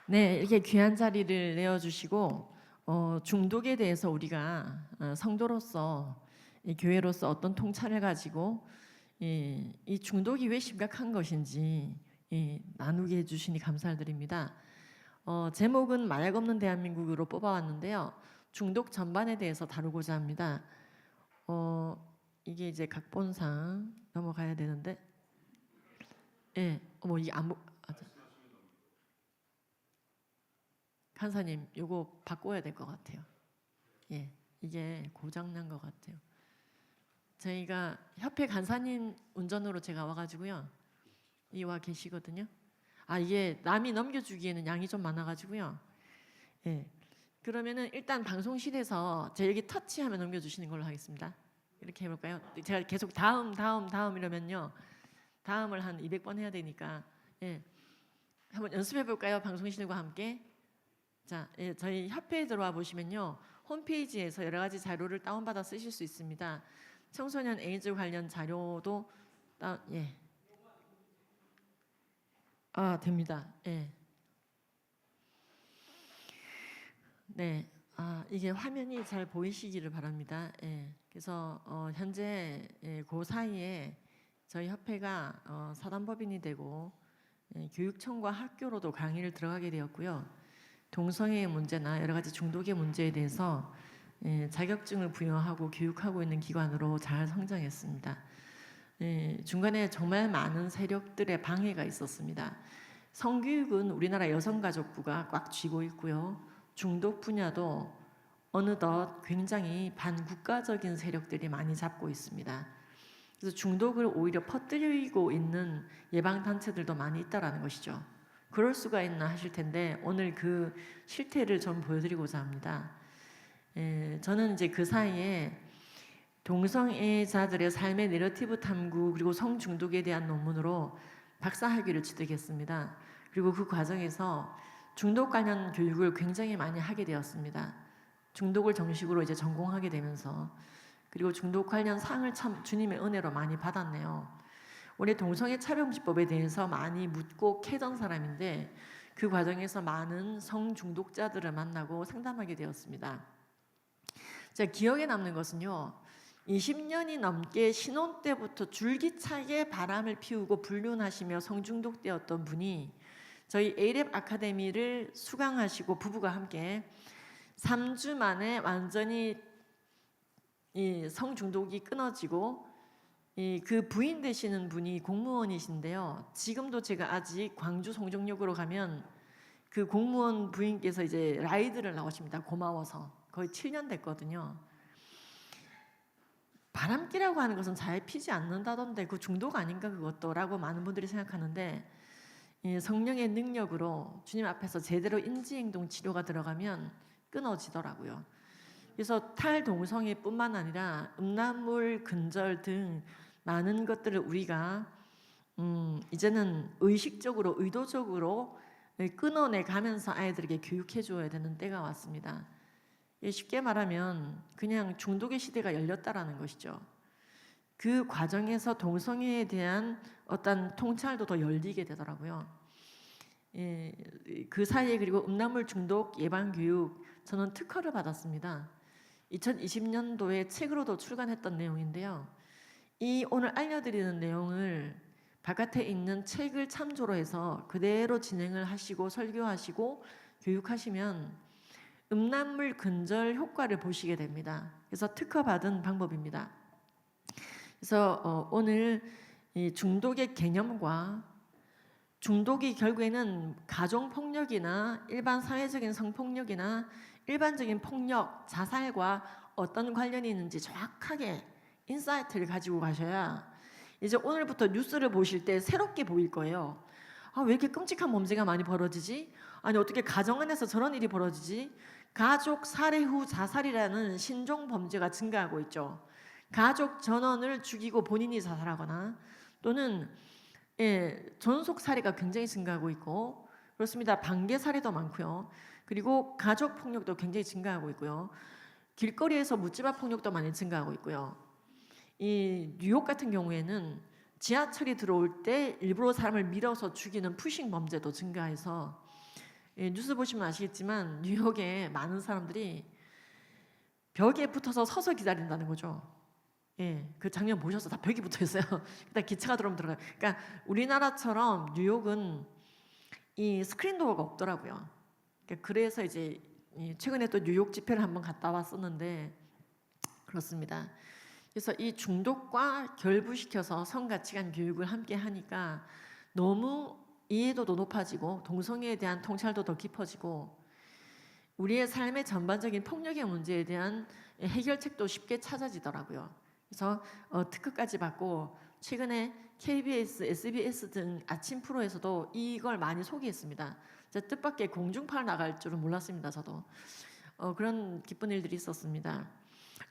네, 이렇게 귀한 자리를 내어주시고 중독에 대해서 우리가 성도로서 이 교회로서 어떤 통찰을 가지고 이 중독이 왜 심각한 것인지 나누게 해주시니 감사드립니다. 제목은 마약 없는 대한민국으로 뽑아왔는데요. 중독 전반에 대해서 다루고자 합니다. 이게 이제 각본상 넘어가야 되는데, 예, 이게 안 간사님, 요거 바꿔야 될 것 같아요. 예, 이게 고장난 것 같아요. 저희가 협회 간사님 운전으로 제가 와가지고요. 와 계시거든요. 이게 남이 넘겨주기에는 양이 좀 많아가지고요. 예, 그러면은 일단 방송실에서 제 여기 터치하면 넘겨주시는 걸로 하겠습니다. 이렇게 해볼까요? 제가 계속 다음 이러면요. 다음을 한 200번 해야 되니까 예, 한번 연습해볼까요? 방송실과 함께. 자, 예, 저희 협회에 들어와 보시면요. 홈페이지에서 여러 가지 자료를 다운받아 쓰실 수 있습니다. 청소년 에이즈 관련 자료도 예. 됩니다. 예. 네. 이게 화면이 잘 보이시기를 바랍니다. 예. 그래서 현재 그 사이에 저희 협회가 사단법인이 되고 교육청과 학교로도 강의를 들어가게 되었고요. 동성애의 문제나 여러 가지 중독의 문제에 대해서 자격증을 부여하고 교육하고 있는 기관으로 잘 성장했습니다. 중간에 정말 많은 세력들의 방해가 있었습니다. 성교육은 우리나라 여성가족부가 꽉 쥐고 있고요. 중독 분야도 어느덧 굉장히 반국가적인 세력들이 많이 잡고 있습니다. 그래서 중독을 오히려 퍼뜨리고 있는 예방단체들도 많이 있다는 것이죠. 그럴 수가 있나 하실 텐데 오늘 그 실태를 좀 보여드리고자 합니다. 저는 이제 그 사이에 동성애자들의 삶의 내러티브 탐구 그리고 성중독에 대한 논문으로 박사학위를 취득했습니다. 그리고 그 과정에서 중독 관련 교육을 굉장히 많이 하게 되었습니다. 중독을 정식으로 이제 전공하게 되면서 그리고 중독 관련 상을 참 주님의 은혜로 많이 받았네요. 올해 동성애 차별금지법에 대해서 많이 묻고 캐던 사람인데 그 과정에서 많은 성중독자들을 만나고 상담하게 되었습니다. 제가 기억에 남는 것은요. 20년이 넘게 신혼 때부터 줄기차게 바람을 피우고 불륜하시며 성중독되었던 분이 저희 A랩 아카데미를 수강하시고 부부가 함께 3주 만에 완전히 이 성중독이 끊어지고 그 부인 되시는 분이 공무원이신데요. 지금도 제가 아직 광주 송정역으로 가면 그 공무원 부인께서 이제 라이드를 나오십니다. 고마워서 거의 7년 됐거든요. 바람기라고 하는 것은 잘 피지 않는다던데 그 중독 아닌가 그것도 라고 많은 분들이 생각하는데 성령의 능력으로 주님 앞에서 제대로 인지행동 치료가 들어가면 끊어지더라고요. 그래서 탈동성애뿐만 아니라 음란물, 근절 등 많은 것들을 우리가 이제는 의식적으로 의도적으로 끊어내 가면서 아이들에게 교육해 줘야 되는 때가 왔습니다. 쉽게 말하면 그냥 중독의 시대가 열렸다라는 것이죠. 그 과정에서 동성애에 대한 어떤 통찰도 더 열리게 되더라고요. 그 사이에 그리고 음란물 중독 예방 교육 저는 특허를 받았습니다. 2020년도에 책으로도 출간했던 내용인데요. 이 오늘 알려드리는 내용을 바깥에 있는 책을 참조로 해서 그대로 진행을 하시고 설교하시고 교육하시면 음란물 근절 효과를 보시게 됩니다. 그래서 특허받은 방법입니다. 그래서 오늘 이 중독의 개념과 중독이 결국에는 가정폭력이나 일반 사회적인 성폭력이나 일반적인 폭력, 자살과 어떤 관련이 있는지 정확하게 인사이트를 가지고 가셔야 이제 오늘부터 뉴스를 보실 때 새롭게 보일 거예요. 왜 이렇게 끔찍한 범죄가 많이 벌어지지? 아니 어떻게 가정 안에서 저런 일이 벌어지지? 가족 살해 후 자살이라는 신종 범죄가 증가하고 있죠. 가족 전원을 죽이고 본인이 자살하거나 또는 전속 살해가 굉장히 증가하고 있고 그렇습니다. 반개 살해도 많고요. 그리고 가족 폭력도 굉장히 증가하고 있고요. 길거리에서 묻지마 폭력도 많이 증가하고 있고요. 이 뉴욕 같은 경우에는 지하철이 들어올 때 일부러 사람을 밀어서 죽이는 푸싱 범죄도 증가해서 뉴스 보시면 아시겠지만 뉴욕에 많은 사람들이 벽에 붙어서 서서 기다린다는 거죠. 그 장면 보셔서 다 벽에 붙어 있어요. 일단 기차가 들어오면 들어가요. 그러니까 우리나라처럼 뉴욕은 이 스크린 도어가 없더라고요. 그래서 이제 최근에 또 뉴욕 집회를 한번 갔다 왔었는데 그렇습니다. 그래서 이 중독과 결부시켜서 성가치관 교육을 함께 하니까 너무 이해도도 높아지고 동성애에 대한 통찰도 더 깊어지고 우리의 삶의 전반적인 폭력의 문제에 대한 해결책도 쉽게 찾아지더라고요. 그래서 특허까지 받고 최근에 KBS, SBS 등 아침 프로에서도 이걸 많이 소개했습니다. 뜻밖의 공중파를 나갈 줄은 몰랐습니다. 저도 그런 기쁜 일들이 있었습니다.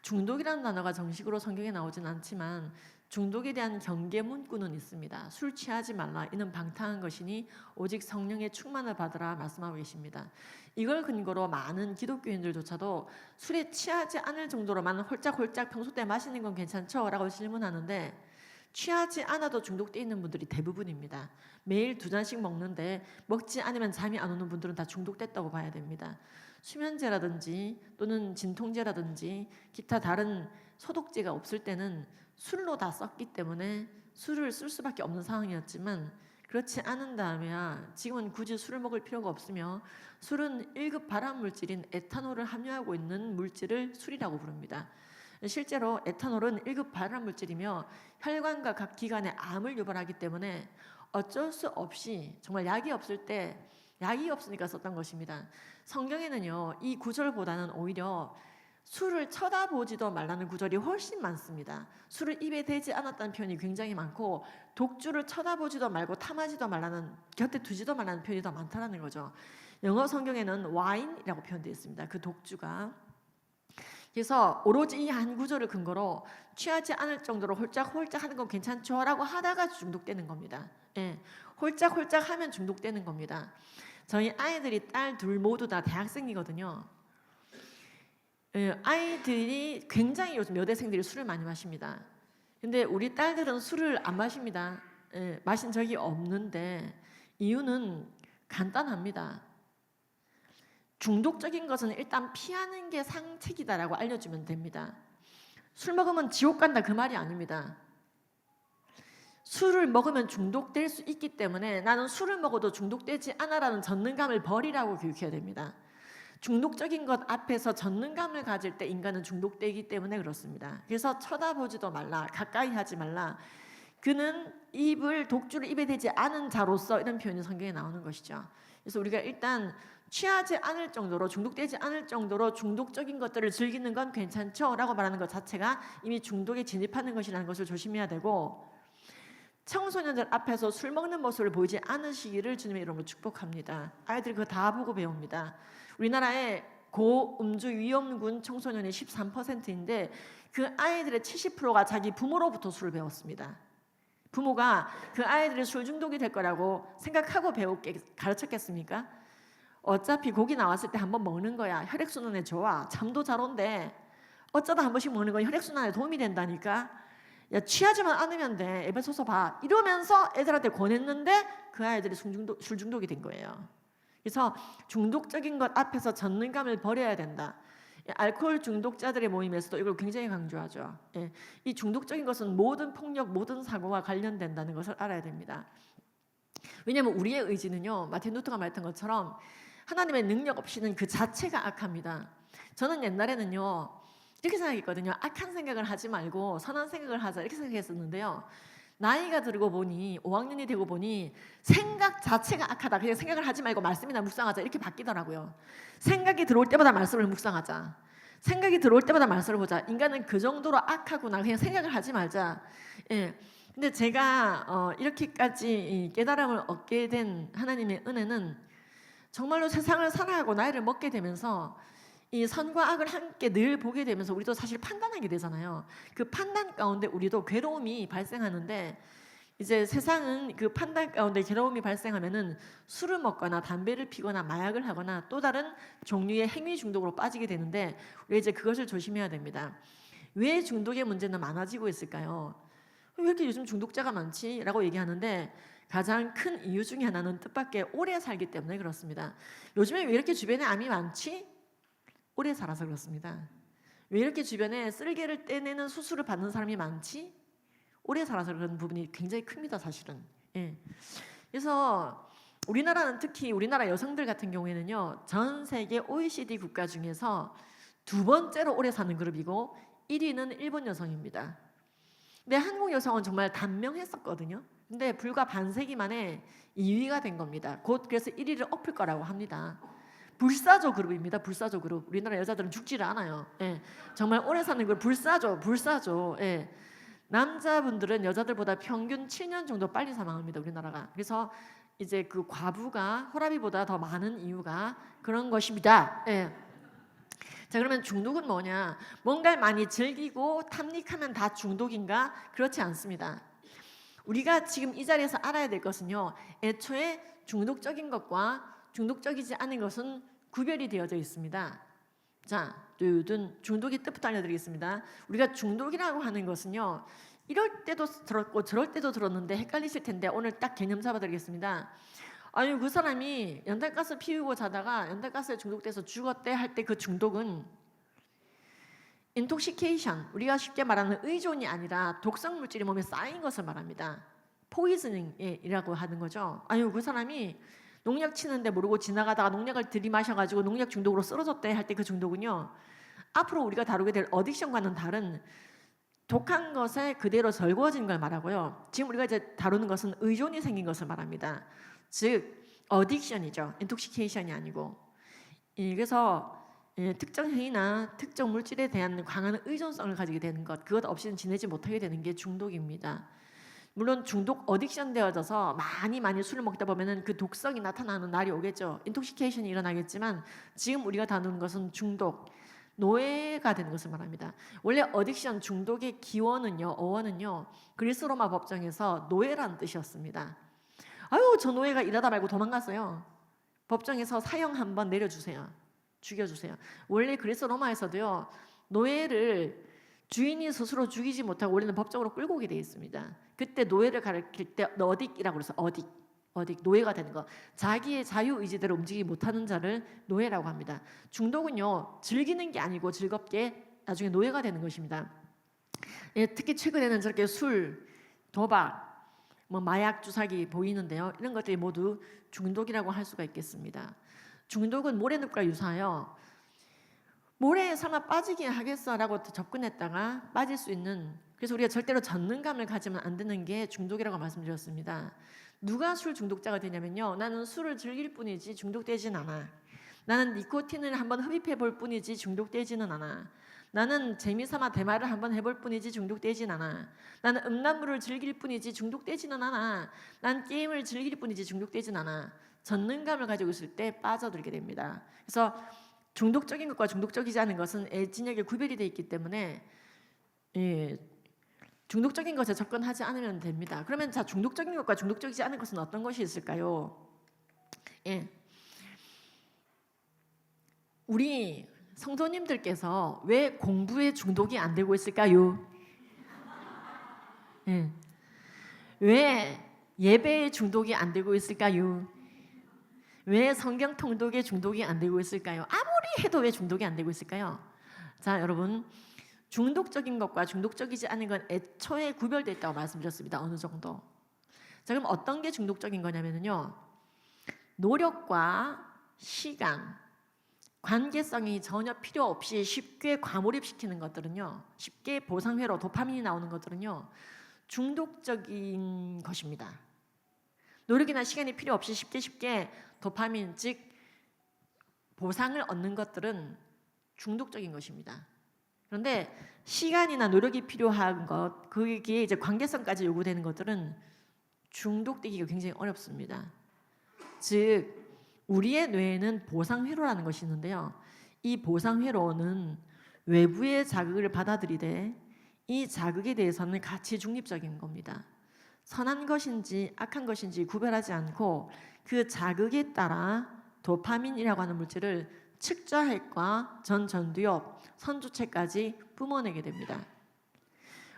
중독이라는 단어가 정식으로 성경에 나오진 않지만 중독에 대한 경계 문구는 있습니다. 술 취하지 말라. 이는 방탕한 것이니 오직 성령의 충만을 받으라 말씀하고 계십니다. 이걸 근거로 많은 기독교인들조차도 술에 취하지 않을 정도로만 홀짝홀짝 평소 때 마시는 건 괜찮죠? 라고 질문하는데 취하지 않아도 중독돼 있는 분들이 대부분입니다. 매일 2잔씩 먹는데 먹지 않으면 잠이 안 오는 분들은 다 중독됐다고 봐야 됩니다. 수면제라든지 또는 진통제라든지 기타 다른 소독제가 없을 때는 술로 다 썼기 때문에 술을 쓸 수밖에 없는 상황이었지만 그렇지 않은 다음에야 지금은 굳이 술을 먹을 필요가 없으며 술은 1급 발암물질인 에탄올을 함유하고 있는 물질을 술이라고 부릅니다. 실제로 에탄올은 1급 발암물질이며 혈관과 각 기관에 암을 유발하기 때문에 어쩔 수 없이 정말 약이 없을 때 약이 없으니까 썼던 것입니다. 성경에는요 이 구절보다는 오히려 술을 쳐다보지도 말라는 구절이 훨씬 많습니다. 술을 입에 대지 않았다는 표현이 굉장히 많고 독주를 쳐다보지도 말고 탐하지도 말라는 곁에 두지도 말라는 표현이 더 많다는 거죠. 영어 성경에는 와인이라고 표현되어 있습니다. 그 독주가. 그래서 오로지 이 한 구절을 근거로 취하지 않을 정도로 홀짝홀짝 하는 건 괜찮죠? 라고 하다가 중독되는 겁니다. 홀짝홀짝 하면 중독되는 겁니다. 저희 아이들이 딸 둘 모두 다 대학생이거든요. 아이들이 굉장히 요즘 여대생들이 술을 많이 마십니다. 근데 우리 딸들은 술을 안 마십니다. 마신 적이 없는데 이유는 간단합니다. 중독적인 것은 일단 피하는 게 상책이다라고 알려주면 됩니다. 술 먹으면 지옥 간다 그 말이 아닙니다. 술을 먹으면 중독될 수 있기 때문에 나는 술을 먹어도 중독되지 않아라는 전능감을 버리라고 교육해야 됩니다. 중독적인 것 앞에서 전능감을 가질 때 인간은 중독되기 때문에 그렇습니다. 그래서 쳐다보지도 말라, 가까이 하지 말라. 그는 독주를 입에 대지 않은 자로서 이런 표현이 성경에 나오는 것이죠. 그래서 우리가 일단 취하지 않을 정도로 중독되지 않을 정도로 중독적인 것들을 즐기는 건 괜찮죠? 라고 말하는 것 자체가 이미 중독에 진입하는 것이라는 것을 조심해야 되고 청소년들 앞에서 술 먹는 모습을 보이지 않으시기를 주님의 이름으로 축복합니다. 아이들이 그거 다 보고 배웁니다. 우리나라의 고음주 위험군 청소년이 13%인데 그 아이들의 70%가 자기 부모로부터 술을 배웠습니다. 부모가 그 아이들이 술 중독이 될 거라고 생각하고 가르쳤겠습니까? 어차피 고기 나왔을 때 한번 먹는 거야. 혈액순환에 좋아. 잠도 잘 온대. 어쩌다 한 번씩 먹는 건 혈액순환에 도움이 된다니까. 야 취하지만 않으면 돼. 에베소서 봐. 이러면서 애들한테 권했는데 그 아이들이 술 중독이 된 거예요. 그래서 중독적인 것 앞에서 전능감을 버려야 된다. 알코올 중독자들의 모임에서도 이걸 굉장히 강조하죠. 이 중독적인 것은 모든 폭력, 모든 사고와 관련된다는 것을 알아야 됩니다. 왜냐하면 우리의 의지는요, 마틴 루터가 말했던 것처럼 하나님의 능력 없이는 그 자체가 악합니다. 저는 옛날에는요 이렇게 생각했거든요. 악한 생각을 하지 말고 선한 생각을 하자 이렇게 생각했었는데요. 나이가 들고 보니 5학년이 되고 보니 생각 자체가 악하다. 그냥 생각을 하지 말고 말씀이나 묵상하자 이렇게 바뀌더라고요. 생각이 들어올 때마다 말씀을 묵상하자. 생각이 들어올 때마다 말씀을 보자. 인간은 그 정도로 악하구나. 그냥 생각을 하지 말자. 근데 제가 이렇게까지 깨달음을 얻게 된 하나님의 은혜는 정말로 세상을 살아가고 나이를 먹게 되면서 이 선과 악을 함께 늘 보게 되면서 우리도 사실 판단하게 되잖아요. 그 판단 가운데 우리도 괴로움이 발생하는데 이제 세상은 그 판단 가운데 괴로움이 발생하면은 술을 먹거나 담배를 피거나 마약을 하거나 또 다른 종류의 행위 중독으로 빠지게 되는데 우리 이제 그것을 조심해야 됩니다. 왜 중독의 문제는 많아지고 있을까요? 왜 이렇게 요즘 중독자가 많지? 라고 얘기하는데 가장 큰 이유 중에 하나는 뜻밖의 오래 살기 때문에 그렇습니다. 요즘에 왜 이렇게 주변에 암이 많지? 오래 살아서 그렇습니다. 왜 이렇게 주변에 쓸개를 떼내는 수술을 받는 사람이 많지? 오래 살아서 그런 부분이 굉장히 큽니다, 사실은. 예. 그래서 우리나라는 특히 우리나라 여성들 같은 경우에는요, 전 세계 OECD 국가 중에서 두 번째로 오래 사는 그룹이고 1위는 일본 여성입니다. 근데 한국 여성은 정말 단명했었거든요. 근데 불과 반세기 만에 2위가 된 겁니다. 곧 그래서 1위를 엎을 거라고 합니다. 불사조 그룹입니다. 불사조 그룹. 우리나라 여자들은 죽지를 않아요. 예. 정말 오래 사는 걸 불사조. 예. 남자분들은 여자들보다 평균 7년 정도 빨리 사망합니다. 우리나라가. 그래서 이제 그 과부가 호라비보다 더 많은 이유가 그런 것입니다. 예. 자, 그러면 중독은 뭐냐? 뭔가를 많이 즐기고 탐닉하면 다 중독인가? 그렇지 않습니다. 우리가 지금 이 자리에서 알아야 될 것은요, 애초에 중독적인 것과 중독적이지 않은 것은 구별이 되어져 있습니다. 자, 중독의 뜻부터 알려드리겠습니다. 우리가 중독이라고 하는 것은요, 이럴 때도 들었고 저럴 때도 들었는데 헷갈리실 텐데 오늘 딱 개념 잡아드리겠습니다. 아니, 그 사람이 연탄가스 피우고 자다가 연탄가스에 중독돼서 죽었대 할 때 그 중독은 인톡시케이션, 우리가 쉽게 말하는 의존이 아니라 독성 물질이 몸에 쌓인 것을 말합니다. 포이즈닝이라고 하는 거죠. 아유, 그 사람이 농약 치는데 모르고 지나가다가 농약을 들이마셔가지고 농약 중독으로 쓰러졌대 할 때 그 중독은요, 앞으로 우리가 다루게 될 어딕션과는 다른 독한 것에 그대로 절구어진 걸 말하고요. 지금 우리가 이제 다루는 것은 의존이 생긴 것을 말합니다. 즉 어딕션이죠. 인톡시케이션이 아니고. 그래서 특정 행위나 특정 물질에 대한 강한 의존성을 가지게 되는 것, 그것 없이는 지내지 못하게 되는 게 중독입니다. 물론 중독 어딕션 되어져서 많이 술을 먹다 보면은 그 독성이 나타나는 날이 오겠죠. 인톡시케이션이 일어나겠지만 지금 우리가 다루는 것은 중독, 노예가 되는 것을 말합니다. 원래 어딕션 중독의 기원은요, 어원은요, 그리스 로마 법정에서 노예라는 뜻이었습니다. 아유, 저 노예가 일하다 말고 도망갔어요. 법정에서 사형 한번 내려주세요. 죽여주세요. 원래 그리스 로마에서도요, 노예를 주인이 스스로 죽이지 못하고 원래는 법적으로 끌고 오게 되어 있습니다. 그때 노예를 가리킬 때 어딕이라고 그래서 어딕 노예가 되는 거, 자기의 자유 의지대로 움직이지 못하는 자를 노예라고 합니다. 중독은요, 즐기는 게 아니고 즐겁게 나중에 노예가 되는 것입니다. 특히 최근에는 저렇게 술, 도박, 마약 주사기 보이는데요, 이런 것들이 모두 중독이라고 할 수가 있겠습니다. 중독은 모래늪과 유사해요. 모래에 설마 빠지긴 하겠어라고 접근했다가 빠질 수 있는, 그래서 우리가 절대로 전능감을 가지면 안 되는 게 중독이라고 말씀드렸습니다. 누가 술 중독자가 되냐면요, 나는 술을 즐길 뿐이지 중독되진 않아. 나는 니코틴을 한번 흡입해 볼 뿐이지 중독되지는 않아. 나는 재미삼아 대마를 한번 해볼 뿐이지 중독되진 않아. 나는 음란물을 즐길 뿐이지 중독되지는 않아. 난 게임을 즐길 뿐이지 중독되진 않아. 전능감을 가지고 있을 때 빠져들게 됩니다. 그래서 중독적인 것과 중독적이지 않은 것은 애진역에 구별이 되어 있기 때문에 중독적인 것에 접근하지 않으면 됩니다. 그러면 자, 중독적인 것과 중독적이지 않은 것은 어떤 것이 있을까요? 우리 성도님들께서 왜 공부에 중독이 안 되고 있을까요? 왜 예배에 중독이 안 되고 있을까요? 왜 성경 통독에 중독이 안 되고 있을까요? 아무리 해도 왜 중독이 안 되고 있을까요? 자, 여러분, 중독적인 것과 중독적이지 않은 건 애초에 구별되어 있다고 말씀드렸습니다. 어느 정도. 자, 그럼 어떤 게 중독적인 거냐면요, 노력과 시간, 관계성이 전혀 필요 없이 쉽게 과몰입시키는 것들은요, 쉽게 보상회로 도파민이 나오는 것들은요, 중독적인 것입니다. 노력이나 시간이 필요 없이 쉽게 도파민, 즉 보상을 얻는 것들은 중독적인 것입니다. 그런데 시간이나 노력이 필요한 것, 그게 이제 관계성까지 요구되는 것들은 중독되기가 굉장히 어렵습니다. 즉 우리의 뇌에는 보상회로라는 것이 있는데요, 이 보상회로는 외부의 자극을 받아들이되 이 자극에 대해서는 가치 중립적인 겁니다. 선한 것인지 악한 것인지 구별하지 않고 그 자극에 따라 도파민이라고 하는 물질을 측자핵과 전두엽, 선주체까지 뿜어내게 됩니다.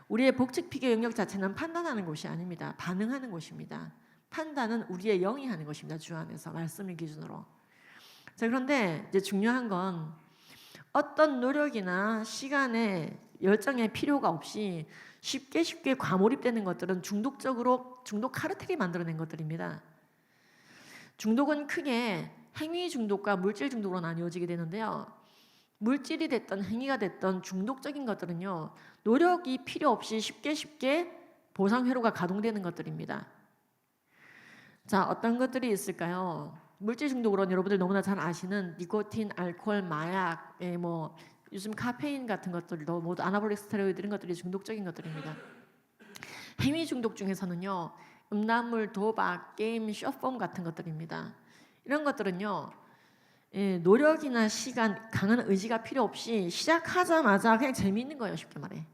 우리의 복측피계 영역 자체는 판단하는 곳이 아닙니다. 반응하는 곳입니다. 판단은 우리의 영이 하는 것입니다. 주 안에서 말씀을 기준으로. 자, 그런데 이제 중요한 건 어떤 노력이나 시간에 열정의 필요가 없이 쉽게 과몰입되는 것들은 중독 카르텔이 만들어낸 것들입니다. 중독은 크게 행위 중독과 물질 중독으로 나뉘어지게 되는데요. 물질이 됐던 행위가 됐던 중독적인 것들은요, 노력이 필요 없이 쉽게 보상 회로가 가동되는 것들입니다. 자, 어떤 것들이 있을까요? 물질 중독으로는 여러분들 너무나 잘 아시는 니코틴, 알코올, 마약, 뭐 요즘 카페인 같은 것들도 모두 아나볼릭 스테로이드 이런 것들이 중독적인 것들입니다. 행위 중독 중에서는요, 음란물, 도박, 게임, 쇼폼 같은 것들입니다. 이런 것들은요, 노력이나 시간, 강한 의지가 필요 없이 시작하자마자 그냥 재미있는 거예요. 쉽게 말해.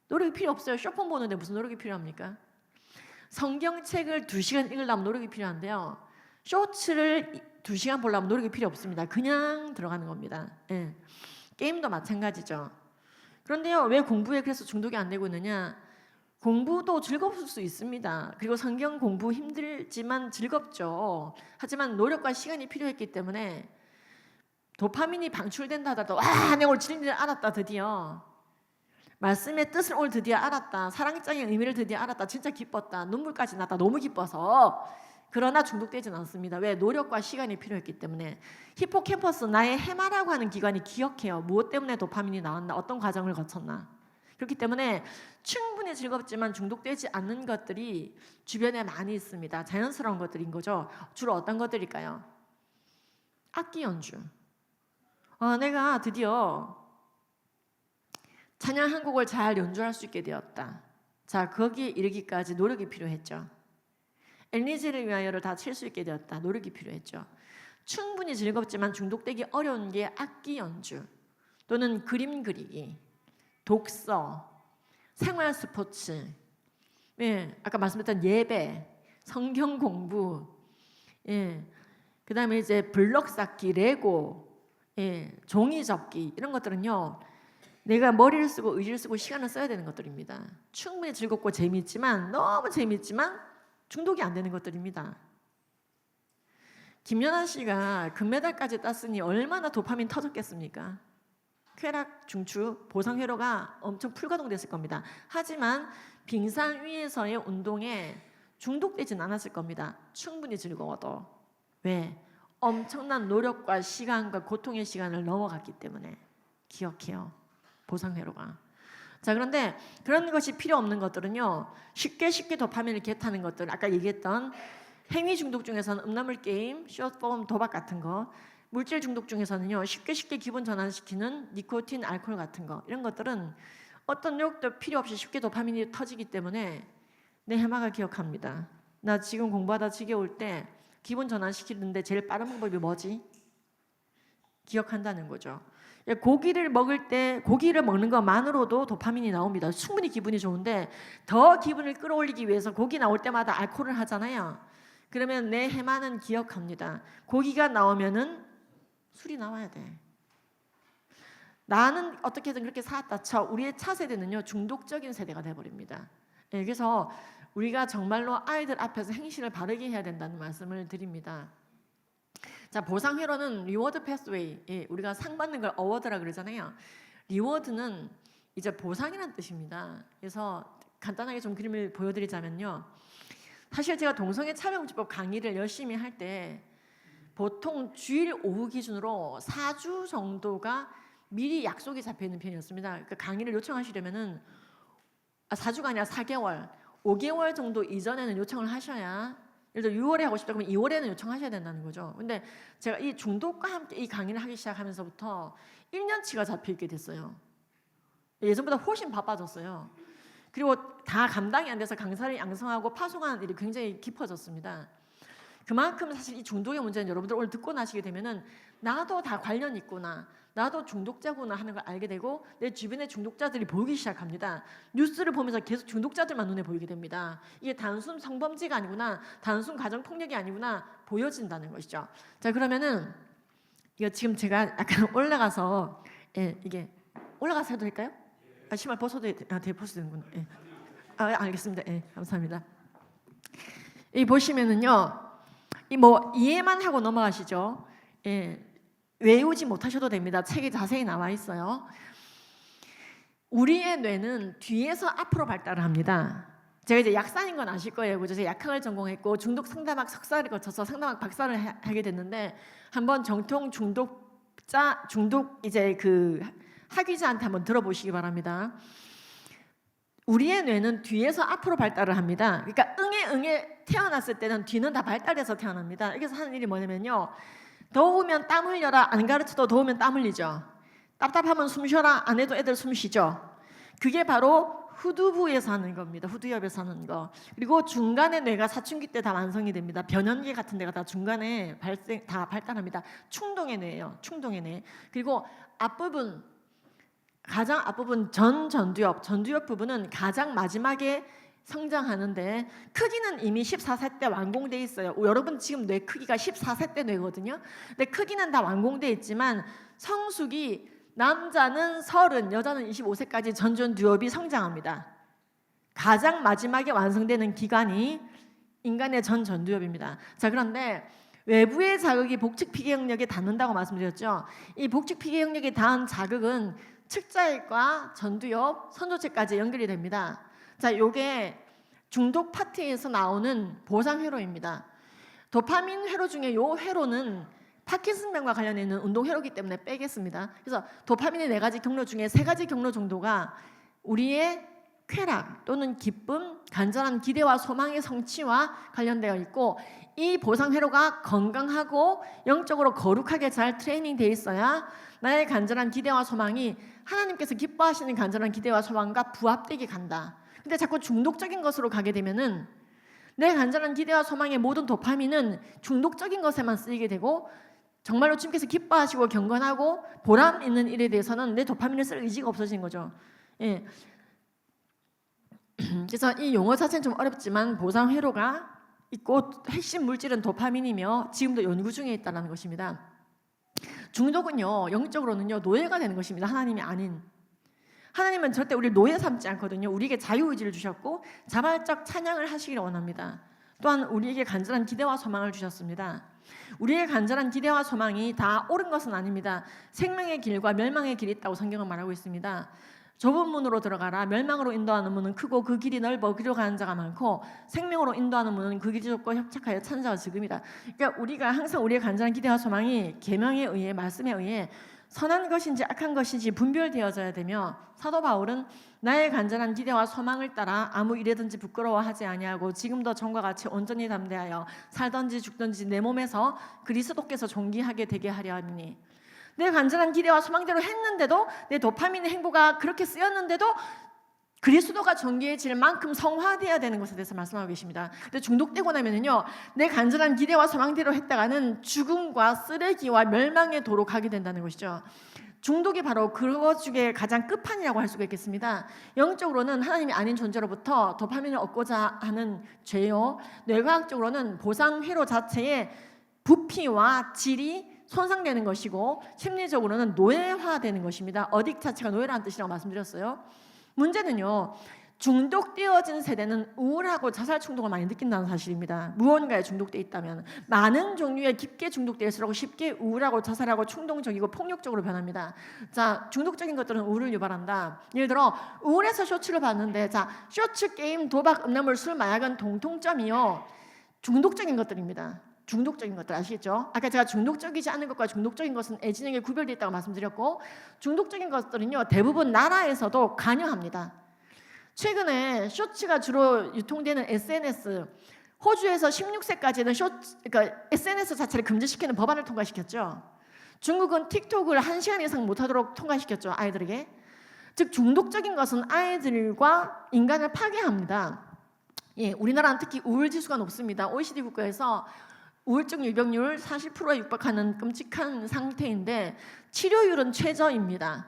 노력이 필요 없어요. 쇼폼 보는데 무슨 노력이 필요합니까? 성경책을 2시간 읽으려면 노력이 필요한데요. 쇼츠를 2시간 보려면 노력이 필요 없습니다. 그냥 들어가는 겁니다. 예. 게임도 마찬가지죠. 그런데요, 왜 공부에 그래서 중독이 안 되고 있느냐? 공부도 즐거울 수 있습니다. 그리고 성경 공부 힘들지만 즐겁죠. 하지만 노력과 시간이 필요했기 때문에 도파민이 방출된다 하더라도 와, 내가 오늘 진리를 알았다 드디어. 말씀의 뜻을 오늘 드디어 알았다. 사랑장의 의미를 드디어 알았다. 진짜 기뻤다. 눈물까지 났다. 너무 기뻐서. 그러나 중독되진 않습니다. 왜? 노력과 시간이 필요했기 때문에. 히포캠퍼스, 나의 해마라고 하는 기관이 기억해요. 무엇 때문에 도파민이 나왔나, 어떤 과정을 거쳤나. 그렇기 때문에 충분히 즐겁지만 중독되지 않는 것들이 주변에 많이 있습니다. 자연스러운 것들인 거죠. 주로 어떤 것들일까요? 악기 연주. 내가 드디어 찬양 한 곡을 잘 연주할 수 있게 되었다. 자, 거기에 이르기까지 노력이 필요했죠. 엘리제를 위하여를 다 칠 수 있게 되었다. 노력이 필요했죠. 충분히 즐겁지만 중독되기 어려운 게 악기 연주 또는 그림 그리기, 독서, 생활 스포츠, 아까 말씀드렸던 예배, 성경 공부, 그 다음에 이제 블럭 쌓기, 레고, 종이 접기 이런 것들은요, 내가 머리를 쓰고 의지를 쓰고 시간을 써야 되는 것들입니다. 충분히 즐겁고 재미있지만, 너무 재미있지만 중독이 안 되는 것들입니다. 김연아 씨가 금메달까지 땄으니 얼마나 도파민 터졌겠습니까? 쾌락, 중추, 보상 회로가 엄청 풀가동됐을 겁니다. 하지만 빙상 위에서의 운동에 중독되진 않았을 겁니다. 충분히 즐거워도. 왜? 엄청난 노력과 시간과 고통의 시간을 넘어갔기 때문에. 기억해요. 보상 회로가. 자, 그런데 그런 것이 필요 없는 것들은요, 쉽게 도파민을 겟하는 것들, 아까 얘기했던 행위 중독 중에서는 음란물 게임, 숏폼, 도박 같은 거, 물질 중독 중에서는요, 쉽게 기분 전환시키는 니코틴, 알코올 같은 거, 이런 것들은 어떤 노력도 필요 없이 쉽게 도파민이 터지기 때문에 내 해마가 기억합니다. 나 지금 공부하다 지겨울 때 기분 전환시키는데 제일 빠른 방법이 뭐지? 기억한다는 거죠. 고기를 먹을 때 고기를 먹는 것만으로도 도파민이 나옵니다. 충분히 기분이 좋은데 더 기분을 끌어올리기 위해서 고기 나올 때마다 알코올을 하잖아요. 그러면 내 해마는 기억합니다. 고기가 나오면은 술이 나와야 돼. 나는 어떻게든 그렇게 살았다 쳐. 우리의 차세대는요, 중독적인 세대가 돼버립니다. 그래서 우리가 정말로 아이들 앞에서 행실을 바르게 해야 된다는 말씀을 드립니다. 자, 보상 회로는 리워드 패스웨이, 우리가 상 받는 걸 어워드라 그러잖아요. 리워드는 이제 보상이라는 뜻입니다. 그래서 간단하게 좀 그림을 보여드리자면요, 사실 제가 동성애 차별금지법 강의를 열심히 할 때 보통 주일 오후 기준으로 4주 정도가 미리 약속이 잡혀 있는 편이었습니다. 그러니까 강의를 요청하시려면은 4주가 아니라 4개월, 5개월 정도 이전에는 요청을 하셔야, 예를 들어 6월에 하고 싶다 그러면 2월에는 요청하셔야 된다는 거죠. 근데 제가 이 중독과 함께 이 강의를 하기 시작하면서부터 1년치가 잡혀 있게 됐어요. 예전보다 훨씬 바빠졌어요. 그리고 다 감당이 안 돼서 강사를 양성하고 파송하는 일이 굉장히 깊어졌습니다. 그만큼 사실 이 중독의 문제는 여러분들 오늘 듣고 나시게 되면은 나도 다 관련 있구나, 나도 중독자구나 하는 걸 알게 되고 내 주변에 중독자들이 보이기 시작합니다. 뉴스를 보면서 계속 중독자들만 눈에 보이게 됩니다. 이게 단순 성범죄가 아니구나, 단순 가정폭력이 아니구나 보여진다는 것이죠. 자, 그러면은 이거 지금 제가 약간 올라가서 이게 올라가서 해도 될까요? 신발 벗어도 벗어도 되는군요. 알겠습니다. 감사합니다. 이 보시면은요, 이 뭐 이해만 하고 넘어가시죠. 예, 외우지 못하셔도 됩니다. 책에 자세히 나와 있어요. 우리의 뇌는 뒤에서 앞으로 발달을 합니다. 제가 이제 약사인 건 아실 거예요. 그죠? 제가 약학을 전공했고 중독 상담학 석사를 거쳐서 상담학 박사를 하게 됐는데, 한번 정통 중독 이제 그 학위자한테 한번 들어보시기 바랍니다. 우리의 뇌는 뒤에서 앞으로 발달을 합니다. 그러니까 응에 태어났을 때는 뒤는 다 발달해서 태어납니다. 여기서 하는 일이 뭐냐면요, 더우면 땀 흘려라 안 가르쳐도 더우면 땀 흘리죠. 답답하면 숨 쉬어라 안 해도 애들 숨 쉬죠. 그게 바로 후두부에서 하는 겁니다. 후두엽에서 하는 거. 그리고 중간에 뇌가 사춘기 때 다 완성이 됩니다. 변연기 같은 데가 다 중간에 다 발달합니다. 충동의 뇌예요. 충동의 뇌. 그리고 앞부분, 가장 앞부분 전두엽 부분은 가장 마지막에 성장하는데, 크기는 이미 14세 때 완공돼 있어요. 여러분 지금 뇌 크기가 14세 때 뇌거든요. 근데 크기는 다 완공돼 있지만 성숙이, 남자는 30, 여자는 25세까지 전두엽이 성장합니다. 가장 마지막에 완성되는 기관이 인간의 전두엽입니다. 자, 그런데 외부의 자극이 복측 피계 영역에 닿는다고 말씀드렸죠. 이 복측 피계 영역에 닿은 자극은 측자액과 전두엽, 선조체까지 연결이 됩니다. 자, 요게 중독 파트에서 나오는 보상 회로입니다. 도파민 회로 중에 요 회로는 파킨슨병과 관련해 있는 운동 회로이기 때문에 빼겠습니다. 그래서 도파민의 4가지 경로 중에 3가지 경로 정도가 우리의 쾌락 또는 기쁨, 간절한 기대와 소망의 성취와 관련되어 있고, 이 보상 회로가 건강하고 영적으로 거룩하게 잘 트레이닝 되어 있어야 나의 간절한 기대와 소망이 하나님께서 기뻐하시는 간절한 기대와 소망과 부합되게 간다. 근데 자꾸 중독적인 것으로 가게 되면은 내 간절한 기대와 소망의 모든 도파민은 중독적인 것에만 쓰이게 되고, 정말로 주님께서 기뻐하시고 경건하고 보람 있는 일에 대해서는 내 도파민을 쓸 의지가 없어진 거죠. 예. 그래서 이 용어 자체는 좀 어렵지만 보상 회로가 있고 핵심 물질은 도파민이며 지금도 연구 중에 있다는 것입니다. 중독은요, 영적으로는요 노예가 되는 것입니다. 하나님이 아닌. 하나님은 절대 우리를 노예 삼지 않거든요. 우리에게 자유의지를 주셨고 자발적 찬양을 하시기를 원합니다. 또한 우리에게 간절한 기대와 소망을 주셨습니다. 우리의 간절한 기대와 소망이 다 옳은 것은 아닙니다. 생명의 길과 멸망의 길이 있다고 성경은 말하고 있습니다. 좁은 문으로 들어가라. 멸망으로 인도하는 문은 크고 그 길이 넓어 그리로 가는 자가 많고, 생명으로 인도하는 문은 그 길이 좁고 협착하여 찾는 자가 적음이다. 그러니까 우리가 항상 우리의 간절한 기대와 소망이 계명에 의해, 말씀에 의해 선한 것인지 악한 것인지 분별되어져야 되며, 사도 바울은 나의 간절한 기대와 소망을 따라 아무 일에든지 부끄러워하지 아니하고 지금도 전과 같이 온전히 담대하여 살든지 죽든지 내 몸에서 그리스도께서 존귀하게 되게 하려 함이니. 내 간절한 기대와 소망대로 했는데도, 내 도파민의 행보가 그렇게 쓰였는데도 그리스도가 존귀해질 만큼 성화되어야 되는 것에 대해서 말씀하고 계십니다. 근데 중독되고 나면은요, 내 간절한 기대와 소망대로 했다가는 죽음과 쓰레기와 멸망의 도로 가게 된다는 것이죠. 중독이 바로 그것 중에 가장 끝판이라고 할 수가 있겠습니다. 영적으로는 하나님이 아닌 존재로부터 도파민을 얻고자 하는 죄요, 뇌과학적으로는 보상 회로 자체의 부피와 질이 손상되는 것이고, 심리적으로는 노예화되는 것입니다. 어딕 자체가 노예라는 뜻이라고 말씀드렸어요. 문제는요, 중독되어진 세대는 우울하고 자살 충동을 많이 느낀다는 사실입니다. 무언가에 중독되어 있다면 많은 종류의 깊게 중독될수록 쉽게 우울하고 자살하고 충동적이고 폭력적으로 변합니다. 자, 중독적인 것들은 우울을 유발한다. 예를 들어 우울해서 쇼츠를 봤는데, 자, 쇼츠, 게임, 도박, 음란물, 술, 마약은 공통점이요, 중독적인 것들입니다. 중독적인 것들 아시겠죠? 아까 제가 중독적이지 않은 것과 중독적인 것은 애진에게 구별되어 있다고 말씀드렸고, 중독적인 것들은요 대부분 나라에서도 관여합니다. 최근에 쇼츠가 주로 유통되는 SNS, 호주에서 16세까지는 그러니까 SNS 자체를 금지시키는 법안을 통과시켰죠. 중국은 틱톡을 1시간 이상 못하도록 통과시켰죠, 아이들에게. 즉 중독적인 것은 아이들과 인간을 파괴합니다. 예, 우리나라는 특히 우울지수가 높습니다. OECD 국가에서 우울증 유병률 40%에 육박하는 끔찍한 상태인데 치료율은 최저입니다.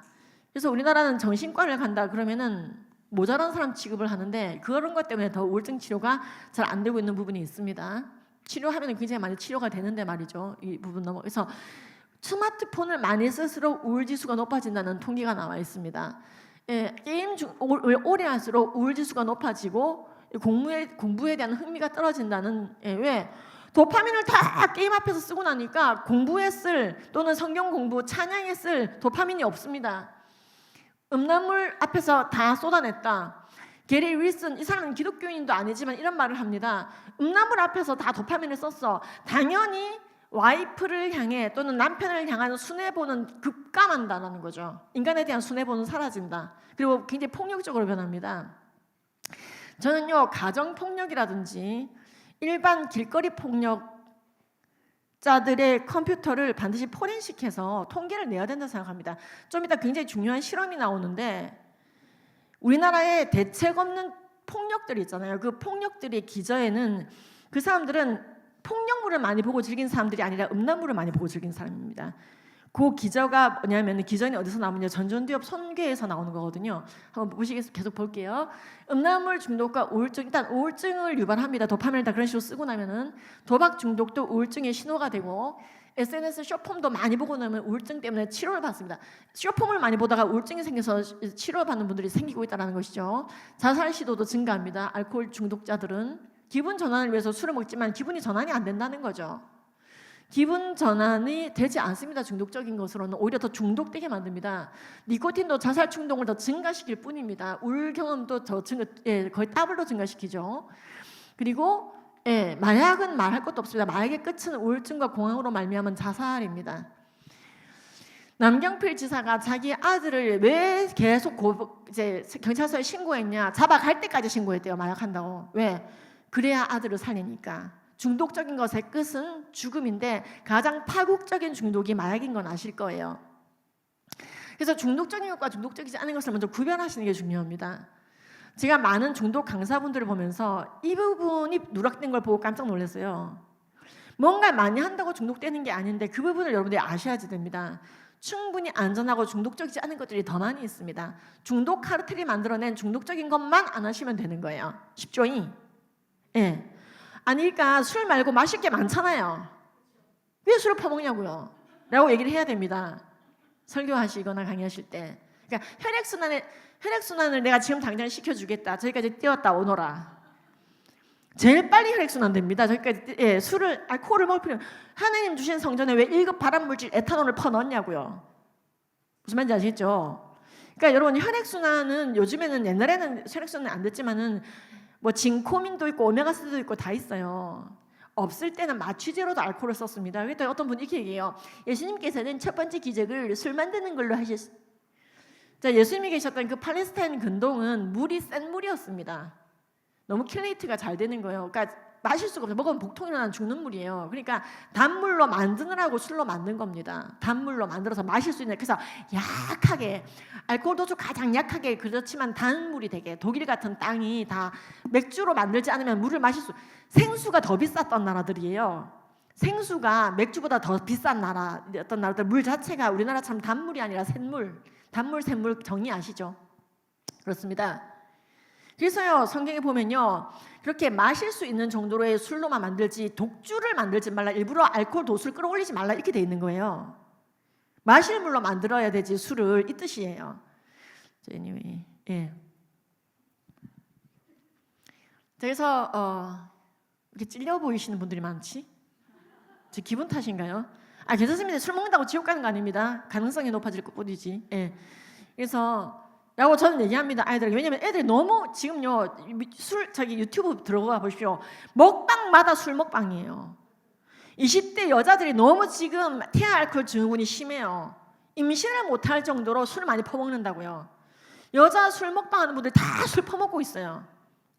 그래서 우리나라는 정신과를 간다 그러면은 모자란 사람 취급을 하는데, 그런 것 때문에 더 우울증 치료가 잘 안 되고 있는 부분이 있습니다. 치료하면 굉장히 많이 치료가 되는데 말이죠. 이 부분 넘어서 스마트폰을 많이 쓸수록 우울지수가 높아진다는 통계가 나와 있습니다. 예, 게임 오래 할수록 우울지수가 높아지고 공부에 대한 흥미가 떨어진다는, 왜? 도파민을 다 게임 앞에서 쓰고 나니까 공부에 쓸 또는 성경 공부, 찬양에 쓸 도파민이 없습니다. 음란물 앞에서 다 쏟아냈다. 게리 윌슨, 이 사람은 기독교인도 아니지만 이런 말을 합니다. 음란물 앞에서 다 도파민을 썼어. 당연히 와이프를 향해 또는 남편을 향한 순애보는 급감한다는 거죠. 인간에 대한 순애보는 사라진다. 그리고 굉장히 폭력적으로 변합니다. 저는요, 가정폭력이라든지 일반 길거리 폭력자들의 컴퓨터를 반드시 포렌식해서 통계를 내야 된다고 생각합니다. 좀 이따 굉장히 중요한 실험이 나오는데 우리나라에 대책 없는 폭력들이 있잖아요. 그 폭력들의 기저에는 그 사람들은 폭력물을 많이 보고 즐긴 사람들이 아니라 음란물을 많이 보고 즐긴 사람입니다. 그 기저가 뭐냐면, 기저는 어디서 나오느냐, 전전두엽 손괴에서 나오는 거거든요. 한번 보시겠어요? 계속 볼게요. 음란물 중독과 우울증, 일단 우울증을 유발합니다. 도파민을 다 그런 식으로 쓰고 나면은. 도박 중독도 우울증의 신호가 되고, SNS 쇼폼도 많이 보고 나면 우울증 때문에 치료를 받습니다. 쇼폼을 많이 보다가 우울증이 생겨서 치료를 받는 분들이 생기고 있다는 것이죠. 자살 시도도 증가합니다. 알코올 중독자들은 기분 전환을 위해서 술을 먹지만 기분이 전환이 안 된다는 거죠. 기분 전환이 되지 않습니다. 중독적인 것으로는 오히려 더 중독되게 만듭니다. 니코틴도 자살 충동을 더 증가시킬 뿐입니다. 우울 경험도 더 거의 더블로 증가시키죠. 그리고 마약은 말할 것도 없습니다. 마약의 끝은 우울증과 공황으로 말미암은 자살입니다. 남경필 지사가 자기 아들을 왜 계속 이제 경찰서에 신고했냐? 잡아갈 때까지 신고했대요. 마약한다고. 왜? 그래야 아들을 살리니까. 중독적인 것의 끝은 죽음인데 가장 파국적인 중독이 마약인 건 아실 거예요. 그래서 중독적인 것과 중독적이지 않은 것을 먼저 구별하시는 게 중요합니다. 제가 많은 중독 강사분들을 보면서 이 부분이 누락된 걸 보고 깜짝 놀랐어요. 뭔가 많이 한다고 중독되는 게 아닌데 그 부분을 여러분들이 아셔야지 됩니다. 충분히 안전하고 중독적이지 않은 것들이 더 많이 있습니다. 중독 카르텔이 만들어낸 중독적인 것만 안 하시면 되는 거예요. 쉽죠? 예. 아니, 그러니까 술 말고 마실 게 많잖아요. 왜 술을 퍼먹냐고요? 라고 얘기를 해야 됩니다. 설교하시거나 강의하실 때. 그러니까 혈액순환을 내가 지금 당장 시켜주겠다. 저기까지 뛰었다 오너라. 제일 빨리 혈액순환 됩니다. 저기까지 알코올을 먹을 필요. 하나님 주신 성전에 왜 1급 발암물질 에탄올을 퍼넣었냐고요. 무슨 말인지 아시겠죠? 그러니까 여러분, 혈액순환은 요즘에는, 옛날에는 혈액순환이 안 됐지만은 뭐 진코민도 있고 오메가3도 있고 다 있어요. 없을 때는 마취제로도 알코올을 썼습니다. 그랬더니 어떤 분이 이렇게 얘기해요. 예수님께서는 첫 번째 기적을 술 만드는 걸로 하셨어요. 자, 예수님이 계셨던 그 팔레스타인 근동은 물이 센 물이었습니다. 너무 킬레이트가 잘 되는 거예요. 그러니까 마실 수가 없어요. 먹으면 복통이 나는 죽는 물이에요. 그러니까 단물로 만드느라고 술로 만든 겁니다. 단물로 만들어서 마실 수 있는. 그래서 약하게, 알코올 도수 가장 약하게, 그렇지만 단물이 되게, 독일 같은 땅이 다 맥주로 만들지 않으면 물을 마실 수. 생수가 더 비쌌던 나라들이에요. 생수가 맥주보다 더 비싼 나라였던 나라들. 물 자체가 우리나라처럼 단물이 아니라 샘물. 단물, 샘물 정의 아시죠? 그렇습니다. 그래서요, 성경에 보면요, 그렇게 마실 수 있는 정도로의 술로만 만들지 독주를 만들지 말라, 일부러 알코올 도수를 끌어올리지 말라, 이렇게 돼 있는 거예요. 마실 물로 만들어야 되지 술을, 이 뜻이에요. anyway, 예. 그래서 이렇게 찔려 보이시는 분들이 많지? 제 기분 탓인가요? 괜찮습니다. 술 먹는다고 지옥 가는 거 아닙니다. 가능성이 높아질 것뿐이지. 예. 그래서 라고 저는 얘기합니다, 아이들에게. 왜냐면 애들이 너무 지금요, 유튜브 들어가 보십시오. 먹방마다 술 먹방이에요. 20대 여자들이 너무 지금 태아알코올 증후군이 심해요. 임신을 못할 정도로 술을 많이 퍼먹는다고요. 여자 술 먹방하는 분들 다 술 퍼먹고 있어요.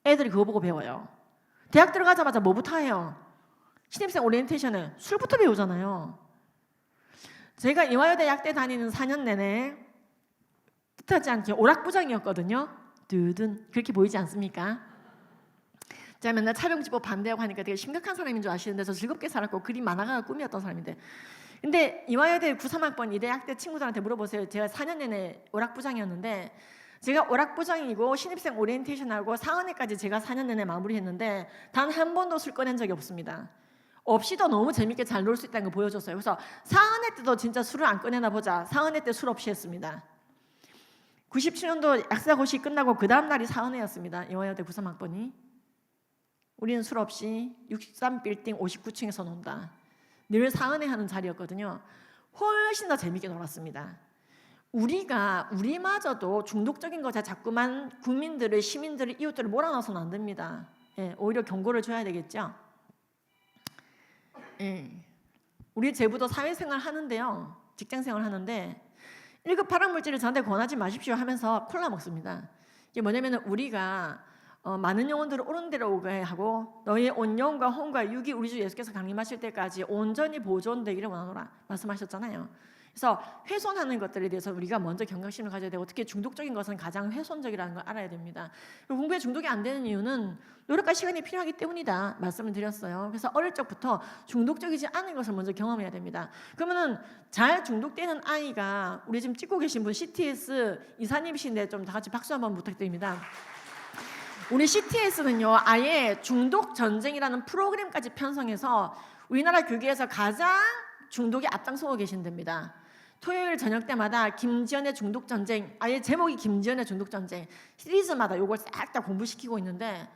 애들이 그거 보고 배워요. 대학 들어가자마자 뭐부터 해요? 신입생 오리엔테이션은 술부터 배우잖아요. 제가 이화여대 약대 다니는 4년 내내 뜻하지 않게 오락부장이었거든요. 두둔 그렇게 보이지 않습니까? 제가 맨날 촬영지법 반대하고 하니까 되게 심각한 사람인 줄 아시는데 저 즐겁게 살았고 그림 만화가가 꿈이었던 사람인데, 근데 이화여대 93학번 이대 약대 친구들한테 물어보세요. 제가 4년 내내 오락부장이었는데, 제가 오락부장이고 신입생 오리엔테이션하고 사은회까지 제가 4년 내내 마무리했는데 단 한 번도 술 꺼낸 적이 없습니다. 없이도 너무 재밌게 잘 놀 수 있다는 걸 보여줬어요. 그래서 사은회 때도 진짜 술을 안 꺼내나 보자, 사은회 때 술 없이 했습니다. 97년도 약사고시 끝나고 그 다음 날이 사은회였습니다. 이화여대 93학번이. 우리는 술 없이 63빌딩 59층에서 논다. 늘 사은회하는 자리였거든요. 훨씬 더 재밌게 놀았습니다. 우리마저도 중독적인 것에 자꾸만 국민들을, 시민들을, 이웃들을 몰아넣어서는 안 됩니다. 예, 오히려 경고를 줘야 되겠죠. 예, 우리 제부도 사회생활 하는데요, 직장생활 하는데 1급 발암물질을 저한테 권하지 마십시오 하면서 콜라 먹습니다. 이게 뭐냐면 우리가 많은 영혼들을 옳은 대로 오게 하고 너희의 온 영과 혼과 육이 우리 주 예수께서 강림하실 때까지 온전히 보존되기를 원하노라 말씀하셨잖아요. 그래서 훼손하는 것들에 대해서 우리가 먼저 경각심을 가져야 되고, 특히 중독적인 것은 가장 훼손적이라는 걸 알아야 됩니다. 공부에 중독이 안 되는 이유는 노력과 시간이 필요하기 때문이다 말씀을 드렸어요. 그래서 어릴 적부터 중독적이지 않은 것을 먼저 경험해야 됩니다. 그러면은 잘 중독되는 아이가, 우리 지금 찍고 계신 분 CTS 이사님이신데 좀 다 같이 박수 한번 부탁드립니다. 우리 CTS는요, 아예 중독 전쟁이라는 프로그램까지 편성해서 우리나라 교계에서 가장 중독에 앞장서고 계신답니다. 토요일 저녁 때마다 김지연의 중독 전쟁, 아예 제목이 김지연의 중독 전쟁, 시리즈마다 요걸 싹 다 공부시키고 있는데,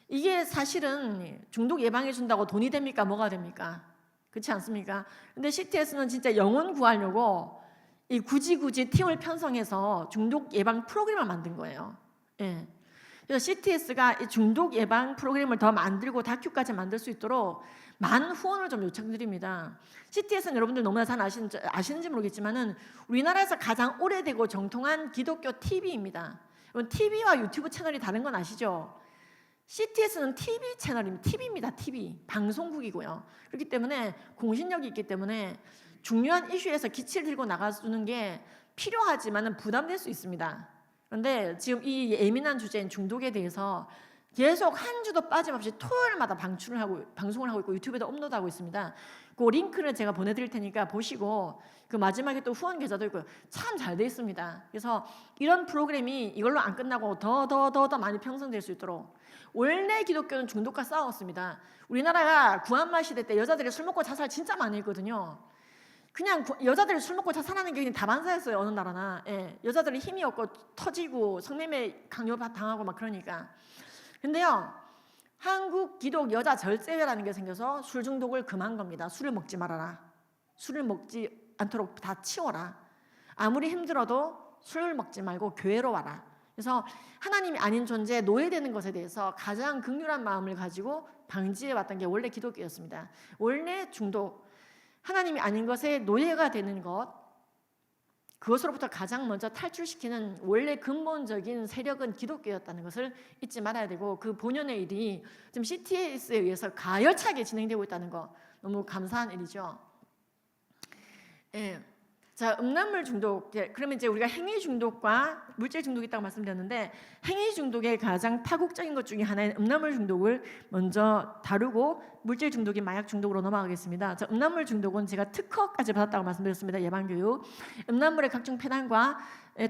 이게 사실은 중독 예방해 준다고 돈이 됩니까? 뭐가 됩니까? 그렇지 않습니까? 근데 CTS는 진짜 영혼 구하려고 이 굳이 팀을 편성해서 중독 예방 프로그램을 만든 거예요. 예. 그래서 CTS가 이 중독 예방 프로그램을 더 만들고 다큐까지 만들 수 있도록 많은 후원을 좀 요청드립니다. CTS는 여러분들 너무나 잘 아시는지 모르겠지만은 우리나라에서 가장 오래되고 정통한 기독교 TV입니다. TV와 유튜브 채널이 다른 건 아시죠? CTS는 TV 채널입니다. TV입니다. TV 방송국이고요. 그렇기 때문에 공신력이 있기 때문에 중요한 이슈에서 기치를 들고 나가주는 게 필요하지만은 부담될 수 있습니다. 그런데 지금 이 예민한 주제인 중독에 대해서 계속 한 주도 빠짐없이 토요일마다 방송을 하고 있고 유튜브에도 업로드하고 있습니다. 그 링크를 제가 보내드릴 테니까 보시고, 그 마지막에 또 후원 계좌도 있고요. 참 잘 돼 있습니다. 그래서 이런 프로그램이 이걸로 안 끝나고 더 많이 편성될 수 있도록. 원래 기독교는 중독과 싸웠습니다. 우리나라가 구한말 시대 때 여자들이 술 먹고 자살 진짜 많이 했거든요. 그냥 여자들이 술 먹고 자살하는 게 그냥 다반사였어요. 어느 나라나. 예, 여자들이 힘이 없고 터지고 성매매 강요 당하고 막 그러니까. 근데요, 한국 기독 여자 절제회라는 게 생겨서 술 중독을 금한 겁니다. 술을 먹지 말아라. 술을 먹지 않도록 다 치워라. 아무리 힘들어도 술 먹지 말고 교회로 와라. 그래서 하나님이 아닌 존재에 노예되는 것에 대해서 가장 긍휼한 마음을 가지고 방지해 왔던 게 원래 기독교였습니다. 원래 중독, 하나님이 아닌 것에 노예가 되는 것, 그것으로부터 가장 먼저 탈출시키는 원래 근본적인 세력은 기독교였다는 것을 잊지 말아야 되고, 그 본연의 일이 지금 CTS에 의해서 가열차게 진행되고 있다는 거 너무 감사한 일이죠. 예. 자, 음란물 중독. 그러면 이제 우리가 행위 중독과 물질 중독이 있다고 말씀드렸는데, 행위 중독의 가장 파국적인 것 중에 하나인 음란물 중독을 먼저 다루고 물질 중독인 마약 중독으로 넘어가겠습니다. 자, 음란물 중독은 제가 특허까지 받았다고 말씀드렸습니다. 예방교육. 음란물의 각종 폐단과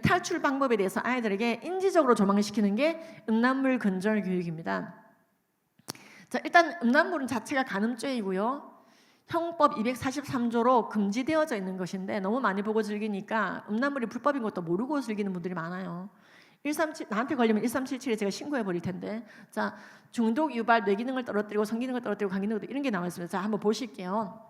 탈출 방법에 대해서 아이들에게 인지적으로 조망시키는 게 음란물 근절 교육입니다. 자, 일단 음란물은 자체가 간음죄이고요. 형법 243조로 금지되어져 있는 것인데, 너무 많이 보고 즐기니까 음란물이 불법인 것도 모르고 즐기는 분들이 많아요. 137, 나한테 걸리면 1377에 제가 신고해 버릴 텐데. 자, 중독 유발, 뇌기능을 떨어뜨리고 성기능을 떨어뜨리고 간기능을 이런 게 나와 있습니다. 자, 한번 보실게요.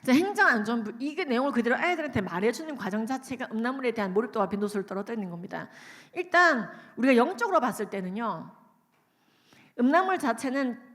자, 행정안전부, 이게 내용을 그대로 아이들한테 말해주는 과정 자체가 음란물에 대한 몰입도와 빈도수를 떨어뜨리는 겁니다. 일단 우리가 영적으로 봤을 때는요, 음란물 자체는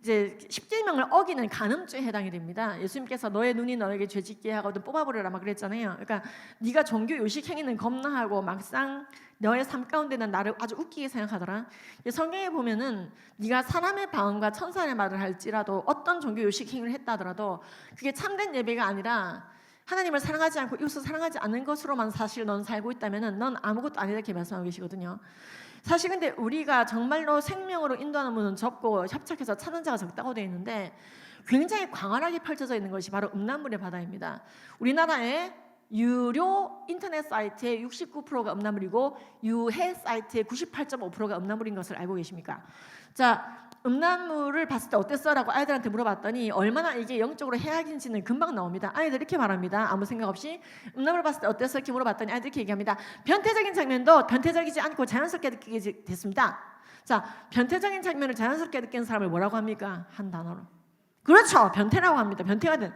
이제 십계명을 어기는 간음죄에 해당이 됩니다. 예수님께서 너의 눈이 너에게 죄짓게 하거든 뽑아버려라 막 그랬잖아요. 그러니까 네가 종교 요식 행위는 겁나하고 막상 너의 삶 가운데는 나를 아주 웃기게 생각하더라. 성경에 보면은 네가 사람의 방언과 천사의 말을 할지라도 어떤 종교 요식 행위를 했다 하더라도 그게 참된 예배가 아니라 하나님을 사랑하지 않고 이웃을 사랑하지 않는 것으로만 사실 넌 살고 있다면은 넌 아무것도 아니다 이렇게 말씀하고 계시거든요. 사실 근데 우리가 정말로 생명으로 인도하는 문은 적고 협착해서 찾는 자가 적다고 되어 있는데, 굉장히 광활하게 펼쳐져 있는 것이 바로 음란물의 바다입니다. 우리나라의 유료 인터넷 사이트의 69%가 음란물이고 유해 사이트의 98.5%가 음란물인 것을 알고 계십니까? 자, 음란물을 봤을 때 어땠어? 라고 아이들한테 물어봤더니 얼마나 이게 영적으로 해악인지는 금방 나옵니다. 아이들 이렇게 말합니다. 아무 생각 없이. 음란물을 봤을 때 어땠어? 이렇게 물어봤더니 아이들 이렇게 얘기합니다. 변태적인 장면도 변태적이지 않고 자연스럽게 느끼게 됐습니다. 자, 변태적인 장면을 자연스럽게 느끼는 사람을 뭐라고 합니까? 한 단어로. 그렇죠. 변태라고 합니다. 변태가 된.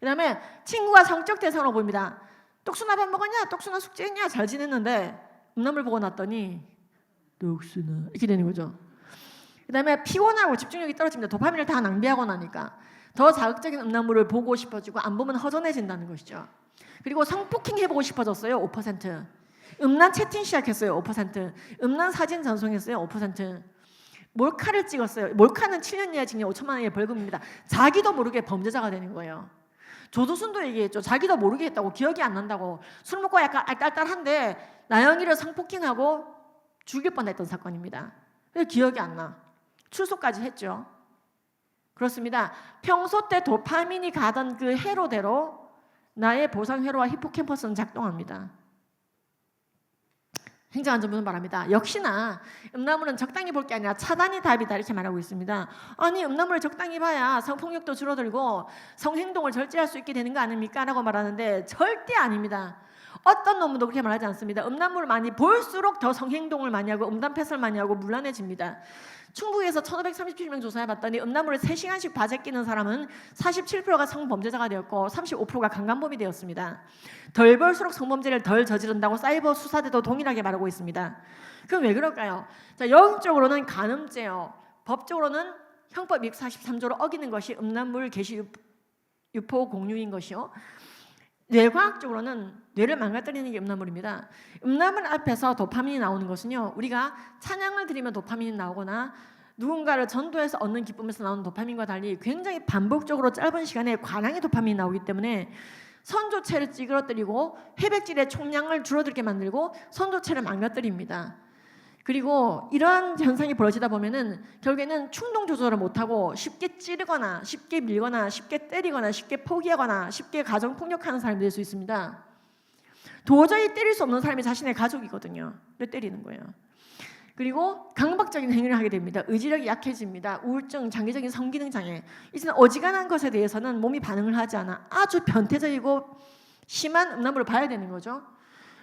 그다음에 친구가 성적 대상으로 보입니다. 똑순아 밥 먹었냐? 똑순아 숙제했냐? 잘 지냈는데 음란물 보고 났더니 똑순아 이렇게 되는 거죠. 그다음에 피곤하고 집중력이 떨어집니다. 도파민을 다 낭비하고 나니까 더 자극적인 음란물을 보고 싶어지고 안 보면 허전해진다는 것이죠. 그리고 성폭행 해보고 싶어졌어요. 5%. 음란 채팅 시작했어요. 5%. 음란 사진 전송했어요. 5%. 몰카를 찍었어요. 몰카는 7년 이하 징역 5천만 원의 벌금입니다. 자기도 모르게 범죄자가 되는 거예요. 조두순도 얘기했죠. 자기도 모르게 했다고, 기억이 안 난다고. 술 먹고 약간 알딸딸한데 나영이를 성폭행하고 죽일 뻔했던 사건입니다. 그래서 기억이 안 나. 출소까지 했죠. 그렇습니다. 평소 때 도파민이 가던 그 회로대로 나의 보상회로와 히포캠퍼스는 작동합니다. 행정안전부는 말합니다. 역시나 음란물은 적당히 볼 게 아니라 차단이 답이다 이렇게 말하고 있습니다. 아니 음란물을 적당히 봐야 성폭력도 줄어들고 성행동을 절제할 수 있게 되는 거 아닙니까? 라고 말하는데 절대 아닙니다. 어떤 논문도 그렇게 말하지 않습니다. 음란물을 많이 볼수록 더 성행동을 많이 하고 음담패스를 많이 하고 문란해집니다. 충북에서 1537명 조사해봤더니 음란물을 3시간씩 바제 끼는 사람은 47%가 성범죄자가 되었고 35%가 강간범이 되었습니다. 덜 볼수록 성범죄를 덜 저지른다고 사이버 수사대도 동일하게 말하고 있습니다. 그럼 왜 그럴까요? 자, 영적으로는 간음죄요. 법적으로는 형법 243조를 어기는 것이 음란물 게시 유포 공유인 것이요. 뇌과학적으로는 뇌를 망가뜨리는 게 음란물입니다. 음란물 앞에서 도파민이 나오는 것은요, 우리가 찬양을 드리면 도파민이 나오거나 누군가를 전도해서 얻는 기쁨에서 나오는 도파민과 달리 굉장히 반복적으로 짧은 시간에 과량의 도파민이 나오기 때문에 선조체를 찌그러뜨리고 회백질의 총량을 줄어들게 만들고 선조체를 망가뜨립니다. 그리고 이러한 현상이 벌어지다 보면은 결국에는 충동 조절을 못하고 쉽게 찌르거나 쉽게 밀거나 쉽게 때리거나 쉽게 포기하거나 쉽게 가정폭력하는 사람이 될 수 있습니다. 도저히 때릴 수 없는 사람이 자신의 가족이거든요. 왜 때리는 거예요? 그리고 강박적인 행위를 하게 됩니다. 의지력이 약해집니다. 우울증, 장기적인 성기능 장애. 이제는 어지간한 것에 대해서는 몸이 반응을 하지 않아. 아주 변태적이고 심한 음란물을 봐야 되는 거죠.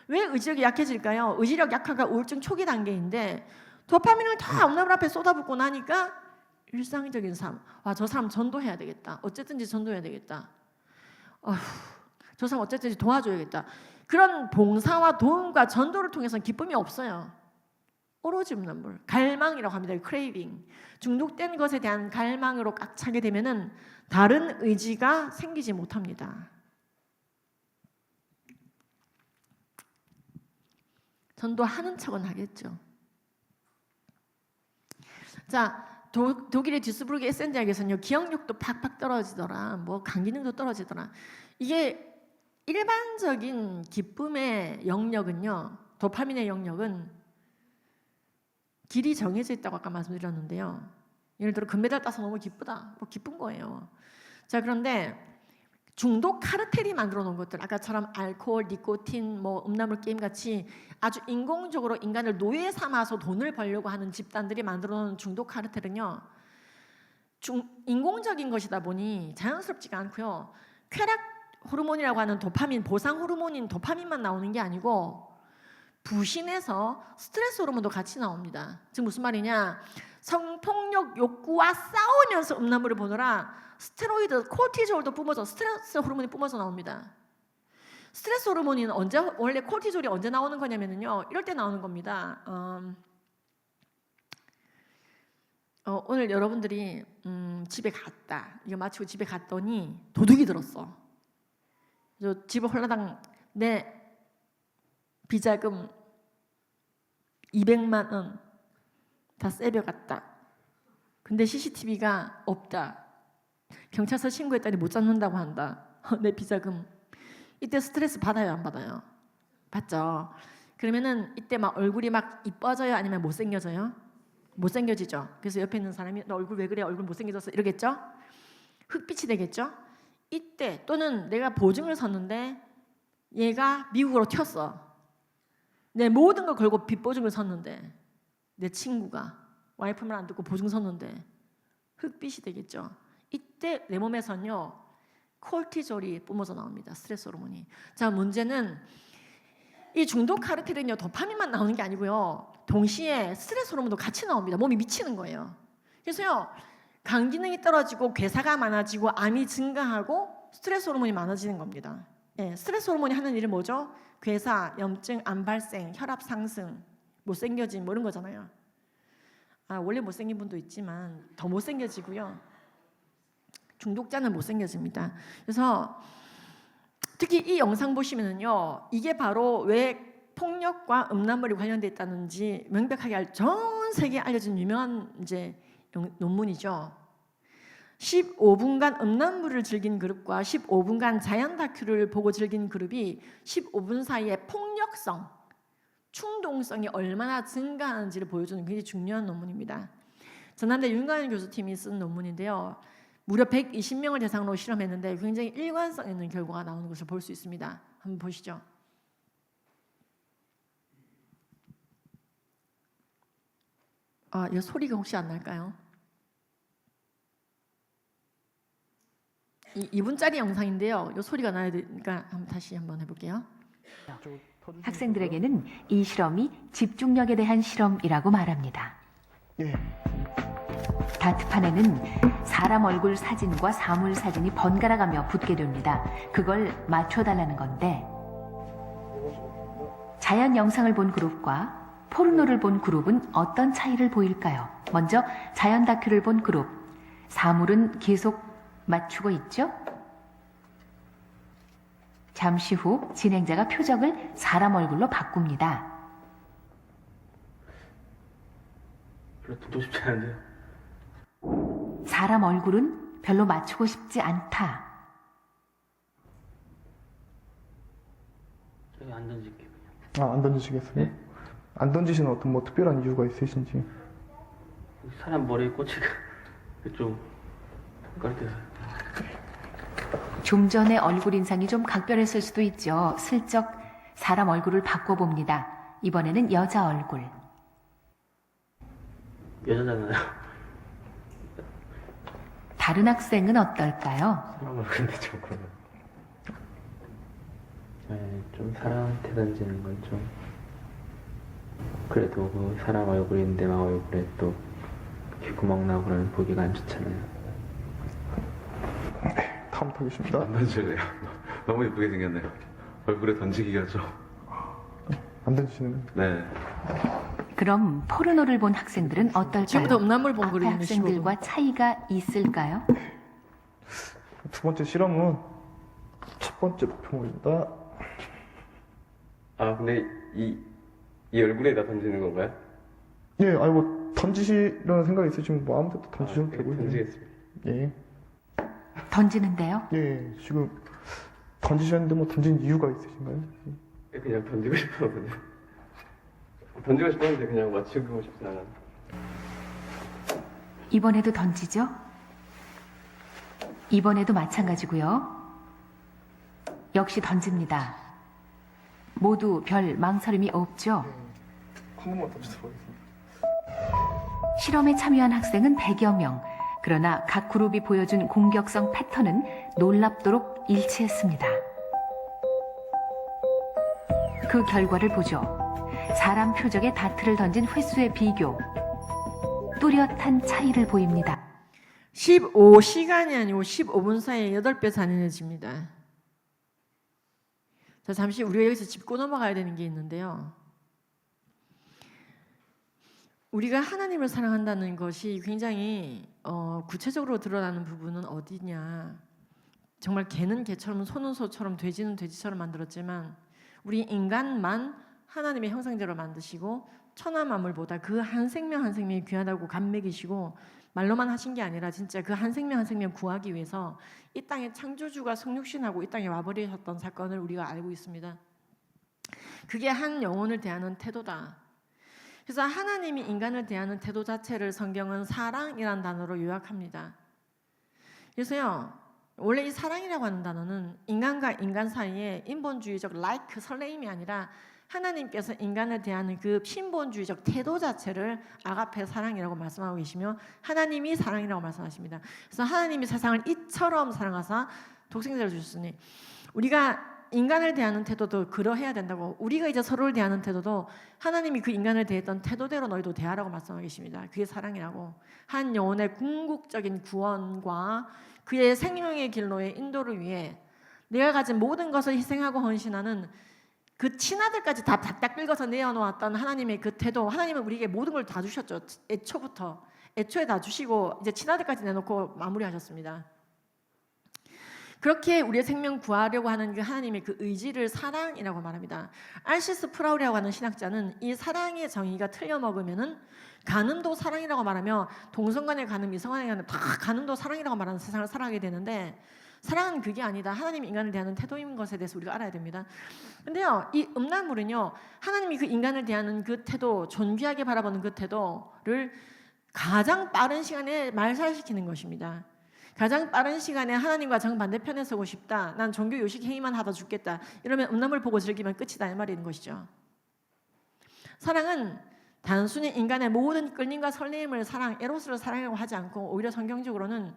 왜 의지력이 약해질까요? 의지력 약화가 우울증 초기 단계인데 도파민을 다 음란물 앞에 쏟아붓고 나니까 일상적인 삶. 와, 저 사람 전도해야 되겠다. 어쨌든지 전도해야 되겠다. 저 사람 어쨌든지 도와줘야겠다. 그런 봉사와 도움과 전도를 통해서는 기쁨이 없어요. 오로지 음란물. 갈망이라고 합니다. 크레이빙. 중독된 것에 대한 갈망으로 꽉 차게 되면은 다른 의지가 생기지 못합니다. 전도하는 척은 하겠죠. 자, 독일의 듀스부르크 에센대학에서는요, 기억력도 팍팍 떨어지더라, 뭐 감기능도 떨어지더라. 이게 일반적인 기쁨의 영역은요, 도파민의 영역은 길이 정해져 있다고 아까 말씀드렸는데요. 예를 들어 금메달 따서 너무 기쁘다, 뭐 기쁜 거예요. 자, 그런데 중독 카르텔이 만들어 놓은 것들, 아까처럼 알코올, 니코틴, 뭐 음란물 게임 같이 아주 인공적으로 인간을 노예 삼아서 돈을 벌려고 하는 집단들이 만들어 놓은 중독 카르텔은요, 인공적인 것이다 보니 자연스럽지가 않고요. 쾌락 호르몬이라고 하는 도파민, 보상 호르몬인 도파민만 나오는 게 아니고 부신해서 스트레스 호르몬도 같이 나옵니다. 지금 무슨 말이냐? 성폭력 욕구와 싸우면서 음란물을 보느라 스테로이드, 코르티졸도 뿜어져, 스트레스 호르몬이 뿜어져 나옵니다. 스트레스 호르몬이 원래 코르티졸이 언제 나오는 거냐면요, 이럴 때 나오는 겁니다. 오늘 여러분들이 집에 갔다. 이거 마치고 집에 갔더니 도둑이 들었어. 집을 홀라당 내 비자금 200만 원 다 세벼갔다. 근데 CCTV가 없다. 경찰서 신고했더니 못 잡는다고 한다. 내 비자금. 이때 스트레스 받아요, 안 받아요? 받죠. 그러면은 이때 막 얼굴이 막 이뻐져요, 아니면 못생겨져요? 못생겨지죠. 그래서 옆에 있는 사람이 너 얼굴 왜 그래? 얼굴 못생겨졌어. 이러겠죠? 흑빛이 되겠죠? 이때 또는 내가 보증을 섰는데 얘가 미국으로 튀었어. 내 모든 걸 걸고 빚보증을 섰는데 내 친구가 와이프 말 안 듣고 보증 섰는데 흑빛이 되겠죠. 이때 내 몸에서는요, 코르티졸이 뿜어져 나옵니다. 스트레스 호르몬이. 자, 문제는 이 중독 카르텔은요 도파민만 나오는 게 아니고요, 동시에 스트레스 호르몬도 같이 나옵니다. 몸이 미치는 거예요. 그래서요 간 기능이 떨어지고 괴사가 많아지고 암이 증가하고 스트레스 호르몬이 많아지는 겁니다. 예, 스트레스 호르몬이 하는 일은 뭐죠? 괴사, 염증, 암 발생, 혈압 상승, 못생겨짐 뭐 이런 거잖아요. 원래 못생긴 분도 있지만 더 못생겨지고요. 중독자는 못생겨집니다. 그래서 특히 이 영상 보시면은요, 이게 바로 왜 폭력과 음란물이 관련돼 있다는지 명백하게 전 세계에 알려진 유명한 이제 논문이죠. 15분간 음란물을 즐긴 그룹과 15분간 자연 다큐를 보고 즐긴 그룹이 15분 사이에 폭력성, 충동성이 얼마나 증가하는지를 보여주는 굉장히 중요한 논문입니다. 전남대 윤가연 교수팀이 쓴 논문인데요. 무려 120명을 대상으로 실험했는데 굉장히 일관성 있는 결과가 나오는 것을 볼 수 있습니다. 한번 보시죠. 이 소리가 혹시 안 날까요? 2분짜리 영상인데요. 이 소리가 나야 되니까 다시 한번 해볼게요. 학생들에게는 이 실험이 집중력에 대한 실험이라고 말합니다. 다트판에는 사람 얼굴 사진과 사물 사진이 번갈아 가며 붙게 됩니다. 그걸 맞춰달라는 건데, 자연 영상을 본 그룹과 포르노를 본 그룹은 어떤 차이를 보일까요? 먼저 자연 다큐를 본 그룹, 사물은 계속 맞추고 있죠? 잠시 후 진행자가 표적을 사람 얼굴로 바꿉니다. 별로 듣고 싶지 않은데요. 사람 얼굴은 별로 맞추고 싶지 않다. 저기 안 던질게요 그냥. 안 던지시겠어요? 네? 안 던지시는 어떤 뭐 특별한 이유가 있으신지. 사람 머리에 꽂히가 좀 헷갈려서. 좀 전에 얼굴 인상이 좀 각별했을 수도 있죠. 슬쩍 사람 얼굴을 바꿔봅니다. 이번에는 여자 얼굴. 여자잖아요. 다른 학생은 어떨까요? 사람 얼굴인데 좀 그러네. 네, 좀 사람한테 던지는 건 좀 그래도 그 사람 얼굴인데 막 얼굴에 또 귓구멍 나고 그러면 보기가 안 좋잖아요. 다음 타겠습니다. 안 던질래요. 너무 예쁘게 생겼네요. 얼굴에 던지기가 좀. 안 던지시는. 네. 그럼 포르노를 본 학생들은 어떨까요? 지금부터 음란물 본 앞에 그룹인데 학생들과 차이가 있을까요? 두 번째 실험은 첫 번째 목표물입니다. 근데 이 얼굴에다 던지는 건가요? 예, 뭐 던지시려는 생각이 있으시면 뭐 아무 데도 던지셔도 되고요. 던지겠습니다. 예, 던지는데요? 예, 지금 던지셨는데 뭐 던진 이유가 있으신가요? 그냥 던지고 싶었거든요. 던지고 싶었는데 그냥 맞추고 싶지 않아. 이번에도 던지죠? 이번에도 마찬가지고요. 역시 던집니다. 모두 별 망설임이 없죠? 한 번만 던지도록 하겠습니다. 실험에 참여한 학생은 100여 명. 그러나 각 그룹이 보여준 공격성 패턴은 놀랍도록 일치했습니다. 그 결과를 보죠. 사람 표적에 다트를 던진 횟수의 비교. 뚜렷한 차이를 보입니다. 15시간이 아니고 15분 사이에 8배 잔인해집니다. 자, 잠시 우리가 여기서 짚고 넘어가야 되는 게 있는데요. 우리가 하나님을 사랑한다는 것이 굉장히 구체적으로 드러나는 부분은 어디냐. 정말 개는 개처럼 소는 소처럼 돼지는 돼지처럼 만들었지만 우리 인간만 하나님의 형상대로 만드시고 천하 만물보다 그 한 생명 한 생명이 귀하다고 감매기시고 말로만 하신 게 아니라 진짜 그 한 생명 한 생명 구하기 위해서 이 땅에 창조주가 성육신하고 이 땅에 와버리셨던 사건을 우리가 알고 있습니다. 그게 한 영혼을 대하는 태도다. 그래서 하나님이 인간을 대하는 태도 자체를 성경은 사랑이라는 단어로 요약합니다. 그래서요, 원래 이 사랑이라고 하는 단어는 인간과 인간 사이에 인본주의적 설레임이 아니라 하나님께서 인간을 대하는 그 신본주의적 태도 자체를 아가페 사랑이라고 말씀하고 계시며 하나님이 사랑이라고 말씀하십니다. 그래서 하나님이 세상을 이처럼 사랑하사 독생자를 주셨으니 우리가 인간을 대하는 태도도 그러해야 된다고. 우리가 이제 서로를 대하는 태도도 하나님이 그 인간을 대했던 태도대로 너희도 대하라고 말씀하고 계십니다. 그게 사랑이라고. 한 영혼의 궁극적인 구원과 그의 생명의 길로의 인도를 위해 내가 가진 모든 것을 희생하고 헌신하는 그 친아들까지 다 긁어서 내어놓았던 하나님의 그 태도. 하나님은 우리에게 모든 걸 다 주셨죠. 애초에 다 주시고 이제 친아들까지 내놓고 마무리하셨습니다. 그렇게 우리의 생명 구하려고 하는 그 하나님의 그 의지를 사랑이라고 말합니다. 알시스 프라우리라고 하는 신학자는 이 사랑의 정의가 틀려 먹으면은 간음도 사랑이라고 말하며 동성간의 간음, 이성간의 간음 다 간음도 사랑이라고 말하는 세상을 살아가게 되는데, 사랑은 그게 아니다. 하나님이 인간을 대하는 태도인 것에 대해서 우리가 알아야 됩니다. 근데요, 이 음란물은요, 하나님이 그 인간을 대하는 그 태도, 존귀하게 바라보는 그 태도를 가장 빠른 시간에 말살시키는 것입니다. 가장 빠른 시간에 하나님과 정반대편에 서고 싶다. 난 종교 요식 행위만 하다 죽겠다. 이러면 음란물 보고 즐기면 끝이다 이 말인 것이죠. 사랑은 단순히 인간의 모든 끌림과 설레임을 에로스를 사랑하려고 하지 않고, 오히려 성경적으로는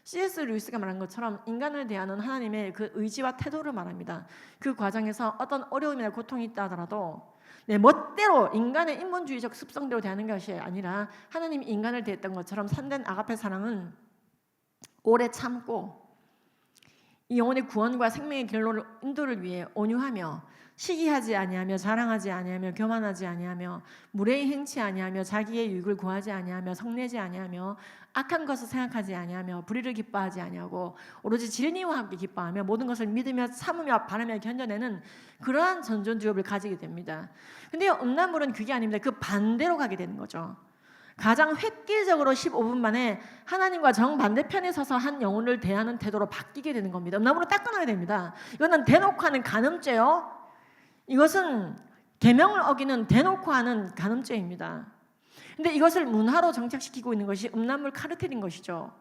C.S. 루이스가 말한 것처럼 인간을 대하는 하나님의 그 의지와 태도를 말합니다. 그 과정에서 어떤 어려움이나 고통이 있다 하더라도 내 멋대로 인간의 인본주의적 습성대로 대하는 것이 아니라 하나님이 인간을 대했던 것처럼 참된 아가페 사랑은 오래 참고 이 영혼의 구원과 생명의 길로를 인도를 위해 온유하며 시기하지 아니하며 자랑하지 아니하며 교만하지 아니하며 무례히 행치 아니하며 자기의 유익을 구하지 아니하며 성내지 아니하며 악한 것을 생각하지 아니하며 불의를 기뻐하지 아니하고 오로지 진리와 함께 기뻐하며 모든 것을 믿으며 참으며 바라며 견뎌내는 그러한 전전주업을 가지게 됩니다. 근데 음란물은 그게 아닙니다. 그 반대로 가게 되는 거죠. 가장 획기적으로 15분 만에 하나님과 정반대편에 서서 한 영혼을 대하는 태도로 바뀌게 되는 겁니다. 음란물은 딱 끊어야 됩니다. 이거는 대놓고 하는 간음죄요. 이것은 계명을 어기는 대놓고 하는 간음죄입니다. 근데 이것을 문화로 정착시키고 있는 것이 음란물 카르텔인 것이죠.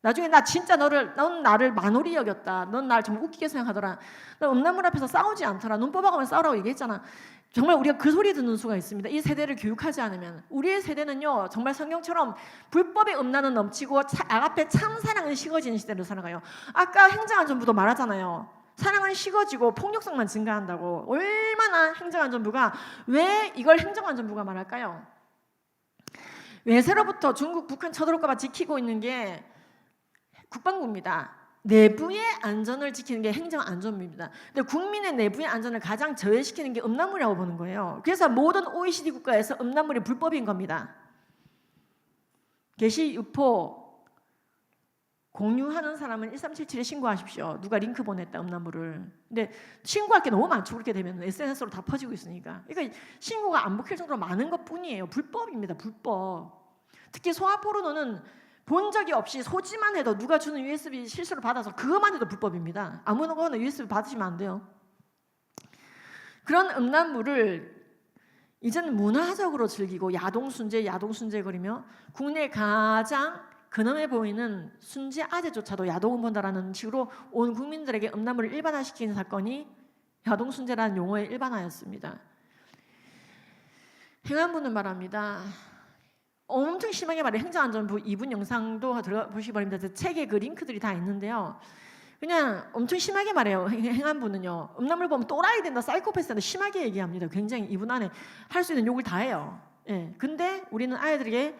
나중에 나 진짜 넌 나를 만홀히 여겼다. 넌 날 정말 웃기게 생각하더라. 너 음란물 앞에서 싸우지 않더라. 눈 뽑아가면 싸우라고 얘기했잖아. 정말 우리가 그 소리 듣는 수가 있습니다. 이 세대를 교육하지 않으면. 우리의 세대는요, 정말 성경처럼 불법의 음란은 넘치고 아가페 참사랑은 식어지는 시대를 살아가요. 아까 행정안전부도 말하잖아요. 사랑은 식어지고 폭력성만 증가한다고. 얼마나 행정안전부가, 왜 이걸 행정안전부가 말할까요? 외세로부터 중국, 북한 쳐들어올까봐 지키고 있는 게 국방부입니다. 내부의 안전을 지키는 게 행정안전부입니다. 근데 국민의 내부의 안전을 가장 저해시키는 게 음란물이라고 보는 거예요. 그래서 모든 OECD 국가에서 음란물이 불법인 겁니다. 게시, 유포 공유하는 사람은 1377에 신고하십시오. 누가 링크 보냈다 음란물을. 근데 신고할 게 너무 많죠. 그렇게 되면 SNS로 다 퍼지고 있으니까. 그러니까 신고가 안 먹힐 정도로 많은 것뿐이에요. 불법입니다. 불법. 특히 소아포르노는 본 적이 없이 소지만 해도 누가 주는 USB 실수로 받아서 그것만 해도 불법입니다. 아무거나 USB 받으시면 안 돼요. 그런 음란물을 이제는 문화적으로 즐기고 야동순재거리며 국내 가장 근엄해 보이는 순재 아재조차도 야동을 본다라는 식으로 온 국민들에게 음란물을 일반화시키는 사건이 야동순재라는 용어의 일반화였습니다. 행안부는 말합니다. 엄청 심하게 말해. 행정안전부 2분 영상도 들어보시기 바랍니다. 제 책에 그 링크들이 다 있는데요. 그냥 엄청 심하게 말해요. 행안부는요. 음란물 보면 또라이 된다, 사이코패스 된다 심하게 얘기합니다. 굉장히 2분 안에 할 수 있는 욕을 다 해요. 예. 근데 우리는 아이들에게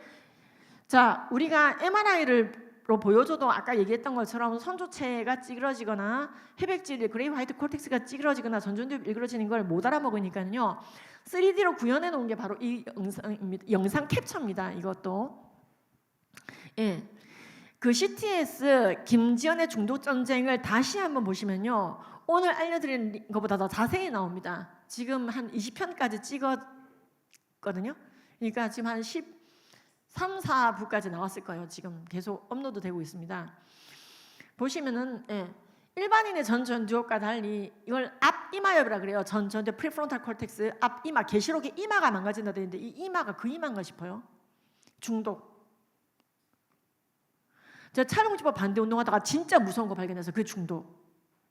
자, 우리가 MRI로 보여줘도 아까 얘기했던 것처럼 선조체가 찌그러지거나 해백질, 그레이 화이트 콜텍스가 찌그러지거나 전전두엽 일그러지는 걸 못 알아먹으니까요. 3D로 구현해 놓은 게 바로 이 영상 캡처입니다. 이것도. 예. 그 CTS 김지연의 중독 전쟁을 다시 한번 보시면요. 오늘 알려드린 것보다 더 자세히 나옵니다. 지금 한 20편까지 찍었거든요. 그러니까 지금 한 13, 14부까지 나왔을 거예요. 지금 계속 업로드 되고 있습니다. 보시면은 예. 일반인의 전두엽과 달리 이걸 앞이마엽이라 그래요. 전두엽 프리프론탈 콜텍스 앞이마, 계시록의 이마가 망가진다 되는데 이 이마가 그 이마인가 싶어요. 중독. 제가 촬영집업 반대 운동하다가 진짜 무서운 거 발견해서 그 중독.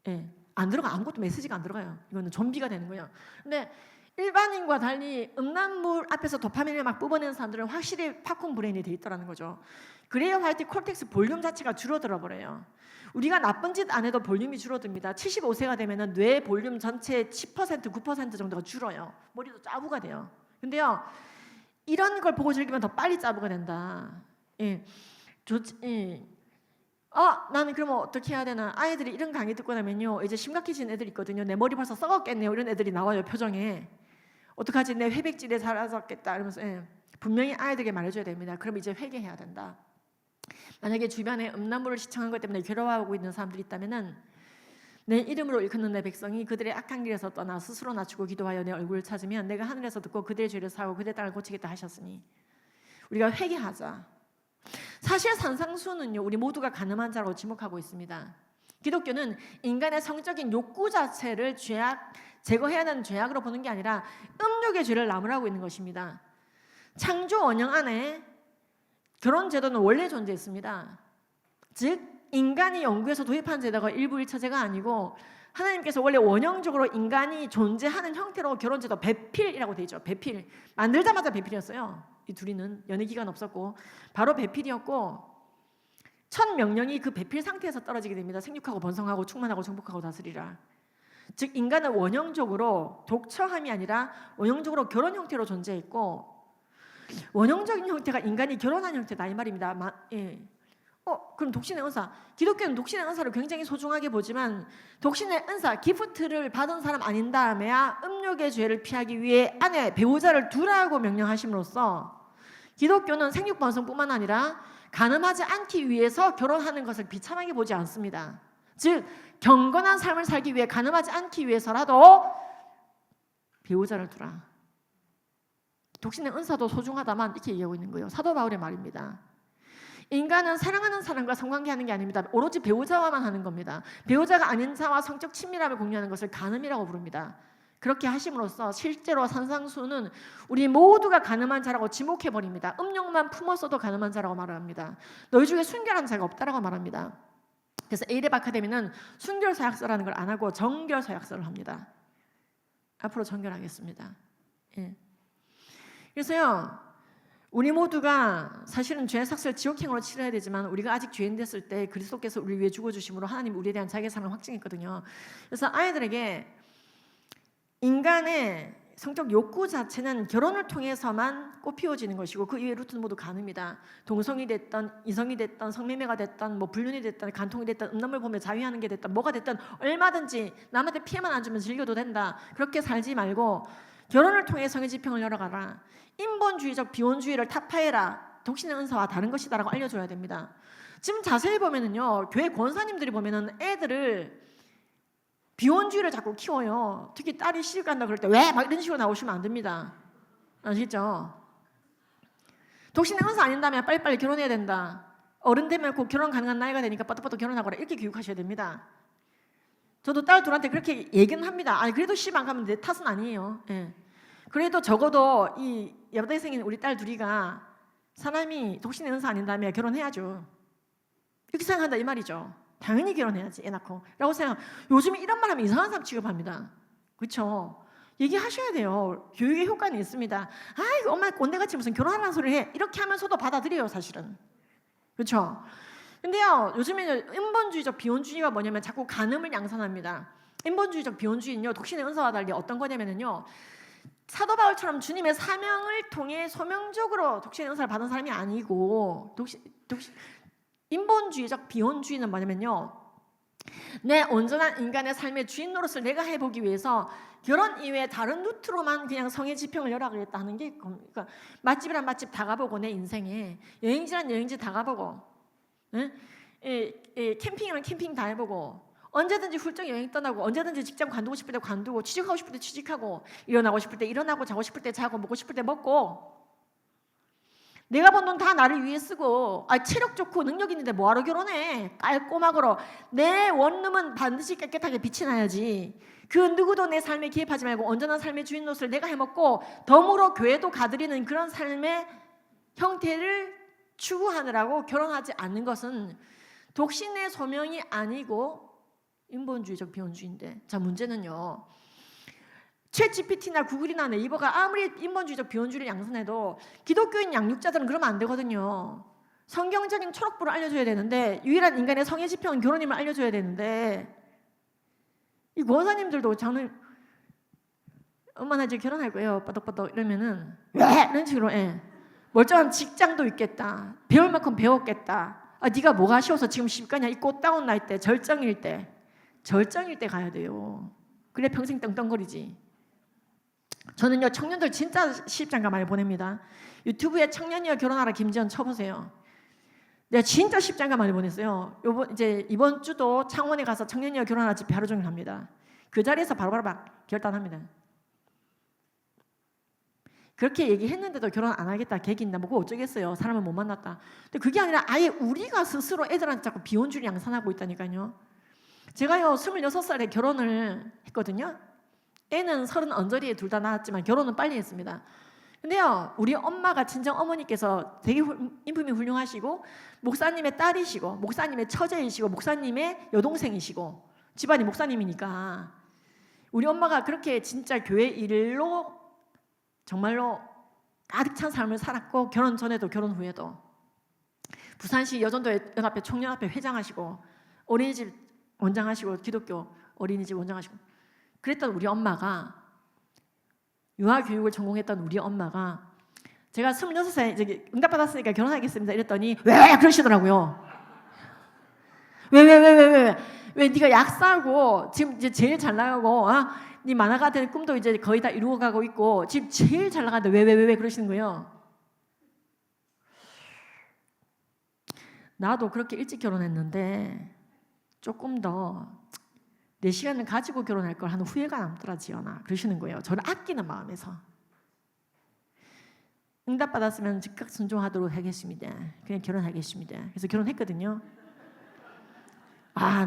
예. 안 들어가. 아무것도 메시지가 안 들어가요. 이거는 좀비가 되는 거예요. 근데 일반인과 달리 음란물 앞에서 도파민을 막 뽑아내는 사람들은 확실히 팝콘 브레인이 돼 있더라는 거죠. 그레이 화이트 콜텍스 볼륨 자체가 줄어들어 버려요. 우리가 나쁜 짓 안 해도 볼륨이 줄어듭니다. 75세가 되면은 뇌 볼륨 전체 10%, 9% 정도가 줄어요. 머리도 짜부가 돼요. 근데요, 이런 걸 보고 즐기면 더 빨리 짜부가 된다. 예, 좋지. 예. 나는 그러면 어떻게 해야 되나? 아이들이 이런 강의 듣고 나면요, 이제 심각해진 애들 있거든요. 내 머리 벌써 썩었겠네요. 이런 애들이 나와요, 표정에. 어떡하지? 내 회백질에 사라졌겠다. 이러면서 분명히 아이들에게 말해줘야 됩니다. 그럼 이제 회개해야 된다. 만약에 주변에 음란물을 시청한 것 때문에 괴로워하고 있는 사람들이 있다면은 내 이름으로 일컫는 내 백성이 그들의 악한 길에서 떠나 스스로 낮추고 기도하여 내 얼굴을 찾으면 내가 하늘에서 듣고 그들의 죄를 사하고 그들의 땅을 고치겠다 하셨으니 우리가 회개하자. 사실 산상수는요, 우리 모두가 가늠한 자라고 지목하고 있습니다. 기독교는 인간의 성적인 욕구 자체를 제거해야 하는 죄악으로 보는 게 아니라 음욕의 죄를 나무라고 있는 것입니다. 창조 원형 안에 결혼 제도는 원래 존재했습니다. 즉 인간이 연구해서 도입한 제도가 일부 일처제가 아니고 하나님께서 원래 원형적으로 인간이 존재하는 형태로 결혼 제도 배필이라고 되어 있죠. 배필. 만들자마자 배필이었어요. 이 둘이는 연애 기간 없었고 바로 배필이었고 첫 명령이 그 배필 상태에서 떨어지게 됩니다. 생육하고 번성하고 충만하고 정복하고 다스리라. 즉 인간은 원형적으로 독처함이 아니라 원형적으로 결혼 형태로 존재했고 원형적인 형태가 인간이 결혼한 형태다 이 말입니다. 그럼 독신의 은사, 기독교는 독신의 은사를 굉장히 소중하게 보지만 독신의 은사, 기프트를 받은 사람 아닌 다음에야 음욕의 죄를 피하기 위해 아내, 배우자를 두라고 명령하심으로써 기독교는 생육번성뿐만 아니라 간음하지 않기 위해서 결혼하는 것을 비참하게 보지 않습니다. 즉 경건한 삶을 살기 위해 간음하지 않기 위해서라도 배우자를 두라. 독신의 은사도 소중하다만 이렇게 얘기하고 있는 거예요. 사도 바울의 말입니다. 인간은 사랑하는 사람과 성관계하는 게 아닙니다. 오로지 배우자와만 하는 겁니다. 배우자가 아닌 자와 성적 친밀함을 공유하는 것을 간음이라고 부릅니다. 그렇게 하심으로써 실제로 산상수는 우리 모두가 간음한 자라고 지목해버립니다. 음욕만 품었어도 간음한 자라고 말을 합니다. 너희 중에 순결한 자가 없다라고 말합니다. 그래서 에이렙 아카데미는 순결서약서라는 걸 안 하고 정결서약서를 합니다. 앞으로 정결하겠습니다. 예. 그래서요, 우리 모두가 사실은 죄의 삭슬 지옥행으로 치러야 되지만 우리가 아직 죄인 됐을 때 그리스도께서 우리 위해 죽어주심으로 하나님 우리에 대한 자기의 사랑을 확증했거든요. 그래서 아이들에게 인간의 성적 욕구 자체는 결혼을 통해서만 꽃피워지는 것이고 그 이외의 루트는 모두 가늠이다. 동성이 됐던 이성이 됐던 성매매가 됐던 뭐 불륜이 됐던 간통이 됐던 음란물 보며 자위하는 게 됐던 뭐가 됐던 얼마든지 남한테 피해만 안 주면 즐겨도 된다. 그렇게 살지 말고 결혼을 통해 성의 지평을 열어가라. 인본주의적 비혼주의를 타파해라. 독신의 은사와 다른 것이다라고 알려줘야 됩니다. 지금 자세히 보면은요, 교회 권사님들이 보면은 애들을 비혼주의를 자꾸 키워요. 특히 딸이 시집 간다 그럴 때 왜 막 이런 식으로 나오시면 안 됩니다. 아시죠? 독신의 은사 아닌다면 빨리빨리 결혼해야 된다. 어른 되면 곧 결혼 가능한 나이가 되니까 빠떡빠떡 결혼하거라. 이렇게 교육하셔야 됩니다. 저도 딸 둘한테 그렇게 얘기는 합니다. 아니 그래도 시집 안 가면 내 탓은 아니에요. 예. 그래도 적어도 이 여대생인 우리 딸 둘이가 사람이 독신의 은사 아닌다면 결혼해야죠. 이렇게 생각한다 이 말이죠. 당연히 결혼해야지 애 낳고 라고 생각. 요즘에 이런 말 하면 이상한 사람 취급합니다. 그렇죠? 얘기하셔야 돼요. 교육의 효과는 있습니다. 이거 엄마 꼰대같이 무슨 결혼하라는 소리를 해. 이렇게 하면서도 받아들여요 사실은. 그렇죠? 근데요, 요즘에는 인본주의적 비혼주의가 뭐냐면 자꾸 간음을 양산합니다. 인본주의적 비혼주의는요, 독신의 은사와 달리 어떤 거냐면요, 사도 바울처럼 주님의 사명을 통해 소명적으로 독신의 은사를 받은 사람이 아니고, 인본주의적 비혼주의는 뭐냐면요, 내 온전한 인간의 삶의 주인 노릇을 내가 해보기 위해서 결혼 이외에 다른 루트로만 그냥 성의 지평을 열어가겠다 하는 게, 그러니까 맛집이란 맛집 다 가보고 내 인생에 여행지란 여행지 다 가보고, 캠핑이란 캠핑 다 해보고, 언제든지 훌쩍 여행 떠나고, 언제든지 직장 관두고 싶을 때 관두고, 취직하고 싶을 때 취직하고, 일어나고 싶을 때 일어나고, 자고 싶을 때 자고, 먹고 싶을 때 먹고, 내가 번 돈 다 나를 위해 쓰고, 체력 좋고 능력 있는데 뭐하러 결혼해? 깔끔하고로 내 원룸은 반드시 깨끗하게 빛이 나야지. 그 누구도 내 삶에 개입하지 말고 온전한 삶의 주인 노릇을 내가 해먹고 덤으로 교회도 가드리는 그런 삶의 형태를 추구하느라고 결혼하지 않는 것은 독신의 소명이 아니고 인본주의적 비혼주의인데, 자 문제는요, 챗 GPT나 구글이나 네이버가 아무리 인본주의적 비혼주의를 양선해도 기독교인 양육자들은 그러면 안 되거든요. 성경적인 초록불을 알려줘야 되는데, 유일한 인간의 성의 지평은 결혼임을 알려줘야 되는데, 이 권사님들도 저는 엄마 나 이제 결혼할 거예요 빠덕빠덕 이러면은 왜? 이런 식으로 멀쩡한 직장도 있겠다, 배울 만큼 배웠겠다, 네가 뭐가 아쉬워서 지금 시집가냐, 이 꽃다운 나이 때, 절정일 때 가야 돼요. 그래 평생 떵떵거리지. 저는요 청년들 진짜 시집장가 많이 보냅니다. 유튜브에 청년이여 결혼하라 김지연 쳐보세요. 내가 진짜 시집장가 많이 보냈어요. 이번 주도 창원에 가서 청년이여 결혼하라 집회 하루 종일 합니다. 그 자리에서 바로바로 막 결단합니다. 그렇게 얘기했는데도 결혼 안 하겠다, 개긴다, 뭐고 어쩌겠어요. 사람을 못 만났다. 근데 그게 아니라 아예 우리가 스스로 애들한테 자꾸 비혼주의를 양산하고 있다니까요. 제가요 26살에 결혼을 했거든요. 애는 30 언저리에 둘 다 낳았지만 결혼은 빨리 했습니다. 근데요 우리 엄마가 친정 어머니께서 되게 인품이 훌륭하시고 목사님의 딸이시고 목사님의 처제이시고 목사님의 여동생이시고 집안이 목사님이니까 우리 엄마가 그렇게 진짜 교회 일로 정말로 가득 찬 삶을 살았고, 결혼 전에도 결혼 후에도 부산시 여전도 연합회 총연합회 회장하시고 어린이집 원장하시고 기독교 어린이집 원장하시고 그랬던 우리 엄마가, 유아교육을 전공했던 우리 엄마가, 제가 26세 이제 응답받았으니까 결혼하겠습니다 이랬더니 왜 그러시더라고요. 왜 네가 약사고 지금 이제 제일 잘 나가고 네 만화가 되는 꿈도 이제 거의 다 이루어가고 있고 지금 제일 잘 나가는데 왜 그러시는 거예요? 나도 그렇게 일찍 결혼했는데 조금 더 내 시간을 가지고 결혼할 걸 하는 후회가 남더라 지연아, 그러시는 거예요. 저를 아끼는 마음에서. 응답받았으면 즉각 순종하도록 하겠습니다. 그냥 결혼하겠습니다. 그래서 결혼했거든요.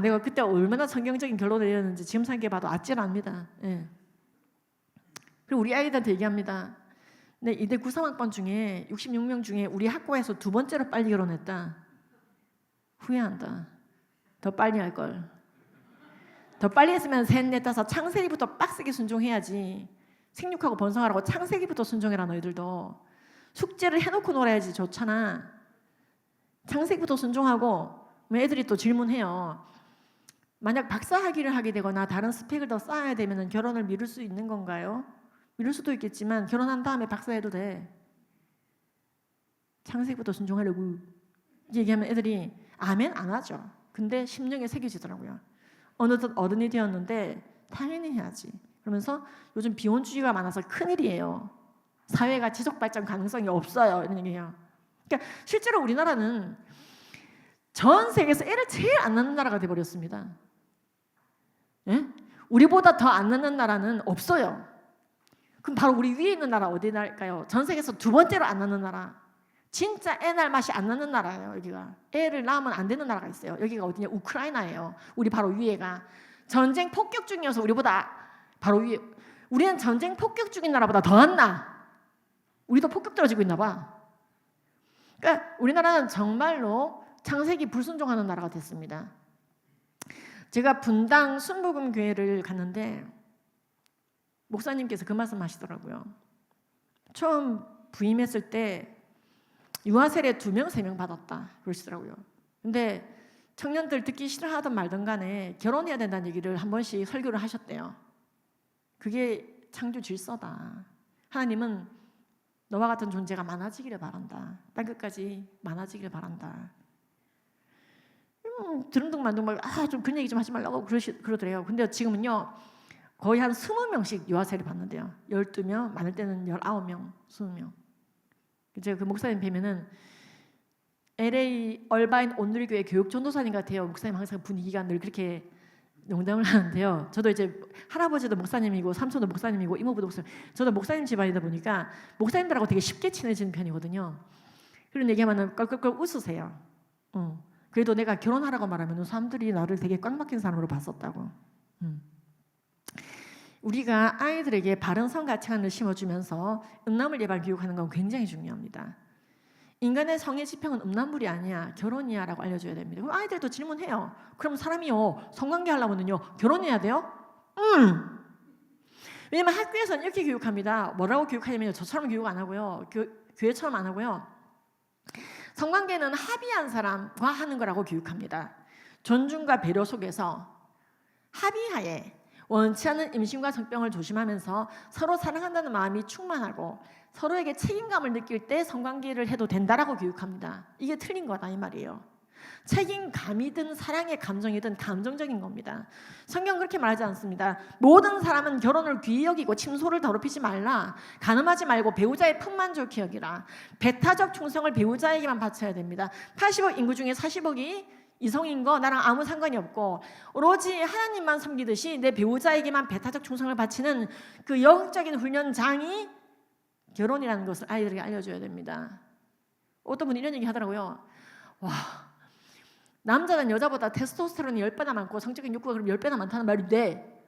내가 그때 얼마나 성경적인 결론을 내렸는지 지금 생각해봐도 아찔합니다. 그리고 우리 아이들한테 얘기합니다. 네, 이대 93학번 중에 66명 중에 우리 학과에서 2번째로 빨리 결혼했다. 후회한다. 더 빨리 할 걸. 더 빨리 했으면 3, 4, 5 창세기부터 빡세게 순종해야지. 생육하고 번성하라고 창세기부터 순종해라. 너희들도 숙제를 해놓고 놀아야지 좋잖아. 창세기부터 순종하고 애들이 또 질문해요. 만약 박사학위를 하게 되거나 다른 스펙을 더 쌓아야 되면 결혼을 미룰 수 있는 건가요? 미룰 수도 있겠지만 결혼한 다음에 박사해도 돼. 창세기부터 순종하려고 얘기하면 애들이 아멘 안 하죠. 근데 심령에 새겨지더라고요. 어느덧 어른이 되었는데 당연히 해야지. 그러면서 요즘 비혼주의가 많아서 큰일이에요. 사회가 지속 발전 가능성이 없어요. 이런 얘기해요. 그러니까 실제로 우리나라는 전 세계에서 애를 제일 안 낳는 나라가 돼버렸습니다. 우리보다 더 안 낳는 나라는 없어요. 그럼 바로 우리 위에 있는 나라 어디 나라일까요? 전 세계에서 2번째로 안 낳는 나라. 진짜 애 낳을 맛이 안 나는 나라예요. 여기가 애를 낳으면 안 되는 나라가 있어요. 여기가 어디냐? 우크라이나예요. 우리 바로 위에가 전쟁 폭격 중이어서 우리보다 바로 위에. 우리는 전쟁 폭격 중인 나라보다 더 안 나. 우리도 폭격 떨어지고 있나 봐. 그러니까 우리나라는 정말로 창세기 불순종하는 나라가 됐습니다. 제가 분당 순복음 교회를 갔는데 목사님께서 그 말씀 하시더라고요. 처음 부임했을 때 유아 세례 2명, 3명 받았다 그러시더라고요. 근데 청년들 듣기 싫어하든 말든 간에 결혼해야 된다는 얘기를 한 번씩 설교를 하셨대요. 그게 창조 질서다. 하나님은 너와 같은 존재가 많아지기를 바란다. 땅끝까지 많아지기를 바란다. 드릉둥만둥 막 좀 그런 얘기 좀 하지 말라고 그러더래요. 근데 지금은요 거의 한 20명씩 유아세례 받는데요. 12명, 많을 때는 19명, 20명. 제가 그 목사님 뵈면은 LA 얼바인 온누리교회 교육 전도사님 같아요. 목사님 항상 분위기가 늘 그렇게 농담을 하는데요. 저도 이제 할아버지도 목사님이고 삼촌도 목사님이고 이모부도 목사님. 저도 목사님 집안이다 보니까 목사님들하고 되게 쉽게 친해지는 편이거든요. 그런 얘기하면 껄껄껄 웃으세요. 그래도 내가 결혼하라고 말하면 사람들이 나를 되게 꽉 막힌 사람으로 봤었다고. 우리가 아이들에게 바른 성 가치관을 심어주면서 음란물 예방 교육하는 건 굉장히 중요합니다. 인간의 성의 지평은 음란물이 아니야, 결혼이야 라고 알려줘야 됩니다. 그럼 아이들도 질문해요. 그럼 사람이요 성관계 하려면요 결혼해야 돼요? 왜냐면 학교에서는 이렇게 교육합니다. 뭐라고 교육하냐면요. 저처럼 교육 안 하고요. 교회처럼 안 하고요. 성관계는 합의한 사람과 하는 거라고 교육합니다. 존중과 배려 속에서 합의하에 원치 않는 임신과 성병을 조심하면서 서로 사랑한다는 마음이 충만하고 서로에게 책임감을 느낄 때 성관계를 해도 된다라고 교육합니다. 이게 틀린 거다 이 말이에요. 책임감이든 사랑의 감정이든 감정적인 겁니다. 성경은 그렇게 말하지 않습니다. 모든 사람은 결혼을 귀히 여기고 침소를 더럽히지 말라. 간음하지 말고 배우자의 품만 좋게 여기라. 배타적 충성을 배우자에게만 바쳐야 됩니다. 80억 인구 중에 40억이 이성인 거 나랑 아무 상관이 없고 오로지 하나님만 섬기듯이 내 배우자에게만 배타적 충성을 바치는 그 영적인 훈련장이 결혼이라는 것을 아이들에게 알려줘야 됩니다. 어떤 분이 이런 얘기 하더라고요. 와, 남자는 여자보다 테스토스테론이 10배나 많고 성적인 욕구가 그럼 10배나 많다는 말인데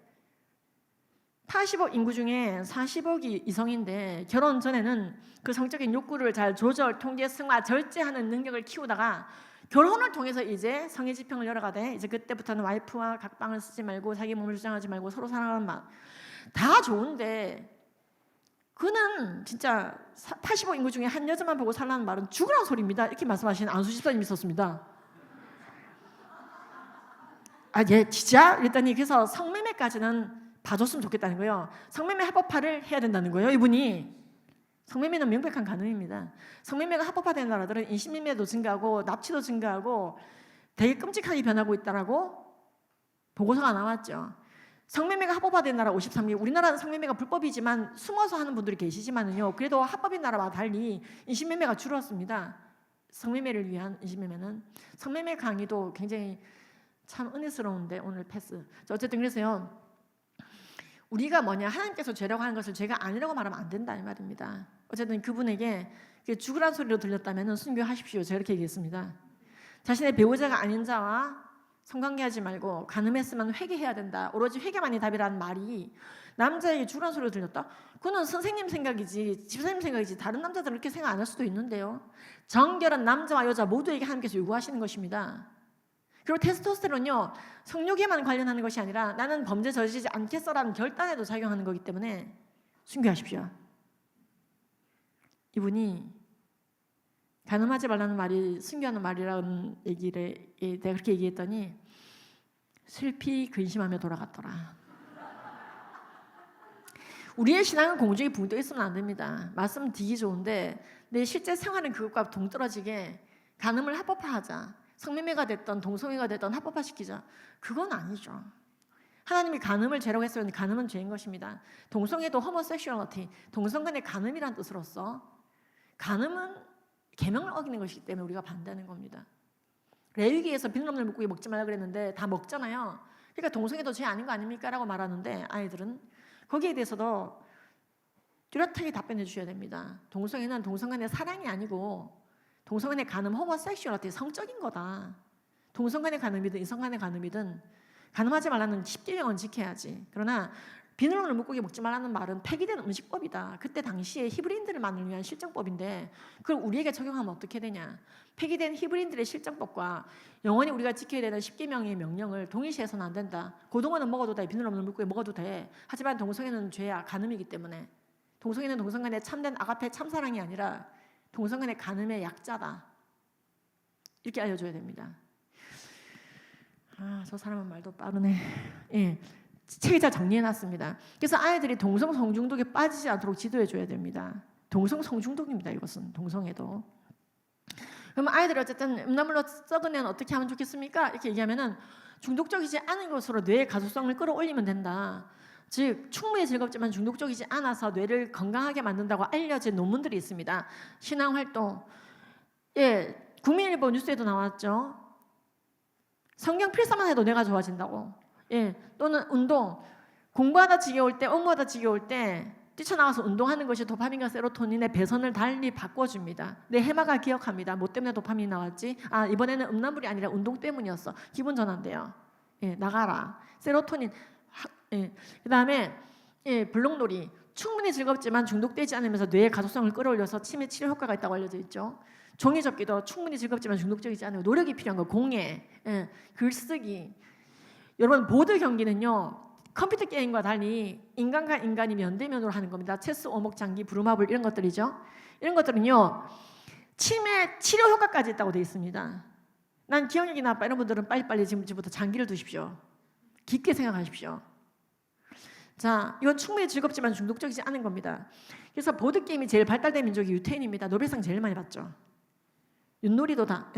80억 인구 중에 40억이 이성인데 결혼 전에는 그 성적인 욕구를 잘 조절, 통제, 승화, 절제하는 능력을 키우다가 결혼을 통해서 이제 성의 지평을 열어가되 이제 그때부터는 와이프와 각방을 쓰지 말고 자기 몸을 주장하지 말고 서로 사랑하는 마음 다 좋은데 그는 진짜 80억 인구 중에 한 여자만 보고 살라는 말은 죽으라는 소리입니다. 이렇게 말씀하시는 안수 집사님이 있었습니다. 아, 예, 진짜? 그랬더니 그래서 성매매까지는 봐줬으면 좋겠다는 거예요. 성매매 합법화를 해야 된다는 거예요. 이분이 성매매는 명백한 간음입니다. 성매매가 합법화된 나라들은 인신매매도 증가하고 납치도 증가하고 되게 끔찍하게 변하고 있다라고 보고서가 나왔죠. 성매매가 합법화된 나라 53개. 우리나라는 성매매가 불법이지만 숨어서 하는 분들이 계시지만은요. 그래도 합법인 나라와 달리 인신매매가 줄었습니다. 성매매를 위한 인신매매는 성매매 강의도 굉장히 참 은혜스러운데 오늘 패스. 어쨌든 그래서요. 우리가 뭐냐 하나님께서 죄라고 하는 것을 죄가 아니라고 말하면 안 된다 이 말입니다. 어쨌든 그분에게 죽으란 소리로 들렸다면 순교하십시오. 제가 이렇게 얘기했습니다. 자신의 배우자가 아닌 자와 성관계하지 말고 간음했으면 회개해야 된다. 오로지 회개만이 답이라는 말이 남자에게 죽으란 소리로 들렸다? 그거는 선생님 생각이지 집사님 생각이지 다른 남자들은 그렇게 생각 안 할 수도 있는데요. 정결한 남자와 여자 모두에게 하나님께서 요구하시는 것입니다. 그리고 테스토스테론은요 성욕에만 관련하는 것이 아니라 나는 범죄 저지르지 않겠어라는 결단에도 작용하는 거기 때문에 순교하십시오. 이분이 간음하지 말라는 말이 순교하는 말이라는 얘기를 내가 그렇게 얘기했더니 슬피 근심하며 돌아갔더라. 우리의 신앙은 공중에 붕 떠 있으면 안 됩니다. 말씀 되게 좋은데 내 실제 생활은 그것과 동떨어지게 간음을 합법화하자. 성매매가 됐던 동성애가 됐던 합법화시키자. 그건 아니죠. 하나님이 간음을 죄라고 했으면 간음은 죄인 것입니다. 동성애도 호모섹슈얼리티, 동성간의 간음이란 뜻으로서 간음은 계명을 어기는 것이기 때문에 우리가 반대하는 겁니다. 레위기에서 비늘 없는 물고기 먹지 말라 그랬는데 다 먹잖아요. 그러니까 동성애도 죄 아닌 거 아닙니까? 라고 말하는데 아이들은 거기에 대해서도 뚜렷하게 답변해 주셔야 됩니다. 동성애는 동성간의 사랑이 아니고 동성간의 간음, 호모섹슈얼리티 성적인 거다. 동성간의 간음이든 이성간의 간음이든 간음하지 말라는 10계명은 지켜야지. 그러나 비늘 없는 물고기 먹지 말라는 말은 폐기된 음식법이다. 그때 당시에 히브리인들만을 위한 실정법인데 그걸 우리에게 적용하면 어떻게 되냐. 폐기된 히브리인들의 실정법과 영원히 우리가 지켜야 되는 10계명의 명령을 동일시해서는 안 된다. 고등어는 먹어도 돼. 비늘 없는 물고기 먹어도 돼. 하지만 동성애는 죄야. 간음이기 때문에. 동성애는 동성간의 참된 아가페 참사랑이 아니라 동성간의 간음의 약자다. 이렇게 알려줘야 됩니다. 아, 저 사람은 말도 빠르네. 예, 책에 잘 정리해놨습니다. 그래서 아이들이 동성 성중독에 빠지지 않도록 지도해줘야 됩니다. 동성 성중독입니다. 이것은 동성애도. 그러면 아이들이 어쨌든 음란물로 썩은 애는 어떻게 하면 좋겠습니까? 이렇게 얘기하면은 중독적이지 않은 것으로 뇌의 가소성을 끌어올리면 된다. 즉 충분히 즐겁지만 중독적이지 않아서 뇌를 건강하게 만든다고 알려진 논문들이 있습니다. 신앙활동, 예, 국민일보 뉴스에도 나왔죠. 성경 필사만 해도 뇌가 좋아진다고. 예, 또는 운동, 공부하다 지겨울 때, 업무하다 지겨울 때 뛰쳐나가서 운동하는 것이 도파민과 세로토닌의 배선을 달리 바꿔줍니다. 내 해마가 기억합니다. 뭐 때문에 도파민이 나왔지? 아, 이번에는 음란물이 아니라 운동 때문이었어. 기분 전환돼요. 예, 나가라. 세로토닌. 예, 그 다음에 예, 블록놀이. 충분히 즐겁지만 중독되지 않으면서 뇌의 가소성을 끌어올려서 치매 치료 효과가 있다고 알려져 있죠. 종이접기도 충분히 즐겁지만 중독적이지 않아요. 노력이 필요한 거. 공예, 예, 글쓰기. 여러분 보드 경기는요 컴퓨터 게임과 달리 인간과 인간이 면대면으로 하는 겁니다. 체스, 오목, 장기, 부루마블 이런 것들이죠. 이런 것들은요. 치매 치료 효과까지 있다고 되어 있습니다. 난 기억력이 나빠 이런 분들은 빨리빨리 지금부터 장기를 두십시오. 깊게 생각하십시오. 자, 이건 충분히 즐겁지만 중독적이지 않은 겁니다. 그래서 보드게임이 제일 발달된 민족이 유태인입니다. 노벨상 제일 많이 받죠. 윷놀이도 다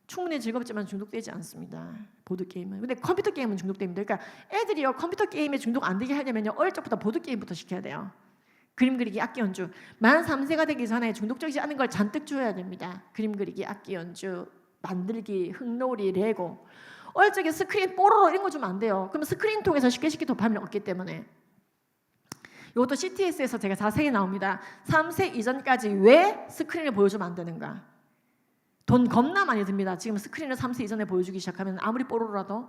충분히 즐겁지만 중독되지 않습니다. 보드게임은. 근데 컴퓨터 게임은 중독됩니다. 그러니까 애들이요 컴퓨터 게임에 중독 안 되게 하려면요 어릴 적부터 보드게임부터 시켜야 돼요. 그림 그리기, 악기 연주. 만 3세가 되기 전에 중독적이지 않은 걸 잔뜩 줘야 됩니다. 그림 그리기, 악기 연주, 만들기, 흙놀이, 레고. 어릴 적에 스크린 뽀로로 이런 거 주면 안 돼요. 그러면 스크린 통해서 쉽게 도파민을 얻기 때문에. 이것도 CTS에서 제가 자세히 나옵니다. 3세 이전까지 왜 스크린을 보여주면 안 되는가. 돈 겁나 많이 듭니다. 지금 스크린을 3세 이전에 보여주기 시작하면 아무리 뽀로로라도.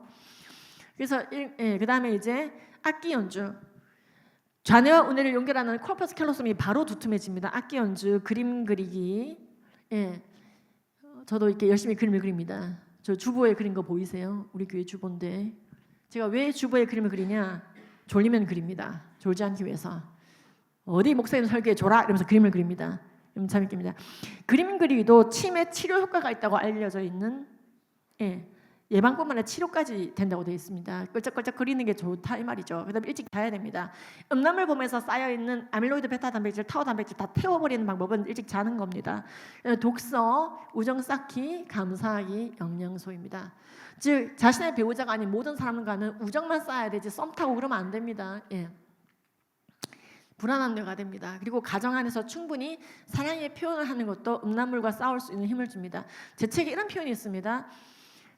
그래서 그 다음에 이제 악기 연주. 좌뇌와 우뇌를 연결하는 코러퍼스 캘로섬이 바로 두툼해집니다. 악기 연주, 그림 그리기. 저도 이렇게 열심히 그림을 그립니다. 저 주보에 그린 거 보이세요? 우리 교회 주보인데 제가 왜 주보에 그림을 그리냐? 졸리면 그립니다. 졸지 않기 위해서. 어디 목사님 설교에 졸아 이러면서 그림을 그립니다. 재밌습니다. 그림 그리기도 치매 치료 효과가 있다고 알려져 있는 예방뿐만 아니라 치료까지 된다고 되어 있습니다. 끌적끌적 그리는 게 좋다 이 말이죠. 그다음에 일찍 자야 됩니다. 음란물 보면서 쌓여있는 아밀로이드 베타 단백질, 타우 단백질 다 태워버리는 방법은 일찍 자는 겁니다. 독서, 우정 쌓기, 감사하기, 영양소입니다. 즉 자신의 배우자가 아닌 모든 사람과는 우정만 쌓아야 되지 썸 타고 그러면 안 됩니다. 불안한 뇌가 됩니다. 그리고 가정 안에서 충분히 사랑의 표현을 하는 것도 음란물과 싸울 수 있는 힘을 줍니다. 제 책에 이런 표현이 있습니다.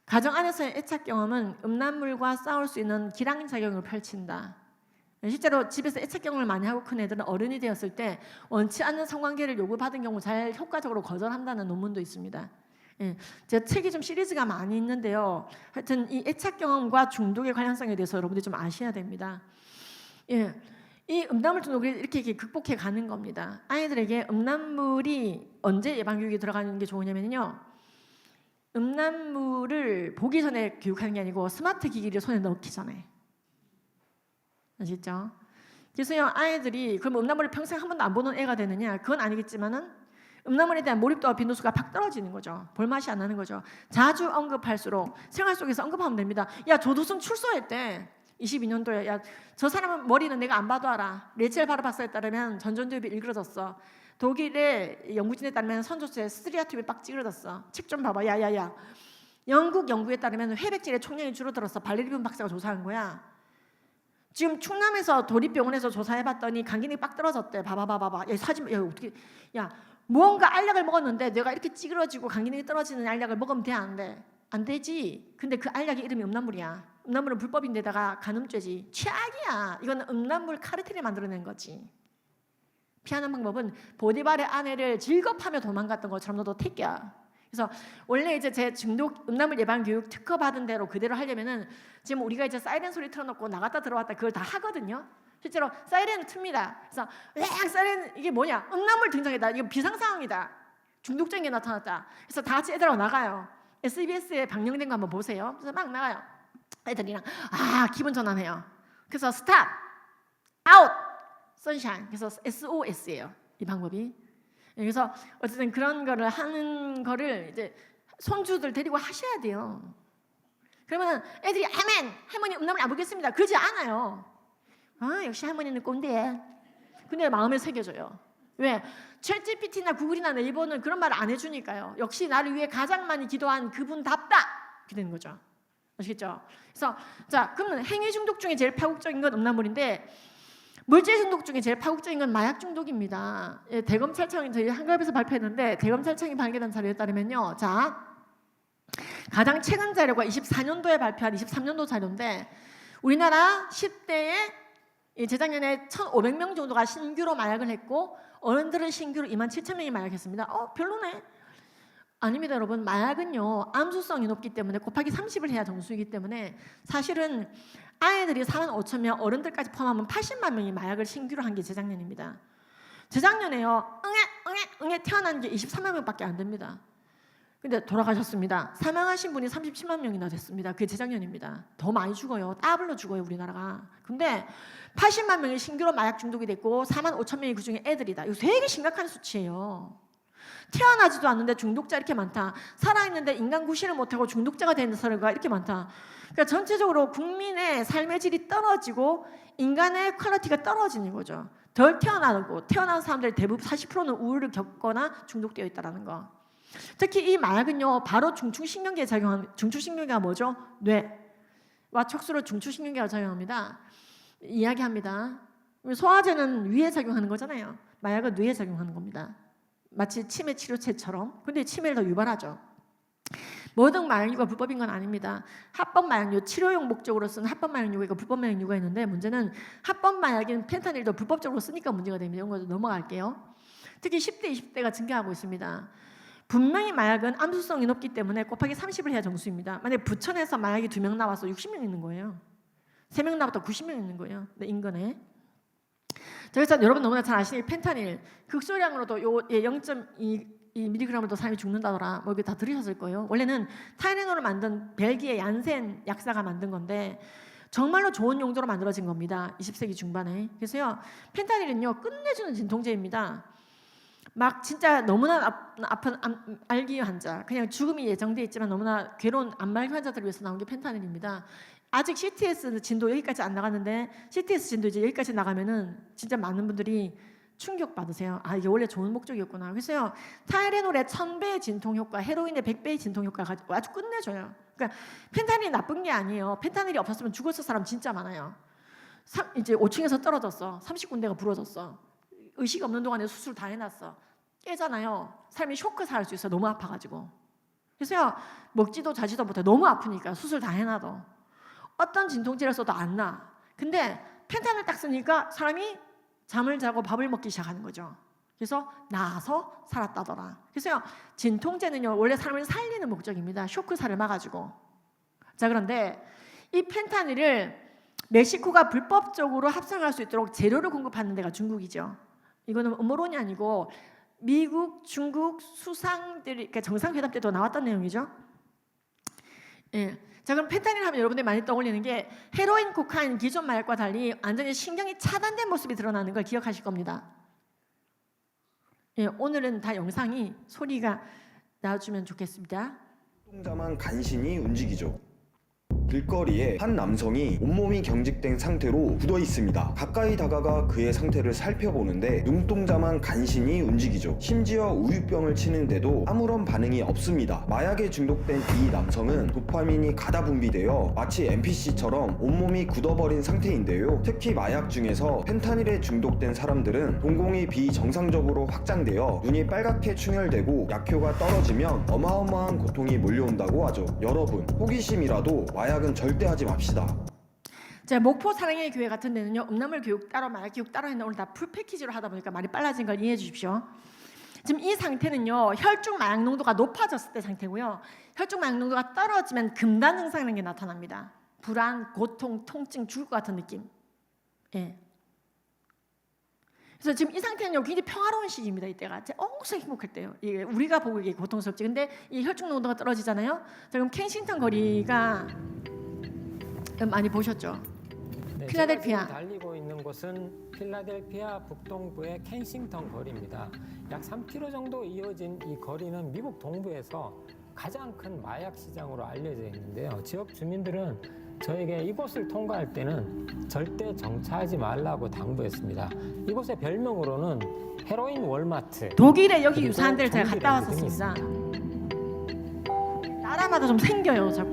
가정 안에서의 애착 경험은 음란물과 싸울 수 있는 기량작용을 펼친다. 실제로 집에서 애착 경험을 많이 하고 큰 애들은 어른이 되었을 때 원치 않는 성관계를 요구받은 경우 잘 효과적으로 거절한다는 논문도 있습니다. 제 책이 좀 시리즈가 많이 있는데요. 하여튼 이 애착 경험과 중독의 관련성에 대해서 여러분들이 좀 아셔야 됩니다. 이 음란물 중독을 이렇게 극복해 가는 겁니다. 아이들에게 음란물이 언제 예방교육이 들어가는 게 좋으냐면요. 음란물을 보기 전에 교육하는 게 아니고 스마트 기기를 손에 넣기 전에. 아시죠? 그래서요 아이들이 그럼 음란물을 평생 한 번도 안 보는 애가 되느냐? 그건 아니겠지만은 음란물에 대한 몰입도와 빈도수가 팍 떨어지는 거죠. 볼맛이 안 나는 거죠. 자주 언급할수록 생활 속에서 언급하면 됩니다. 야 조두순 출소했대. 22년도에 야 저 사람은 머리는 내가 안 봐도 알아. 레첼 바르바스에 따르면 전전두엽이 일그러졌어. 독일의 연구진에 따르면 선조체 스트리아툼이 빡 찌그러졌어. 책 좀 봐봐. 야야야. 영국 연구에 따르면 회백질의 총량이 줄어들었어. 발레리본 박사가 조사한 거야. 지금 충남에서 도립병원에서 조사해봤더니 감기능이 빡 떨어졌대. 봐봐. 야 사진 야 어떻게 야 무언가 알약을 먹었는데 내가 이렇게 찌그러지고 감기능이 떨어지는 알약을 먹으면 돼 안 돼? 안 되지. 근데 그 알약의 이름이 음란물이야. 음란물은 불법인데다가 간음죄지. 최악이야. 이건 음란물 카르텔이 만들어낸 거지. 피하는 방법은 보디발의 아내를 즐겁하며 도망갔던 것처럼 너도 택이야. 그래서 원래 이제 제 중독 음란물 예방 교육 특허 받은 대로 그대로 하려면은 지금 우리가 이제 사이렌 소리 틀어놓고 나갔다 들어왔다 그걸 다 하거든요. 실제로 사이렌을 틉니다. 그래서 사이렌 이게 뭐냐? 음란물 등장했다. 이거 비상 상황이다. 중독적인 게 나타났다. 그래서 다 같이 애들하고 나가요. SBS에 방영된 거 한번 보세요. 그래서 막 나가요. 애들이랑 기분 전환해요. 그래서 스탑, 아웃, 선샤인. 그래서 SOS예요. 이 방법이. 그래서 어쨌든 그런 거를 하는 거를 이제 손주들 데리고 하셔야 돼요. 그러면 애들이 아멘, 할머니 음란물 안 보겠습니다. 그러지 않아요. 역시 할머니는 꼰대야. 근데 마음에 새겨져요. 왜? 챗GPT나 구글이나 네이버는 그런 말을 안 해주니까요. 역시 나를 위해 가장 많이 기도한 그분답다. 이렇게 되는 거죠. 아시겠죠? 그래서 자, 그러면 행위 중독 중에 제일 파국적인 건 음란물인데 물질 중독 중에 제일 파국적인 건 마약 중독입니다. 대검찰청이 저희 한갑에서 발표했는데 대검찰청이 발견한 자료에 따르면요. 자, 가장 최근 자료가 24년도에 발표한 23년도 자료인데 우리나라 10대에 재작년에 1,500명 정도가 신규로 마약을 했고 어른들은 신규로 27,000명이 마약했습니다. 별로네. 아닙니다, 여러분. 마약은요 암수성이 높기 때문에 곱하기 30을 해야 정수이기 때문에 사실은 아이들이 45,000명, 어른들까지 포함하면 80만 명이 마약을 신규로 한 게 재작년입니다. 재작년에요 응애 태어난 게 23만 명밖에 안 됩니다. 근데 돌아가셨습니다. 사망하신 분이 37만 명이나 됐습니다. 그게 재작년입니다. 더 많이 죽어요. 더블로 죽어요, 우리나라가. 근데 80만 명이 신규로 마약 중독이 됐고 4만 5천 명이 그중에 애들이다. 이거 되게 심각한 수치예요. 태어나지도 않는데 중독자 이렇게 많다. 살아있는데 인간 구실을 못하고 중독자가 되는 사례가 이렇게 많다. 그러니까 전체적으로 국민의 삶의 질이 떨어지고 인간의 퀄리티가 떨어지는 거죠. 덜 태어나고 태어난 사람들 대부분 40%는 우울을 겪거나 중독되어 있다는 거. 특히 이 마약은요, 바로 중추신경계에 작용하는, 중추신경계가 뭐죠? 뇌와 척수로 중추신경계가 작용합니다. 이야기합니다. 소화제는 위에 작용하는 거잖아요. 마약은 뇌에 작용하는 겁니다. 마치 치매 치료제처럼. 근데 치매를 더 유발하죠. 모든 마약류가 불법인 건 아닙니다. 합법 마약류, 치료용 목적으로 쓰는 합법 마약류가 있고 불법 마약류가 있는데, 문제는 합법 마약인 펜타닐도 불법적으로 쓰니까 문제가 됩니다. 이런 거 넘어갈게요. 특히 10대, 20대가 증가하고 있습니다. 분명히 마약은 암수성이 높기 때문에 곱하기 30을 해야 정수입니다. 만약에 부천에서 마약이 2명 나와서 60명 있는 거예요. 3명 나왔다 90명 있는 거예요. 인근에. 그래서 여러분 너무나 잘 아시는 펜타닐 극소량으로도 요 0.2mg으로도 사람이 죽는다더라. 뭐 이게 다 들으셨을 거예요. 원래는 타이레놀을 만든 벨기에 얀센 약사가 만든 건데 정말로 좋은 용도로 만들어진 겁니다. 20세기 중반에. 그래서요, 펜타닐은요 끝내주는 진통제입니다. 막 진짜 너무나 아픈 알기 환자, 그냥 죽음이 예정돼 있지만 너무나 괴로운 암말기 환자들을 위해서 나온 게 펜타닐입니다. 아직 CTS 진도 여기까지 안 나갔는데 CTS 진도 이제 여기까지 나가면은 진짜 많은 분들이 충격 받으세요. 아, 이게 원래 좋은 목적이었구나. 그래서요, 타이레놀의 1000배의 진통 효과, 헤로인의 100배의 진통 효과가 아주 끝내줘요. 그러니까 펜타닐이 나쁜 게 아니에요. 펜타닐이 없었으면 죽었을 사람 진짜 많아요. 이제 5층에서 떨어졌어. 30군데가 부러졌어. 의식 없는 동안에 수술 다 해놨어. 깨잖아요. 삶이 쇼크 살 수 있어. 너무 아파가지고. 그래서요, 먹지도 자지도 못해. 너무 아프니까 수술 다 해놔도. 어떤 진통제를 써도 안 나. 근데 펜타닐 딱 쓰니까 사람이 잠을 자고 밥을 먹기 시작하는 거죠. 그래서 나아서 살았다더라. 그래서요, 진통제는요 원래 사람을 살리는 목적입니다. 쇼크살을 막아주고. 자, 그런데 이 펜타닐을 멕시코가 불법적으로 합성할 수 있도록 재료를 공급하는 데가 중국이죠. 이거는 음모론이 아니고 미국, 중국 수상들이, 그러니까 정상회담 때도 나왔던 내용이죠. 예. 자, 그럼 펜타닐 하면 여러분들이 많이 떠올리는 게 헤로인, 코카인, 기존 마약과 달리 완전히 신경이 차단된 모습이 드러나는 걸 기억하실 겁니다. 예, 오늘은 다 영상이 소리가 나와주면 좋겠습니다. 눈동자만 간신히 움직이죠. 길거리에 한 남성이 온몸이 경직된 상태로 굳어 있습니다. 가까이 다가가 그의 상태를 살펴보는데 눈동자만 간신히 움직이죠. 심지어 우유병을 치는데도 아무런 반응이 없습니다. 마약에 중독된 이 남성은 도파민이 가다 분비되어 마치 NPC처럼 온몸이 굳어버린 상태인데요. 특히 마약 중에서 펜타닐에 중독된 사람들은 동공이 비정상적으로 확장되어 눈이 빨갛게 충혈되고 약효가 떨어지면 어마어마한 고통이 몰려온다고 하죠. 여러분, 호기심이라도 마약은 절대 하지 맙시다. 자, 목포 사랑의 교회 같은 데는요, 음란물 교육 따로 마약 교육 따로 했는데 오늘 다 풀 패키지로 하다 보니까 말이 빨라진 걸 이해해 주십시오. 지금 이 상태는요, 혈중 마약 농도가 높아졌을 때 상태고요. 혈중 마약 농도가 떨어지면 금단 증상이라는 게 나타납니다. 불안, 고통, 통증, 죽을 것 같은 느낌. 예. 그래서 지금 이 상태는요, 굉장히 평화로운 시기입니다. 이때가 엄청 행복할 때요. 이게 우리가 보고 이게 고통스럽지. 근데 이 혈중 농도가 떨어지잖아요. 자, 그럼 켄싱턴 거리가 많이 보셨죠? 네, 필라델피아. 제가 지금 달리고 있는 곳은 필라델피아 북동부의 켄싱턴 거리입니다. 약 3km 정도 이어진 이 거리는 미국 동부에서 가장 큰 마약 시장으로 알려져 있는데요. 지역 주민들은 저에게 이곳을 통과할 때는 절대 정차하지 말라고 당부했습니다. 이곳의 별명으로는 헤로인 월마트, 독일에 여기 그리고 유사한 데를 제가 갔다 좀비랜드 등이 왔었습니다. 나라마다 좀 생겨요, 자꾸.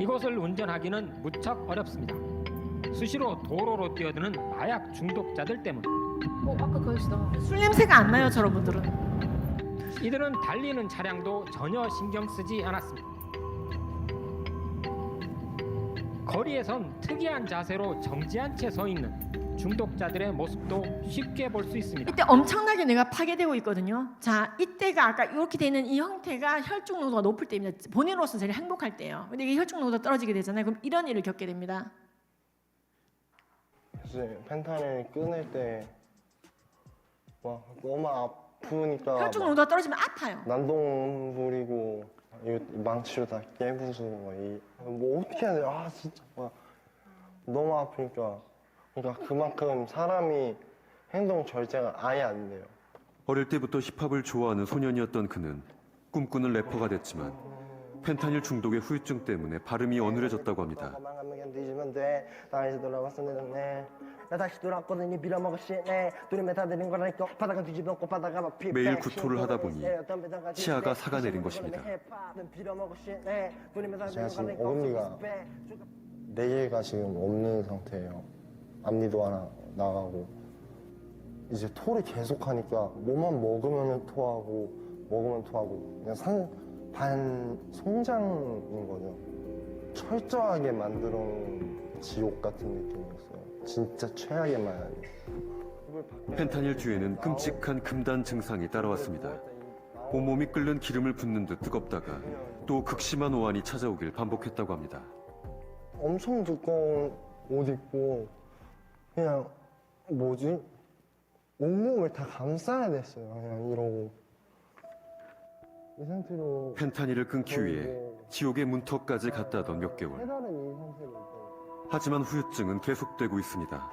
이곳을 운전하기는 무척 어렵습니다. 수시로 도로로 뛰어드는 마약 중독자들 때문. 아까 그러시다. 술 냄새가 안 나요, 저런 분들은. 이들은 달리는 차량도 전혀 신경 쓰지 않았습니다. 거리에선 특이한 자세로 정지한 채 서 있는 중독자들의 모습도 쉽게 볼 수 있습니다. 이때 엄청나게 뇌가 파괴되고 있거든요. 자, 이때가 아까 이렇게 되는 이 형태가 혈중 농도가 높을 때입니다. 본인으로서는 제일 행복할 때예요. 근데 이게 혈중 농도가 떨어지게 되잖아요. 그럼 이런 일을 겪게 됩니다. 펜타닐 끊을 때 막 너무 아프니까 혈중 막 농도가 떨어지면 아파요. 난동 부리고 이거 망치로 다 깨부수고 뭐 어떻게 해야 돼? 아 진짜 막 너무 아프니까 그러니까 그만큼 사람이 행동 절제가 아예 안 돼요. 어릴 때부터 힙합을 좋아하는 소년이었던 그는 꿈꾸는 래퍼가 됐지만 펜타닐 중독의 후유증 때문에 발음이 어눌해졌다고 합니다. 망하면 뒤지면 돼. 나 이제 돌아왔었는데 나 다시 돌아왔거든요. 빌어먹을 shit. 둘이 매달리는 거라니까. 바다가 뒤집었고 바다가 막 매일 구토를 하다 보니 치아가 사가내린 것입니다. 제가 지금 어금니가 4개가 지금 없는 상태예요. 앞니도 하나 나가고 이제 토를 계속하니까 뭐만 먹으면 토하고 먹으면 토하고 그냥 반 송장인 거죠. 철저하게 만들어 놓은 지옥 같은 느낌이었어요. 진짜 최악의 마약이에요. 펜타닐 뒤에는 끔찍한 금단 증상이 따라왔습니다. 온몸이 끓는 기름을 붓는 듯 뜨겁다가 또 극심한 오한이 찾아오길 반복했다고 합니다. 엄청 두꺼운 옷 입고 그냥 뭐지? 온몸을 다 감싸야 됐어요. 그냥 이러고 이 상태로 펜타닐을 끊기 위해 지옥의 문턱까지 갔다던 몇 개월. 해달은 이 상태로 있어요. 하지만 후유증은 계속되고 있습니다.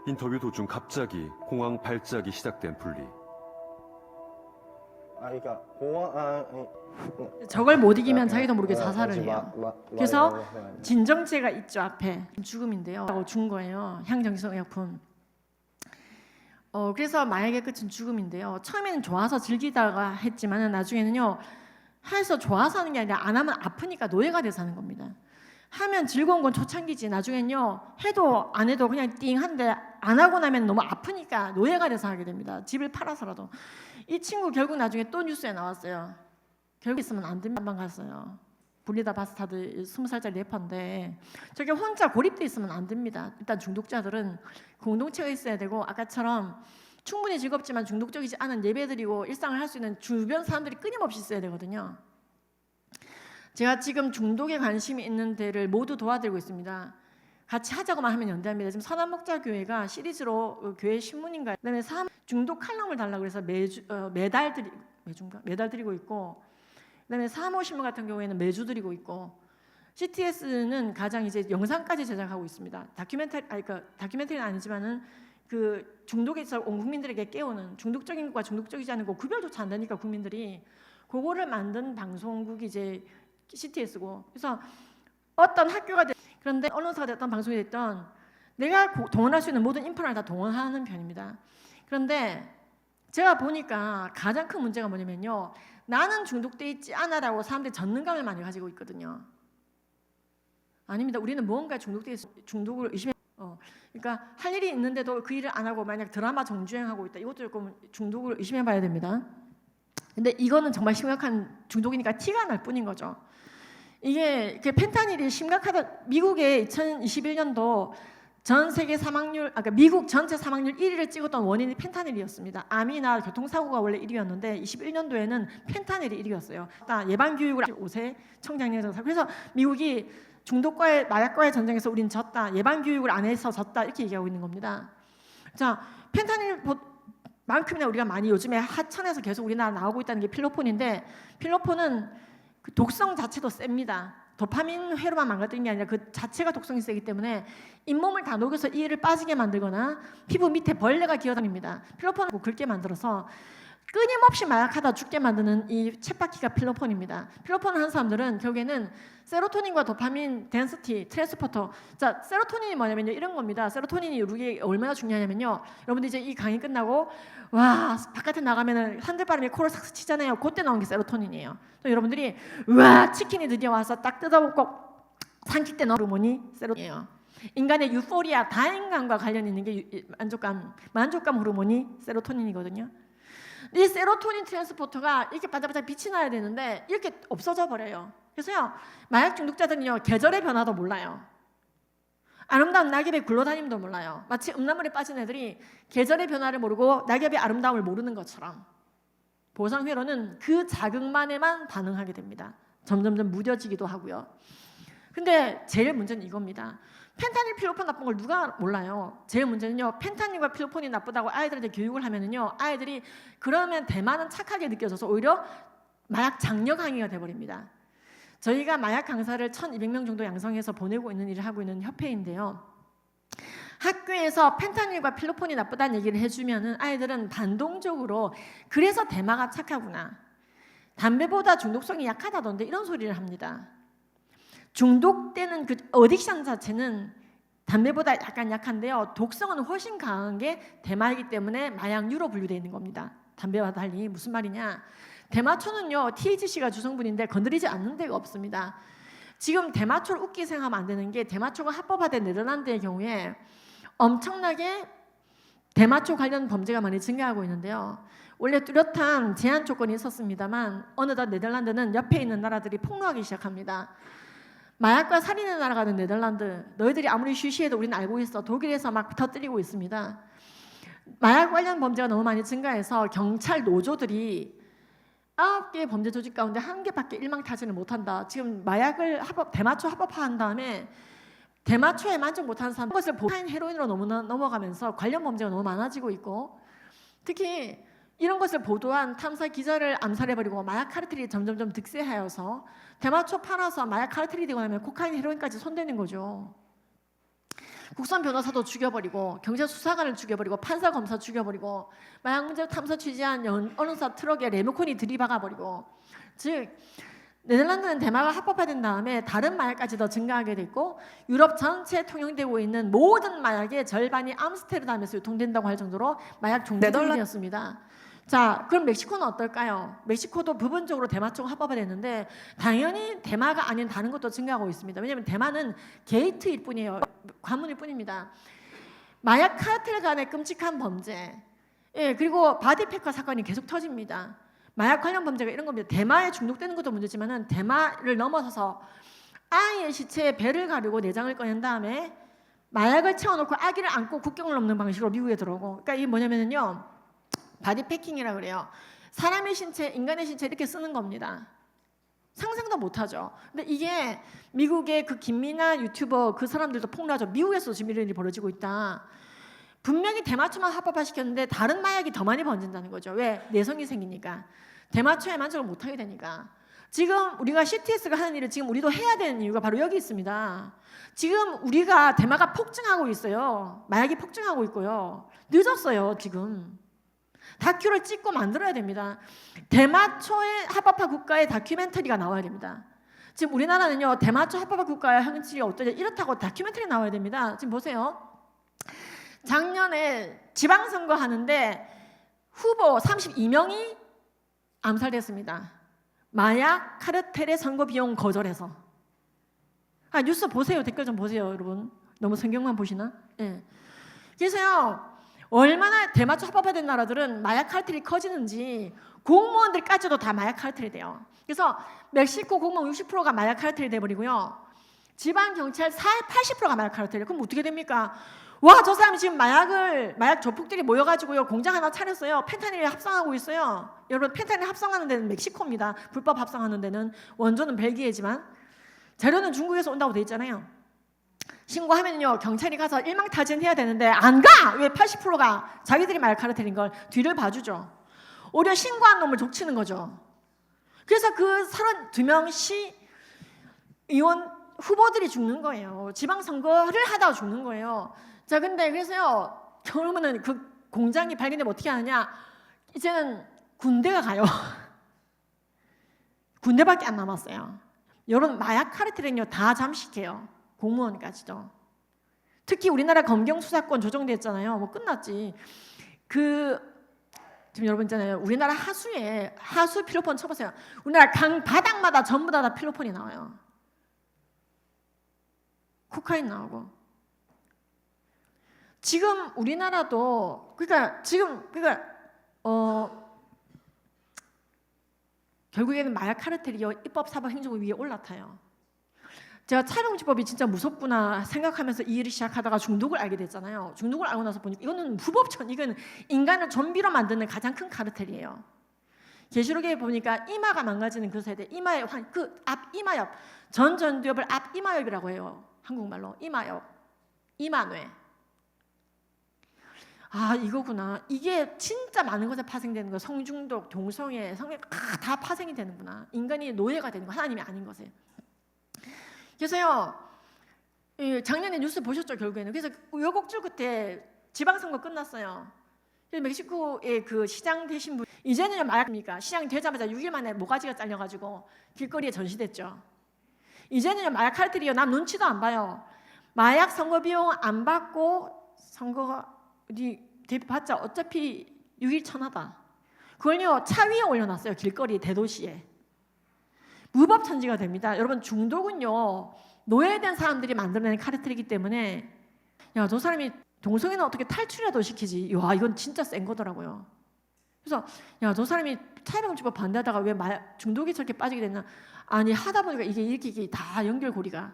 인터뷰 도중 갑자기 공황 발작이 시작된 분리. 그러니까 저걸 못 이기면 자기도 모르게 자살을 해요. 그래서 진정제가 있죠, 앞에. 죽음인데요. 준 거예요. 향정기성 의약품. 그래서 마약의 끝은 죽음인데요. 처음에는 좋아서 즐기다가 했지만 나중에는요. 해서 좋아서 하는 게 아니라 안 하면 아프니까 노예가 돼서 하는 겁니다. 하면 즐거운 건 초창기지 나중엔요. 해도 안 해도 그냥 띵 한데 안 하고 나면 너무 아프니까 노예가 돼서 하게 됩니다. 집을 팔아서라도. 이 친구 결국 나중에 또 뉴스에 나왔어요. 결국 있으면 안 된다만 갔어요. 불리다 바스타드 20살짜리 래퍼인데 저게 혼자 고립돼 있으면 안 됩니다. 일단 중독자들은 공동체가 있어야 되고 아까처럼 충분히 즐겁지만 중독적이지 않은 예배드리고 일상을 할 수 있는 주변 사람들이 끊임없이 있어야 되거든요. 제가 지금 중독에 관심이 있는 데를 모두 도와드리고 있습니다. 같이 하자고만 하면 연대합니다. 지금 선한목자교회가 시리즈로 교회 신문인가 그다음에 중독 칼럼을 달라고 해서 매달 드리고 있고 그다음에 사모신문 같은 경우에는 매주 드리고 있고 CTS는 가장 이제 영상까지 제작하고 있습니다. 다큐멘터리는 아니지만은 그 중독에서 온 국민들에게 깨우는 중독적인 것과 중독적이지 않은 거 구별조차 안 되니까 국민들이 그거를 만든 방송국이 이제 CTS고 그래서 어떤 학교가 그런데 언론사가 됐던 방송이 됐던 내가 동원할 수 있는 모든 인프라를 다 동원하는 편입니다. 그런데 제가 보니까 가장 큰 문제가 뭐냐면요. 나는 중독돼 있지 않아라고 사람들이 전능감을 많이 가지고 있거든요. 아닙니다. 우리는 무언가 중독을 의심해. 그러니까 할 일이 있는데도 그 일을 안 하고 만약 드라마 정주행하고 있다. 이것도 조금 중독을 의심해봐야 됩니다. 근데 이거는 정말 심각한 중독이니까 티가 날 뿐인 거죠. 이게 펜타닐이 심각하다. 미국의 2021년도 전 세계 사망률, 미국 전체 사망률 1위를 찍었던 원인이 펜타닐이었습니다. 암이나 교통사고가 원래 1위였는데 21년도에는 펜타닐이 1위였어요. 예방교육을 5세 청장년에서 그래서 미국이 중독과의 마약과의 전쟁에서 우린 졌다. 예방교육을 안 해서 졌다. 이렇게 얘기하고 있는 겁니다. 자, 펜타닐만큼이나 우리가 많이 요즘에 하천에서 계속 우리나라 나오고 있다는 게 필로폰인데 필로폰은 그 독성 자체도 셉니다. 도파민 회로만 망가뜨리는 게 아니라 그 자체가 독성이 세기 때문에 잇몸을 다 녹여서 이를 빠지게 만들거나 피부 밑에 벌레가 기어다닙니다. 필로폰을 긁게 만들어서 끊임없이 마약하다 죽게 만드는 이 쳇바퀴가 필로폰입니다. 필로폰을 하는 사람들은 결국에는 세로토닌과 도파민 덴시티 트랜스포터. 자, 세로토닌이 뭐냐면요. 이런 겁니다. 세로토닌이 우리에게 얼마나 중요하냐면요. 여러분들 이제 이 강의 끝나고 와 바깥에 나가면은 산들바람에 코를 싹 스치잖아요. 그때 나온 게 세로토닌이에요. 또 여러분들이 와 치킨이 드디어 와서 딱 뜯어먹고 삼킬 때 나온 호르몬이 세로토닌이에요. 인간의 유포리아 다행감과 관련 있는 게 만족감 호르몬이 세로토닌이거든요. 이 세로토닌 트랜스포터가 이렇게 반짝반짝 빛이 나야 되는데 이렇게 없어져 버려요. 그래서요 마약 중독자들은요 계절의 변화도 몰라요. 아름다운 낙엽이 굴러다님도 몰라요. 마치 음란물에 빠진 애들이 계절의 변화를 모르고 낙엽의 아름다움을 모르는 것처럼 보상회로는 그 자극만에만 반응하게 됩니다. 점점점 무뎌지기도 하고요. 근데 제일 문제는 이겁니다. 펜타닐 필로폰 나쁜 걸 누가 몰라요? 제일 문제는요. 펜타닐과 필로폰이 나쁘다고 아이들한테 교육을 하면은요. 아이들이 그러면 대마는 착하게 느껴져서 오히려 마약 장려 강의가 돼버립니다. 저희가 마약 강사를 1,200명 정도 양성해서 보내고 있는 일을 하고 있는 협회인데요. 학교에서 펜타닐과 필로폰이 나쁘다는 얘기를 해주면은 아이들은 반동적으로 그래서 대마가 착하구나. 담배보다 중독성이 약하다던데 이런 소리를 합니다. 중독되는 그 어딕션 자체는 담배보다 약간 약한데요. 독성은 훨씬 강한 게 대마이기 때문에 마약류로 분류되어 있는 겁니다. 담배와 달리. 무슨 말이냐? 대마초는요. THC가 주성분인데 건드리지 않는 데가 없습니다. 지금 대마초를 웃기게 생각하면 안 되는 게 대마초가 합법화된 네덜란드의 경우에 엄청나게 대마초 관련 범죄가 많이 증가하고 있는데요. 원래 뚜렷한 제한 조건이 있었습니다만 어느덧 네덜란드는 옆에 있는 나라들이 폭로하기 시작합니다. 마약과 살인의 나라가 된 네덜란드, 너희들이 아무리 쉬쉬해도 우리는 알고 있어. 독일에서 막 터뜨리고 있습니다. 마약 관련 범죄가 너무 많이 증가해서 경찰 노조들이 9개의 범죄 조직 가운데 1개밖에 일망타진을 못한다. 지금 마약을 대마초 합법화한 다음에 대마초에 만족 못하는 사람 그것을 코카인, 헤로인으로 넘어가면서 관련 범죄가 너무 많아지고 있고 특히 이런 것을 보도한 탐사 기자를 암살해버리고 마약 카르텔이 점점점 득세하여서 대마초 팔아서 마약 카르텔이 되고 나면 코카인, 헤로인까지 손대는 거죠. 국선 변호사도 죽여버리고 경찰 수사관을 죽여버리고 판사, 검사 죽여버리고 마약 문제 탐사 취재한 언론사 트럭에 레모콘이 들이박아버리고 즉 네덜란드는 대마가 합법화된 다음에 다른 마약까지 더 증가하게 됐고 유럽 전체에 통용되고 있는 모든 마약의 절반이 암스테르담에서 유통된다고 할 정도로 마약 종주국이 되었습니다. 자, 그럼 멕시코는 어떨까요? 멕시코도 부분적으로 대마초가 합법화됐는데 당연히 대마가 아닌 다른 것도 증가하고 있습니다. 왜냐하면 대마는 게이트일 뿐이에요. 관문일 뿐입니다. 마약 카르텔 간의 끔찍한 범죄, 그리고 바디패커 사건이 계속 터집니다. 마약 관련 범죄가 이런 겁니다. 대마에 중독되는 것도 문제지만은 대마를 넘어서서 아이의 시체에 배를 가르고 내장을 꺼낸 다음에 마약을 채워놓고 아기를 안고 국경을 넘는 방식으로 미국에 들어오고, 그러니까 이게 뭐냐면은요, 바디패킹이라 그래요. 사람의 신체, 인간의 신체 이렇게 쓰는 겁니다. 상상도 못하죠. 근데 이게 미국의 그 김미나 유튜버 그 사람들도 폭로하죠. 미국에서 지금 이런 일이 벌어지고 있다. 분명히 대마초만 합법화시켰는데 다른 마약이 더 많이 번진다는 거죠. 왜? 내성이 생기니까. 대마초에 만족을 못하게 되니까. 지금 우리가 CTS가 하는 일을 지금 우리도 해야 되는 이유가 바로 여기 있습니다. 지금 우리가 대마가 폭증하고 있어요. 마약이 폭증하고 있고요. 늦었어요, 지금. 다큐를 찍고 만들어야 됩니다. 대마초의 합법화 국가의 다큐멘터리가 나와야 됩니다. 지금 우리나라는요, 대마초 합법화 국가의 현실이 어떠냐 이렇다고 다큐멘터리 나와야 됩니다. 지금 보세요. 작년에 지방선거 하는데 후보 32명이 암살됐습니다. 마약 카르텔의 선거 비용 거절해서. 뉴스 보세요. 댓글 좀 보세요, 여러분. 너무 성경만 보시나? 예. 그래서요, 얼마나 대마초 합법화된 나라들은 마약 카르텔이 커지는지 공무원들까지도 다 마약 카르텔이 돼요. 그래서 멕시코 공무원 60%가 마약 카르텔이 돼버리고요. 지방 경찰 80%가 마약 카르텔이에요. 그럼 어떻게 됩니까? 와, 저 사람이 지금 마약 조폭들이 모여가지고요 공장 하나 차렸어요. 펜타닐을 합성하고 있어요. 여러분, 펜타닐 합성하는 데는 멕시코입니다. 불법 합성하는 데는. 원조는 벨기에지만 재료는 중국에서 온다고 돼 있잖아요. 신고하면요 경찰이 가서 일망타진 해야 되는데 안 가! 왜? 80%가 자기들이 마약 카르텔인 걸 뒤를 봐주죠. 오히려 신고한 놈을 족치는 거죠. 그래서 그 32명 시의원 후보들이 죽는 거예요. 지방선거를 하다가 죽는 거예요. 자, 근데 그래서요, 그러면은 그 공장이 발견되면 어떻게 하느냐? 이제는 군대가 가요. 군대밖에 안 남았어요. 이런 마약 카르텔은요, 다 잠식해요. 공무원까지도. 특히 우리나라 검경 수사권 조정됐잖아요. 뭐 끝났지. 지금 여러분 있잖아요. 우리나라 하수 필로폰 쳐보세요. 우리나라 강 바닥마다 전부 다 필로폰이 나와요. 코카인 나오고. 지금 우리나라도 결국에는 마약 카르텔이요 입법 사법 행정부 위에 올라타요. 제가 촬영지법이 진짜 무섭구나 생각하면서 이 일을 시작하다가 중독을 알게 됐잖아요. 중독을 알고 나서 보니까 이거는 무법천, 이건 인간을 좀비로 만드는 가장 큰 카르텔이에요. 계시록에 보니까 이마가 망가지는 그 세대, 이마의 그 앞 이마엽, 전두엽을 앞 이마엽이라고 해요. 한국말로 이마엽. 이만회. 아, 이거구나. 이게 진짜 많은 것에 파생되는 거. 성중독, 동성애, 성애 다 파생이 되는구나. 인간이 노예가 되는 거. 하나님이 아닌 것에. 그래서요. 작년에 뉴스 보셨죠, 결국에는. 그래서 우여곡절 끝에 지방선거 끝났어요. 그래서 멕시코의 그 시장 되신 분, 이제는요, 마약입니까? 시장 되자마자 6일 만에 모가지가 잘려가지고 길거리에 전시됐죠. 이제는요, 마약 칼들이요, 남 눈치도 안 봐요. 마약 선거 비용 안 받고 선거가 어디 대표받자 어차피 6일 천하다. 그걸요, 차 위에 올려놨어요, 길거리 대도시에. 무법천지가 됩니다. 여러분, 중독은요, 노예된 사람들이 만들어낸 카르텔이기 때문에, 야, 저 사람이 동성애는 어떻게 탈출이라도 시키지? 와, 이건 진짜 센 거더라고요. 그래서 야, 저 사람이 차별금지법 반대하다가 왜 중독에 저렇게 빠지게 됐나? 아니, 하다 보니까 이게 다 연결고리가.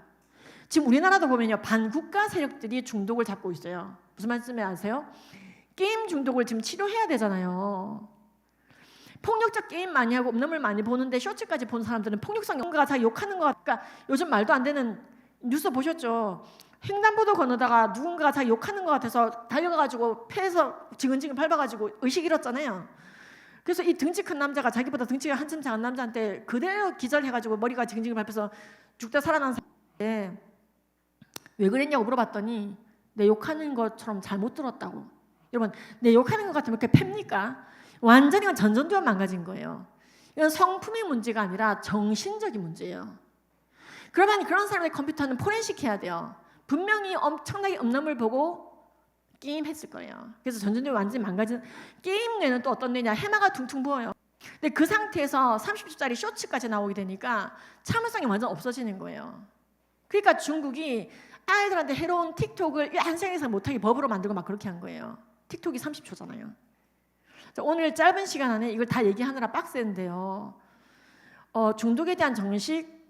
지금 우리나라도 보면요, 반국가 세력들이 중독을 잡고 있어요. 무슨 말씀인지 아세요? 게임 중독을 지금 치료해야 되잖아요. 폭력적 게임 많이 하고 음란물 많이 보는데 쇼츠까지 본 사람들은 폭력성 뭔가 자기 욕하는 거 같으니까 요즘 말도 안 되는 뉴스 보셨죠? 횡단보도 건너다가 누군가가 자기 욕하는 것 같아서 달려가가지고 폐에서 지근지근 밟아가지고 의식 잃었잖아요. 그래서 이 등치 큰 남자가 자기보다 등치가 한참 작은 남자한테 그대로 기절해가지고 머리가 지근지근 밟혀서 죽다 살아난 사람인데 왜 그랬냐고 물어봤더니 내 욕하는 것처럼 잘못 들었다고. 여러분, 내 욕하는 것 같으면 그렇게 팹니까? 완전히 전전두환 망가진 거예요. 이건 성품의 문제가 아니라 정신적인 문제예요. 그러면 그런 사람의 컴퓨터는 포렌식 해야 돼요. 분명히 엄청나게 음란물 보고 게임했을 거예요. 그래서 전전두환 완전히 망가진. 게임 뇌는 또 어떤 뇌냐? 해마가 퉁퉁 부어요. 근데 그 상태에서 30초짜리 쇼츠까지 나오게 되니까 참을성이 완전 없어지는 거예요. 그러니까 중국이 아이들한테 해로운 틱톡을 한 생 이상 못하게 법으로 만들고 막 그렇게 한 거예요. 틱톡이 30초잖아요. 오늘 짧은 시간 안에 이걸 다 얘기하느라 빡센데요. 중독에 대한 정식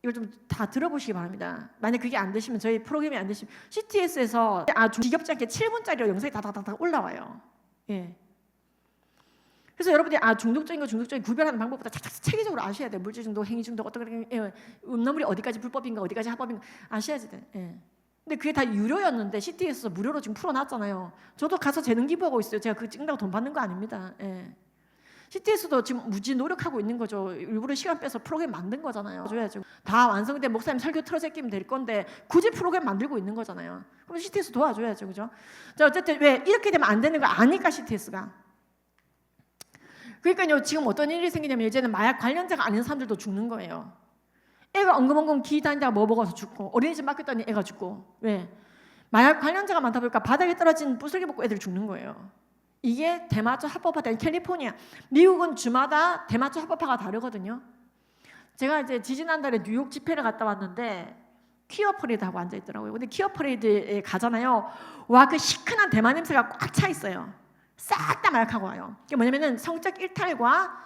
이걸 좀 다 들어보시기 바랍니다. 만약 그게 안 되시면 저희 프로그램이 안 되시면 CTS에서 지겹지 않게 7분짜리로 영상이 다다다다 올라와요. 예. 그래서 여러분들이 중독적인 거 중독적인 구별하는 방법보다 체계적으로 아셔야 돼요. 물질 중독, 행위 중독, 어떻게 음란물이 어디까지 불법인가, 어디까지 합법인가 아셔야지 돼. 예. 근데 그게 다 유료였는데 CTS에서 무료로 지금 풀어놨잖아요. 저도 가서 재능 기부하고 있어요. 제가 그거 찍는다고 돈 받는 거 아닙니다. 예. CTS도 지금 무지 노력하고 있는 거죠. 일부러 시간 빼서 프로그램 만든 거잖아요. 줘야죠. 다 완성된 목사님 설교 틀어제끼면 될 건데 굳이 프로그램 만들고 있는 거잖아요. 그럼 CTS 도와줘야죠, 그죠? 자, 어쨌든 왜 이렇게 되면 안 되는 거 아니까 CTS가. 그러니까요, 지금 어떤 일이 생기냐면 이제는 마약 관련자가 아닌 사람들도 죽는 거예요. 애가 엉금엉금 기 다니다가 뭐 먹어서 죽고 어린이집 맡겼더니 애가 죽고. 왜? 마약 관련자가 많다 보니까 바닥에 떨어진 부스러기 먹고 애들 죽는 거예요. 이게 대마초 합법화된 캘리포니아. 미국은 주마다 대마초 합법화가 다르거든요. 제가 이제 지지난달에 뉴욕 집회를 갔다 왔는데 퀴어 퍼레이드하고 앉아 있더라고요. 근데 퀴어 퍼레이드에 가잖아요. 와, 그 시큰한 대마 냄새가 꽉 차 있어요. 싹 다 마약하고 와요. 이게 뭐냐면은 성적 일탈과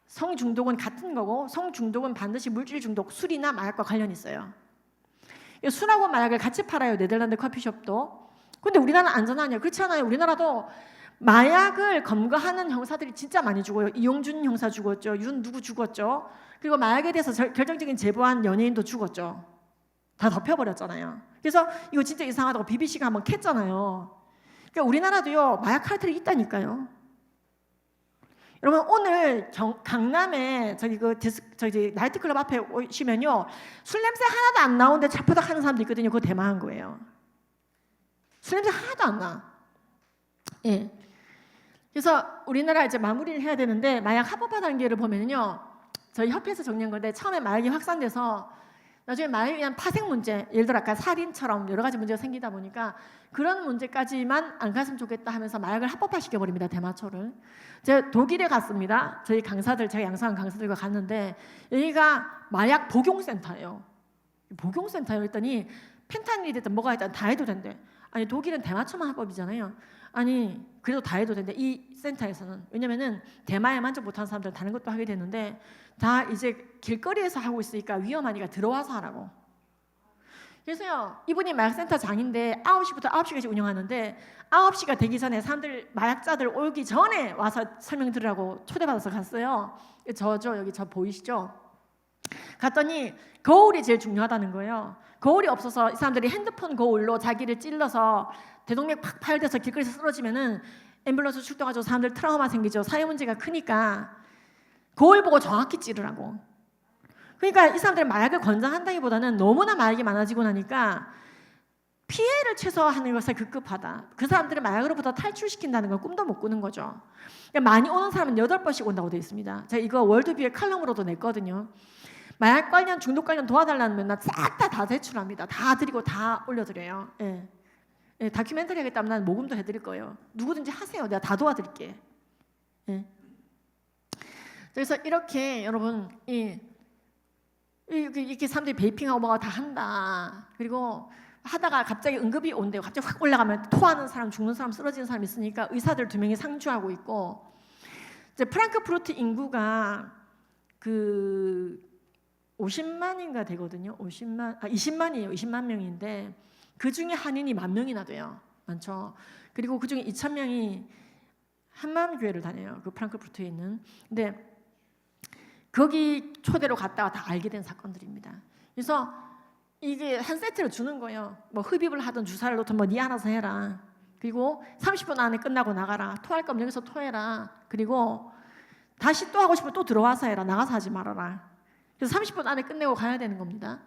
성중독은 같은 거고 성중독은 반드시 물질 중독, 술이나 마약과 관련이 있어요. 술하고 마약을 같이 팔아요. 네덜란드 커피숍도. 근데 우리나라는 안전하냐? 그렇지 않아요. 우리나라도 마약을 검거하는 형사들이 진짜 많이 죽어요. 이용준 형사 죽었죠. 윤 누구 죽었죠. 그리고 마약에 대해서 결정적인 제보한 연예인도 죽었죠. 다 덮여버렸잖아요. 그래서 이거 진짜 이상하다고 BBC가 한번 캤잖아요. 그러니까 우리나라도요, 마약 카르텔이 있다니까요. 여러분, 오늘 강남에 저기 나이트클럽 앞에 오시면요, 술 냄새 하나도 안 나오는데 차포닥 하는 사람도 있거든요. 그거 대마한 거예요. 술 냄새 하나도 안 나. 예. 그래서 우리나라 이제 마무리를 해야 되는데 마약 합법화 단계를 보면요, 저희 협회에서 정리한 건데 처음에 마약이 확산돼서 나중에 마약에 의한 파생 문제, 예를 들어 아까 살인처럼 여러 가지 문제가 생기다 보니까 그런 문제까지만 안 갔으면 좋겠다 하면서 마약을 합법화 시켜버립니다. 대마초를. 제가 독일에 갔습니다. 저희 강사들, 제가 양성한 강사들과 갔는데 여기가 마약 복용센터예요. 복용센터에 했더니 펜타닐이 됐든 뭐가 됐든 다 해도 된대. 아니, 독일은 대마초만 합법이잖아요. 아니, 그래도 다 해도 된대. 이 센터에서는. 왜냐면은 대마에 만족 못하는 사람들은 다른 것도 하게 되는데 다 이제 길거리에서 하고 있으니까 위험하니까 들어와서 하라고. 그래서요, 이분이 마약센터 장인데 9시부터 9시까지 운영하는데 9시가 되기 전에 사람들, 마약자들 오기 전에 와서 설명 들으라고 초대받아서 갔어요. 저죠, 여기 저 보이시죠? 갔더니 거울이 제일 중요하다는 거예요. 거울이 없어서 이 사람들이 핸드폰 거울로 자기를 찔러서 대동맥 팍 파열돼서 길거리에서 쓰러지면은 앰뷸런스 출동하죠. 사람들 트라우마 생기죠. 사회 문제가 크니까 거울 보고 정확히 찌르라고. 그러니까 이 사람들은 마약을 권장한다기보다는 너무나 마약이 많아지고 나니까 피해를 최소화하는 것에 급급하다. 그 사람들을 마약으로부터 탈출시킨다는 건 꿈도 못 꾸는 거죠. 그러니까 많이 오는 사람은 8번씩 온다고 되어 있습니다. 제가 이거 월드뷰의 칼럼으로도 냈거든요. 마약 관련, 중독 관련 도와달라는 면 싹 다 제출합니다. 다 드리고 다 올려드려요. 예. 예, 다큐멘터리 하겠다면 난 모금도 해드릴 거예요. 누구든지 하세요. 내가 다 도와드릴게. 예. 그래서 이렇게 여러분 이렇게 사람들이 베이핑하고 뭐가 다 한다. 그리고 하다가 갑자기 응급이 온대요. 갑자기 확 올라가면 토하는 사람, 죽는 사람, 쓰러지는 사람 있으니까 의사들 2명이 상주하고 있고, 이제 프랑크푸르트 인구가 그 50만인가 되거든요. 20만이에요. 20만 명인데 그 중에 한인이 10,000명이나 돼요. 많죠. 그리고 그 중에 2,000명이 한마음 교회를 다녀요. 그 프랑크푸르트에 있는. 근데 거기 초대로 갔다가 다 알게 된 사건들입니다. 그래서 이게 한 세트를 주는 거예요. 뭐 흡입을 하든 주사를 놓든 뭐 네 알아서 해라. 그리고 30분 안에 끝나고 나가라. 토할 거면 여기서 토해라. 그리고 다시 또 하고 싶으면 또 들어와서 해라. 나가서 하지 말아라. 그래서 30분 안에 끝내고 가야 되는 겁니다.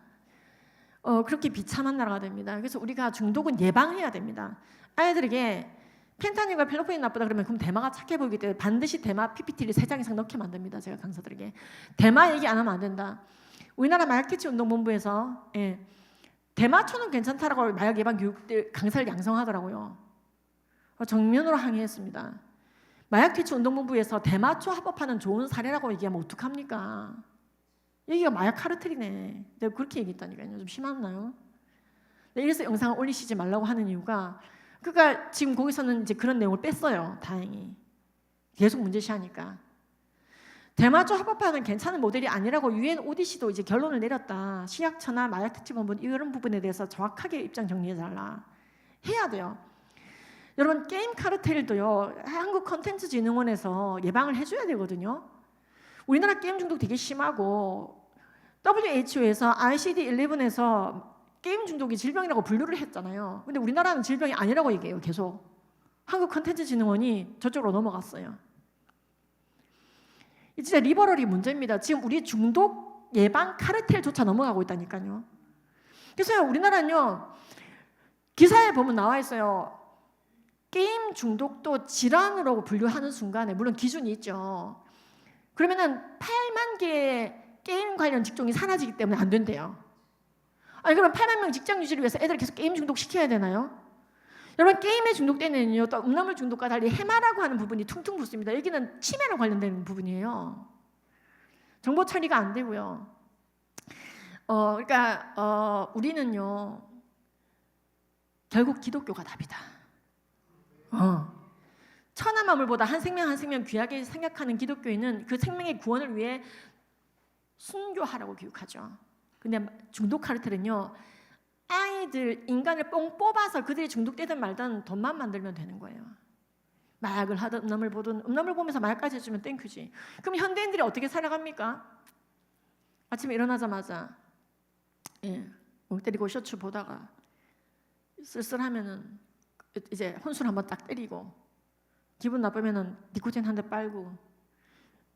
그렇게 비참한 나라가 됩니다. 그래서 우리가 중독은 예방해야 됩니다. 아이들에게 펜타닐과 필로폰이 나쁘다 그러면 그럼 대마가 착해 보이기 때문에 반드시 대마 PPT를 3장 이상 넣게 만듭니다. 제가 강사들에게. 대마 얘기 안 하면 안 된다. 우리나라 마약퇴치운동본부에서 대마초는 괜찮다라고 마약 예방 교육들 강사를 양성하더라고요. 정면으로 항의했습니다. 마약퇴치운동본부에서 대마초 합법화는 좋은 사례라고 얘기하면 어떡합니까? 여기가 마약 카르텔이네. 내가 그렇게 얘기했다니까요. 좀 심하나요? 이래서 영상을 올리시지 말라고 하는 이유가, 그러니까 지금 거기서는 이제 그런 내용을 뺐어요. 다행히. 계속 문제시하니까. 대마초 합법화는 괜찮은 모델이 아니라고 UN ODC도 이제 결론을 내렸다. 시약처나 마약특집본부 이런 부분에 대해서 정확하게 입장 정리해달라. 해야 돼요. 여러분 게임 카르텔도요. 한국컨텐츠진흥원에서 예방을 해줘야 되거든요. 우리나라 게임 중독 되게 심하고 WHO에서 ICD-11에서 게임 중독이 질병이라고 분류를 했잖아요. 근데 우리나라는 질병이 아니라고 얘기해요. 계속. 한국컨텐츠진흥원이 저쪽으로 넘어갔어요. 진짜 리버럴이 문제입니다. 지금 우리 중독 예방 카르텔조차 넘어가고 있다니까요. 그래서 우리나라는요. 기사에 보면 나와 있어요. 게임 중독도 질환으로 분류하는 순간에 물론 기준이 있죠. 그러면은 8만 개의 게임 관련 직종이 사라지기 때문에 안 된대요. 아니 그럼 8만 명 직장 유지를 위해서 애들 계속 게임 중독 시켜야 되나요? 여러분 게임에 중독되는요 또 음란물 중독과 달리 해마라고 하는 부분이 퉁퉁 붙습니다. 여기는 치매랑 관련된 부분이에요. 정보 처리가 안 되고요. 그러니까 우리는요 결국 기독교가 답이다. 천하 만물보다 한 생명 한 생명 귀하게 생각하는 기독교인은 그 생명의 구원을 위해 순교하라고 교육하죠. 근데 중독 카르텔은요 아이들 인간을 뽕 뽑아서 그들이 중독되든 말든 돈만 만들면 되는 거예요. 마약을 하든 음란물 보든 음란물 보면서 마약까지 해주면 땡큐지. 그럼 현대인들이 어떻게 살아갑니까? 아침에 일어나자마자 멍 때리고 셔츠 보다가 쓸쓸하면은 이제 혼술 한번 딱 때리고 기분 나쁘면은 니코틴 한 대 빨고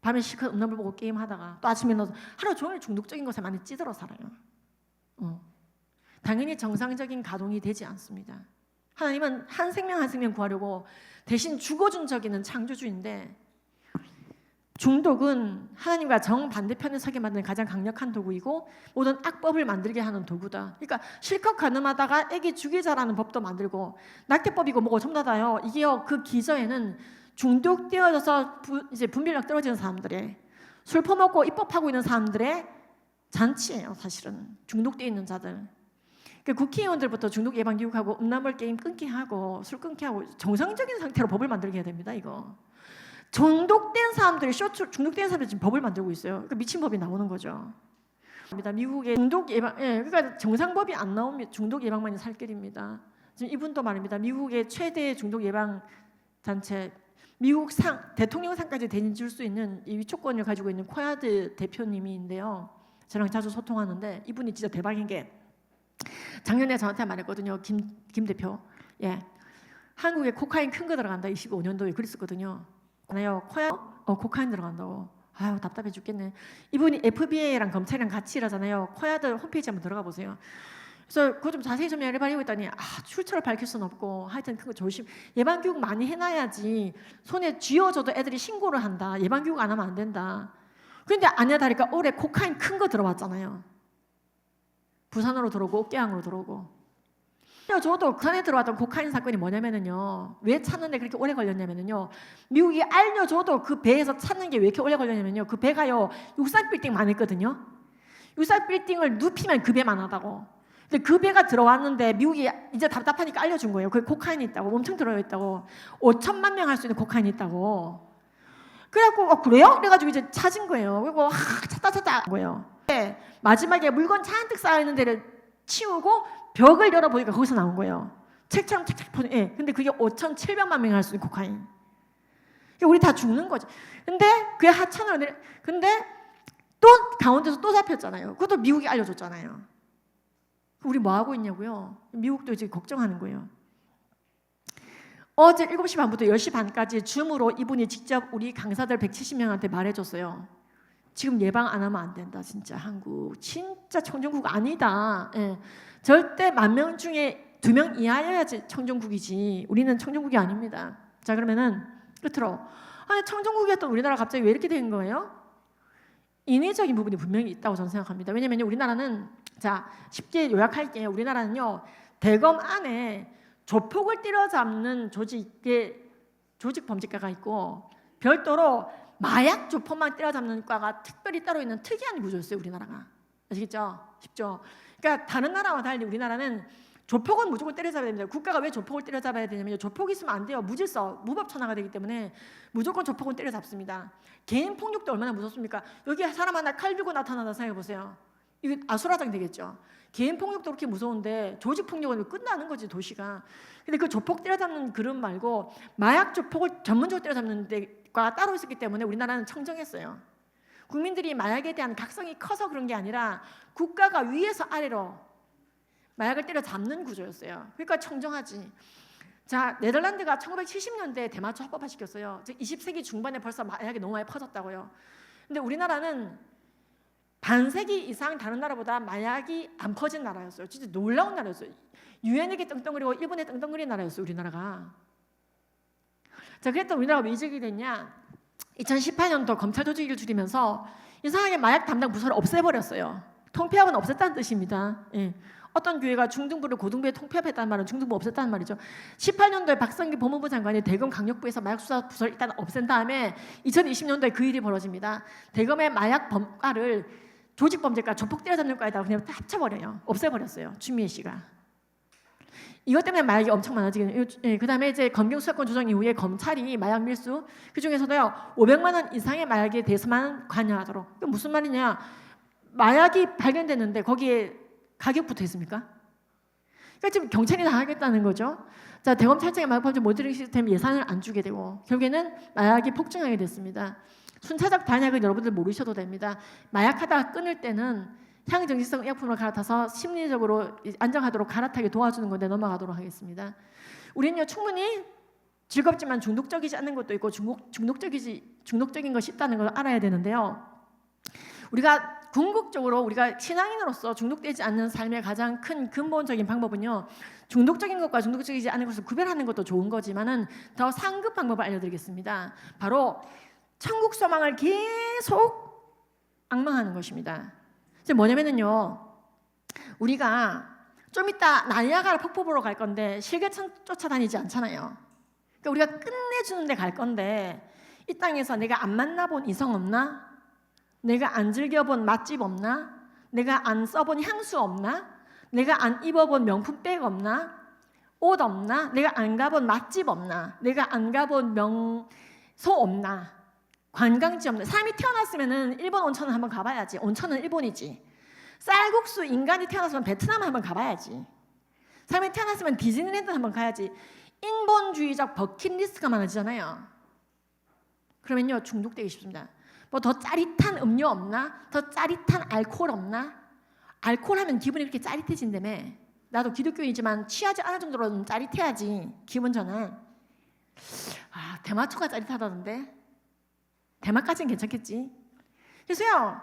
밤에 실컷 음란물 보고 게임하다가 또 아침에 일어나서 하루 종일 중독적인 것에 많이 찌들어 살아요. 당연히 정상적인 가동이 되지 않습니다. 하나님은 한 생명 한 생명 구하려고 대신 죽어준 적이는 창조주인데 중독은 하나님과 정반대편에 서게 만드는 가장 강력한 도구이고 모든 악법을 만들게 하는 도구다. 그러니까 실컷 가늠하다가 애기 죽이자라는 법도 만들고 낙태법이고 뭐고 전부 다요. 이게요 그 기저에는 중독되어져서 이제 분별력 떨어지는 사람들의 술 퍼먹고 입법하고 있는 사람들의 잔치예요. 사실은 중독되어 있는 자들. 그러니까 국회의원들부터 중독 예방 교육하고 음란물 게임 끊게 하고 술 끊게 하고 정상적인 상태로 법을 만들게 해야 됩니다. 이거. 중독된 사람들이 중독된 사람들이 지금 법을 만들고 있어요. 그러니까 미친 법이 나오는 거죠. 미국의 중독 예방, 그러니까 정상법이 안 나오면 중독 예방만이 살 길입니다. 지금 이분도 말입니다. 미국의 최대 중독 예방 단체, 미국 대통령 상까지 대신 줄 수 있는 이 위촉권을 가지고 있는 쿼야드 대표님인데요. 저랑 자주 소통하는데 이분이 진짜 대박인 게 작년에 저한테 말했거든요. 김 대표. 예. 한국에 코카인 큰 거 들어간다. 25년도에 그랬었거든요. 나요. 코카인 들어간다고. 아유 답답해 죽겠네. 이분이 FBI랑 검찰이랑 같이 일하잖아요. 코야드 홈페이지 한번 들어가 보세요. 그래서 그거 좀 자세히 좀 해봐리고 있더니 출처를 밝힐 수는 없고 하여튼 그거 조심. 예방교육 많이 해놔야지. 손에 쥐어줘도 애들이 신고를 한다. 예방교육 안 하면 안 된다. 그런데 아니야 다르니까 올해 코카인 큰 거 들어왔잖아요. 부산으로 들어오고 옥계항으로 들어오고. 저도 부산에 들어왔던 코카인 사건이 뭐냐면은요. 왜 찾는데 그렇게 오래 걸렸냐면은요. 미국이 알려줘도 그 배에서 찾는 게 왜 이렇게 오래 걸렸냐면요. 그 배가요 63빌딩만 했거든요. 63빌딩을 눕히면 그 배만 하다고. 근데 그 배가 들어왔는데 미국이 이제 답답하니까 알려준 거예요. 거기 코카인이 있다고. 엄청 들어있다고. 5천만 명 할 수 있는 코카인이 있다고. 그래갖고 그래요? 그래가지고 이제 찾은 거예요. 그리고 찾다 거예요. 네, 마지막에 물건 잔뜩 쌓여있는 데를 치우고 벽을 열어보니까 거기서 나온 거예요. 책처럼 착착 퍼져. 예. 근데 그게 5,700만 명이 할 수 있는 코카인. 우리 다 죽는 거죠. 근데 그게 하천으로 내려. 근데 또 강원도에서 또 잡혔잖아요. 그것도 미국이 알려줬잖아요. 우리 뭐 하고 있냐고요? 미국도 이제 걱정하는 거예요. 어제 7시 반부터 10시 반까지 줌으로 이분이 직접 우리 강사들 170명한테 말해줬어요. 지금 예방 안 하면 안 된다. 진짜 한국 진짜 청정국 아니다. 예. 절대 10,000명 중에 2명 이하여야지 청정국이지. 우리는 청정국이 아닙니다. 자 그러면은 끝으로 아니 청정국이었던 우리나라 갑자기 왜 이렇게 된 거예요? 인위적인 부분이 분명히 있다고 저는 생각합니다. 왜냐면요 우리나라는 자 쉽게 요약할게요. 우리나라는요 대검 안에 조폭을 때려잡는 조직 범죄과가 있고 별도로 마약 조폭만 때려잡는 과가 특별히 따로 있는 특이한 구조였어요. 우리나라가. 아시겠죠? 쉽죠? 그러니까 다른 나라와 달리 우리나라는 조폭은 무조건 때려잡아야 됩니다. 국가가 왜 조폭을 때려잡아야 되냐면요. 조폭이 있으면 안 돼요. 무질서, 무법천하가 되기 때문에 무조건 조폭은 때려잡습니다. 개인 폭력도 얼마나 무섭습니까? 여기 사람 하나 칼 들고 나타나다 생각해보세요. 이거 아수라장 되겠죠. 개인 폭력도 그렇게 무서운데 조직 폭력은 끝나는 거지 도시가. 근데 그 조폭 때려잡는 그릇 말고 마약 조폭을 전문적으로 때려잡는 데가 따로 있었기 때문에 우리나라는 청정했어요. 국민들이 마약에 대한 각성이 커서 그런 게 아니라 국가가 위에서 아래로 마약을 때려잡는 구조였어요. 그러니까 청정하지. 자, 네덜란드가 1970년대에 대마초 합법화시켰어요. 즉 20세기 중반에 벌써 마약이 너무 많이 퍼졌다고요. 근데 우리나라는 반세기 이상 다른 나라보다 마약이 안 퍼진 나라였어요. 진짜 놀라운 나라였어요. 유엔에게 떵떵거리고 일본에 떵떵거리는 나라였어요. 우리나라가. 자, 그랬더니 우리나라가 왜 이적이 됐냐? 2018년도 검찰 조직을 줄이면서 이상하게 마약 담당 부서를 없애버렸어요. 통폐합은 없앴다는 뜻입니다. 예. 어떤 교회가 중등부를 고등부에 통폐합했다는 말은 중등부 없앴다는 말이죠. 18년도에 박성기 법무부 장관이 대검 강력부에서 마약수사 부서를 일단 없앤 다음에 2020년도에 그 일이 벌어집니다. 대검의 마약 범과를 조직범죄과 조폭 때려잡는 과에다가 그냥 합쳐버려요. 없애버렸어요. 추미애 씨가. 이것 때문에 마약이 엄청 많아지거든요. 그 다음에 이제 검경 수사권 조정 이후에 검찰이 마약 밀수 그 중에서도요 500만 원 이상의 마약에 대해서만 관여하도록. 그게 무슨 말이냐? 마약이 발견됐는데 거기에 가격부터 했습니까? 그러니까 지금 경찰이 다 하겠다는 거죠. 자, 대검찰청의 마약범죄 모니터링 시스템 예산을 안 주게 되고 결국에는 마약이 폭증하게 됐습니다. 순차적 단약은 여러분들 모르셔도 됩니다. 마약하다가 끊을 때는 향정신성 의약품으로 갈아타서 심리적으로 안정하도록 갈아타게 도와주는 건데 넘어가도록 하겠습니다. 우리는요 충분히 즐겁지만 중독적이지 않는 것도 있고 중독적인 것이 있다는 걸 알아야 되는데요. 우리가 궁극적으로 우리가 신앙인으로서 중독되지 않는 삶의 가장 큰 근본적인 방법은요. 중독적인 것과 중독적이지 않은 것을 구별하는 것도 좋은 거지만은 더 상급 방법을 알려드리겠습니다. 바로 천국 소망을 계속 악망하는 것입니다. 이제 뭐냐면은요. 우리가 좀 이따 나이아가라 폭포 보러 갈 건데 실개천 쫓아다니지 않잖아요. 그러니까 우리가 끝내주는 데 갈 건데 이 땅에서 내가 안 만나본 이성 없나? 내가 안 즐겨본 맛집 없나? 내가 안 써본 향수 없나? 내가 안 입어본 명품백 없나? 옷 없나? 내가 안 가본 맛집 없나? 내가 안 가본 명소 없나? 관광지 없나? 사람이 태어났으면 일본 온천은 한번 가봐야지. 온천은 일본이지. 쌀국수 인간이 태어났으면 베트남 한번 가봐야지. 사람이 태어났으면 디즈니랜드 한번 가야지. 인본주의적 버킷리스트가 많아지잖아요. 그러면요 중독되기 쉽습니다. 뭐 더 짜릿한 음료 없나? 더 짜릿한 알코올 없나? 알코올 하면 기분이 그렇게 짜릿해진다며. 나도 기독교인이지만 취하지 않을 정도로는 짜릿해야지 기분 전환. 대마초가 짜릿하다던데. 대마까지는 괜찮겠지. 그래서요,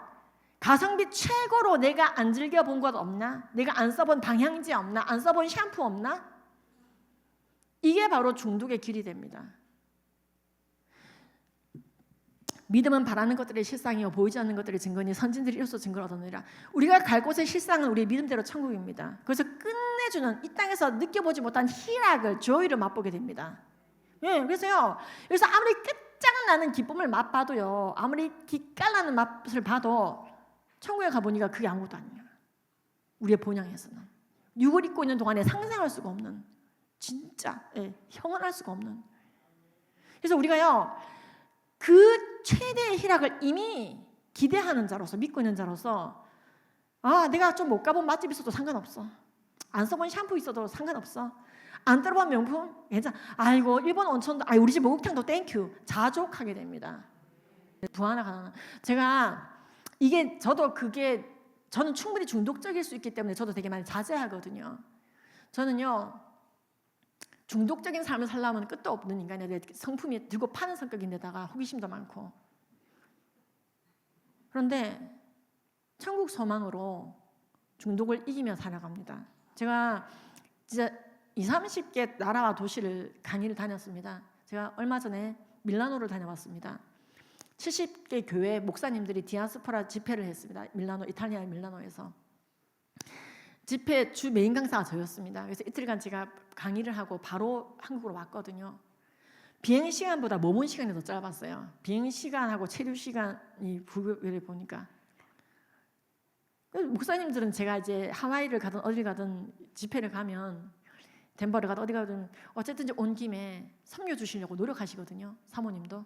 가성비 최고로 내가 안 즐겨본 것 없나? 내가 안 써본 방향제 없나? 안 써본 샴푸 없나? 이게 바로 중독의 길이 됩니다. 믿음은 바라는 것들의 실상이요 보이지 않는 것들의 증거니 선진들이 이로써 증거를 얻느니라. 우리가 갈 곳의 실상은 우리의 믿음대로 천국입니다. 그래서 끝내주는 이 땅에서 느껴보지 못한 희락을, 조이를 맛보게 됩니다. 예, 그래서요, 여기서 아무리 끝장나는 기쁨을 맛봐도요, 아무리 기깔나는 맛을 봐도 천국에 가보니까 그게 아무것도 아니에요. 우리의 본향에서는 육을 입고 있는 동안에 상상할 수가 없는, 진짜 형언할 수가 없는. 그래서 우리가요, 그 최대의 희락을 이미 기대하는 자로서, 믿고 있는 자로서, 내가 좀 못 가본 맛집 있어도 상관없어. 안 써본 샴푸 있어도 상관없어. 안 들어본 명품 괜찮아. 아이고 일본 온천도, 우리 집 목욕탕도 땡큐. 자족하게 됩니다. 부하나 제가 이게 저는 충분히 중독적일 수 있기 때문에 저도 되게 많이 자제하거든요. 저는요, 중독적인 삶을 살려면 끝도 없는 인간이에요. 성품이 들고 파는 성격인데다가 호기심도 많고. 그런데 천국 소망으로 중독을 이기며 살아갑니다. 제가 진짜 20, 30개 나라와 도시를 강의를 다녔습니다. 제가 얼마 전에 밀라노를 다녀왔습니다. 70개 교회 목사님들이 디아스포라 집회를 했습니다. 밀라노, 이탈리아 밀라노에서. 집회 주 메인 강사가 저였습니다. 그래서 이틀간 제가 강의를 하고 바로 한국으로 왔거든요. 비행 시간보다 머문 시간이 더 짧았어요. 비행 시간하고 체류 시간이 부교를 보니까. 목사님들은 제가 이제 하와이를 가든 어디 가든 집회를 가면, 덴버를 가든 어디 가든 어쨌든 이제 온 김에 섬겨 주시려고 노력하시거든요. 사모님도.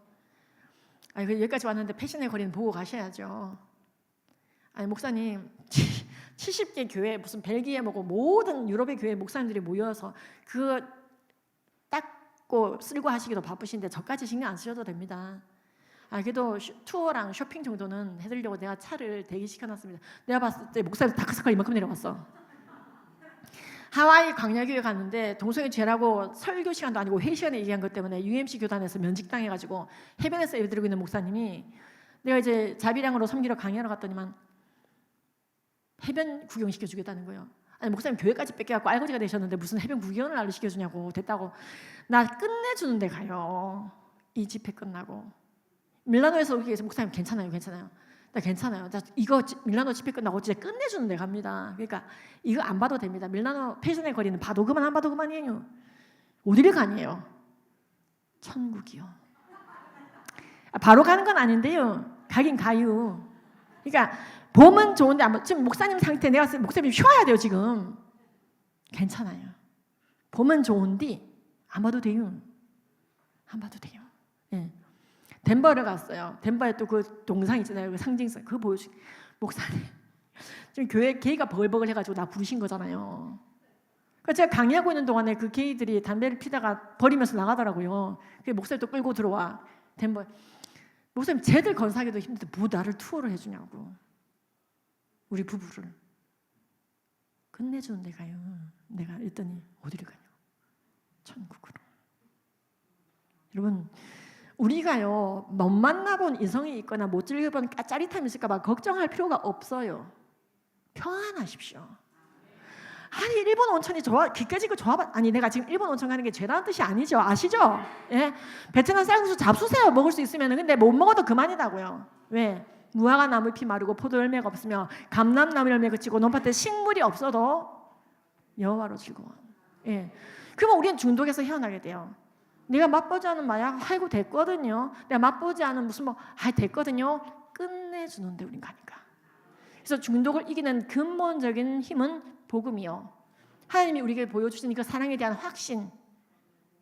여기까지 왔는데 패션의 거리는 보고 가셔야죠. 목사님 70개 교회, 무슨 벨기에 뭐고 모든 유럽의 교회 목사님들이 모여서 그거 닦고 쓸고 하시기도 바쁘신데 저까지 신경 안 쓰셔도 됩니다. 그래도 투어랑 쇼핑 정도는 해드리려고 내가 차를 대기시켜놨습니다. 내가 봤을 때 목사님 다크서클 이만큼 내려왔어. 하와이 광야교회 갔는데 동성애 죄라고 설교 시간도 아니고 회의 시간에 얘기한 것 때문에 UMC 교단에서 면직당해가지고 해변에서 예배드리고 있는 목사님이, 내가 이제 자비량으로 섬기러 강의하러 갔더니만 해변 구경 시켜주겠다는 거예요. 목사님 교회까지 뺏겨갖고 알거지가 되셨는데 무슨 해변 구경을 나를 시켜주냐고. 됐다고. 나 끝내주는 데 가요. 이 집회 끝나고. 밀라노에서 오기 위해서 목사님 괜찮아요. 나 괜찮아요. 나 이거 밀라노 집회 끝나고 진짜 끝내주는 데 갑니다. 그러니까 이거 안 봐도 됩니다. 밀라노 패션의 거리는 봐도 그만 안 봐도 그만이에요. 어디를 가니에요? 천국이요. 바로 가는 건 아닌데요. 가긴 가요. 그러니까 봄은 좋은데 지금 목사님 상태, 내가 목사님 쉬어야 돼요 지금. 괜찮아요. 봄은 좋은데 안 봐도 돼요. 안 봐도 돼요. 예. 덴버를 갔어요. 덴버에 또 그 동상 있잖아요. 그 상징성 그거 보여주. 목사님 지금 교회 게이가 버글버글 해가지고 나 부르신 거잖아요. 그러니까 제가 강의하고 있는 동안에 그 게이들이 담배를 피다가 버리면서 나가더라고요. 그 목사님 또 끌고 들어와. 덴버 목사님 쟤들 건사하기도 힘든데 뭐 나를 투어를 해주냐고. 우리 부부를 끝내주는 데 가요. 내가 했더니 어디를 가냐? 천국으로. 여러분, 우리가요 못 만나본 이성이 있거나 못 즐겨본 짜릿함이 있을까 봐 걱정할 필요가 없어요. 평안하십시오. 일본 온천이 귀까지고 내가 지금 일본 온천 가는 게 죄라는 뜻이 아니죠. 아시죠? 예? 베트남 쌀국수 잡수세요. 먹을 수 있으면. 근데 못 먹어도 그만이다고요. 왜? 무화과 나무잎이 마르고 포도 열매가 없으며 감람나무 열매 그치고 논밭에 식물이 없어도 여호와로 즐거워. 예. 그러면 우리는 중독에서 헤어나게 돼요. 내가 맛보지 않은 마약 됐거든요. 내가 맛보지 않은 무슨 됐거든요. 끝내주는데 우린 가니까. 그래서 중독을 이기는 근본적인 힘은 복음이요. 하나님이 우리에게 보여주신 그 사랑에 대한 확신,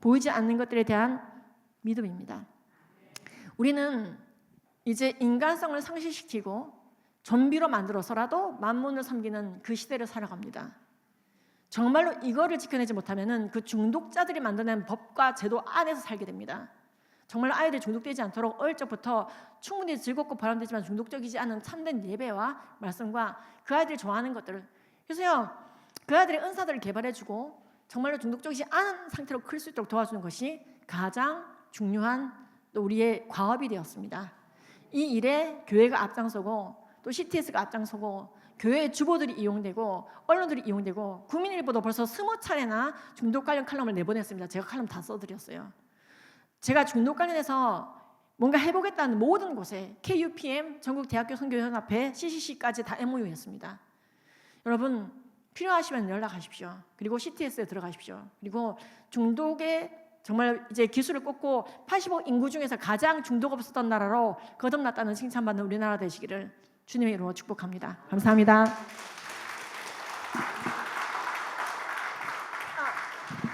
보이지 않는 것들에 대한 믿음입니다. 우리는 이제 인간성을 상실시키고 좀비로 만들어서라도 만문을 섬기는 그 시대를 살아갑니다. 정말로 이거를 지켜내지 못하면은 그 중독자들이 만드는 법과 제도 안에서 살게 됩니다. 정말 아이들이 중독되지 않도록 어릴 적부터 충분히 즐겁고 보람되지만 중독적이지 않은 참된 예배와 말씀과 그 아이들이 좋아하는 것들을, 그래서요 그 아이들의 은사들을 개발해주고 정말로 중독적이지 않은 상태로 클 수 있도록 도와주는 것이 가장 중요한 또 우리의 과업이 되었습니다. 이 일에 교회가 앞장서고 또 CTS가 앞장서고 교회의 주보들이 이용되고 언론들이 이용되고 국민일보도 벌써 20차례나 중독 관련 칼럼을 내보냈습니다. 제가 칼럼 다 써드렸어요. 제가 중독 관련해서 뭔가 해보겠다는 모든 곳에 KUPM, 전국대학교 선교연합회, CCC까지 다 MOU했습니다. 여러분 필요하시면 연락하십시오. 그리고 CTS에 들어가십시오. 그리고 중독에 정말 이제 기술을 꽂고 85억 인구 중에서 가장 중독 없었던 나라로 거듭났다는 칭찬받는 우리나라 되시기를 주님의 이름으로 축복합니다. 감사합니다.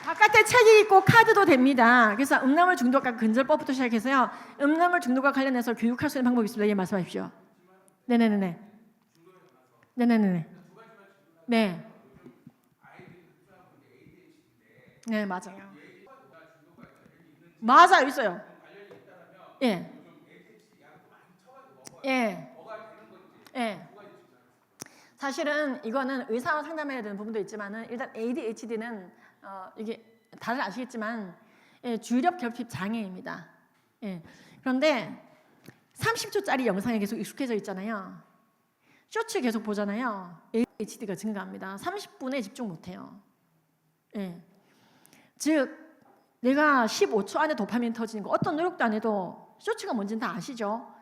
바깥에 책이 있고 카드도 됩니다. 그래서 음란물 중독과 근절법부터 시작해서요. 음란물 중독과 관련해서 교육할 수 있는 방법이 있습니다. 예, 말씀하십시오. 네네네네. 네네네네. 네. 네, 맞아요. 맞아요, 있어요. 예. 예. 예. 사실은 이거는 의사와 상담해야 되는 부분도 있지만은 일단 ADHD는 이게 다들 아시겠지만 주의력 결핍 장애입니다. 예. 그런데 30초짜리 영상에 계속 익숙해져 있잖아요. 쇼츠 계속 보잖아요. ADHD가 증가합니다. 30분에 집중 못해요. 예. 즉 내가 15초 안에 도파민 터지는 거 어떤 노력도 안 해도 쇼츠가 뭔지는 다 아시죠?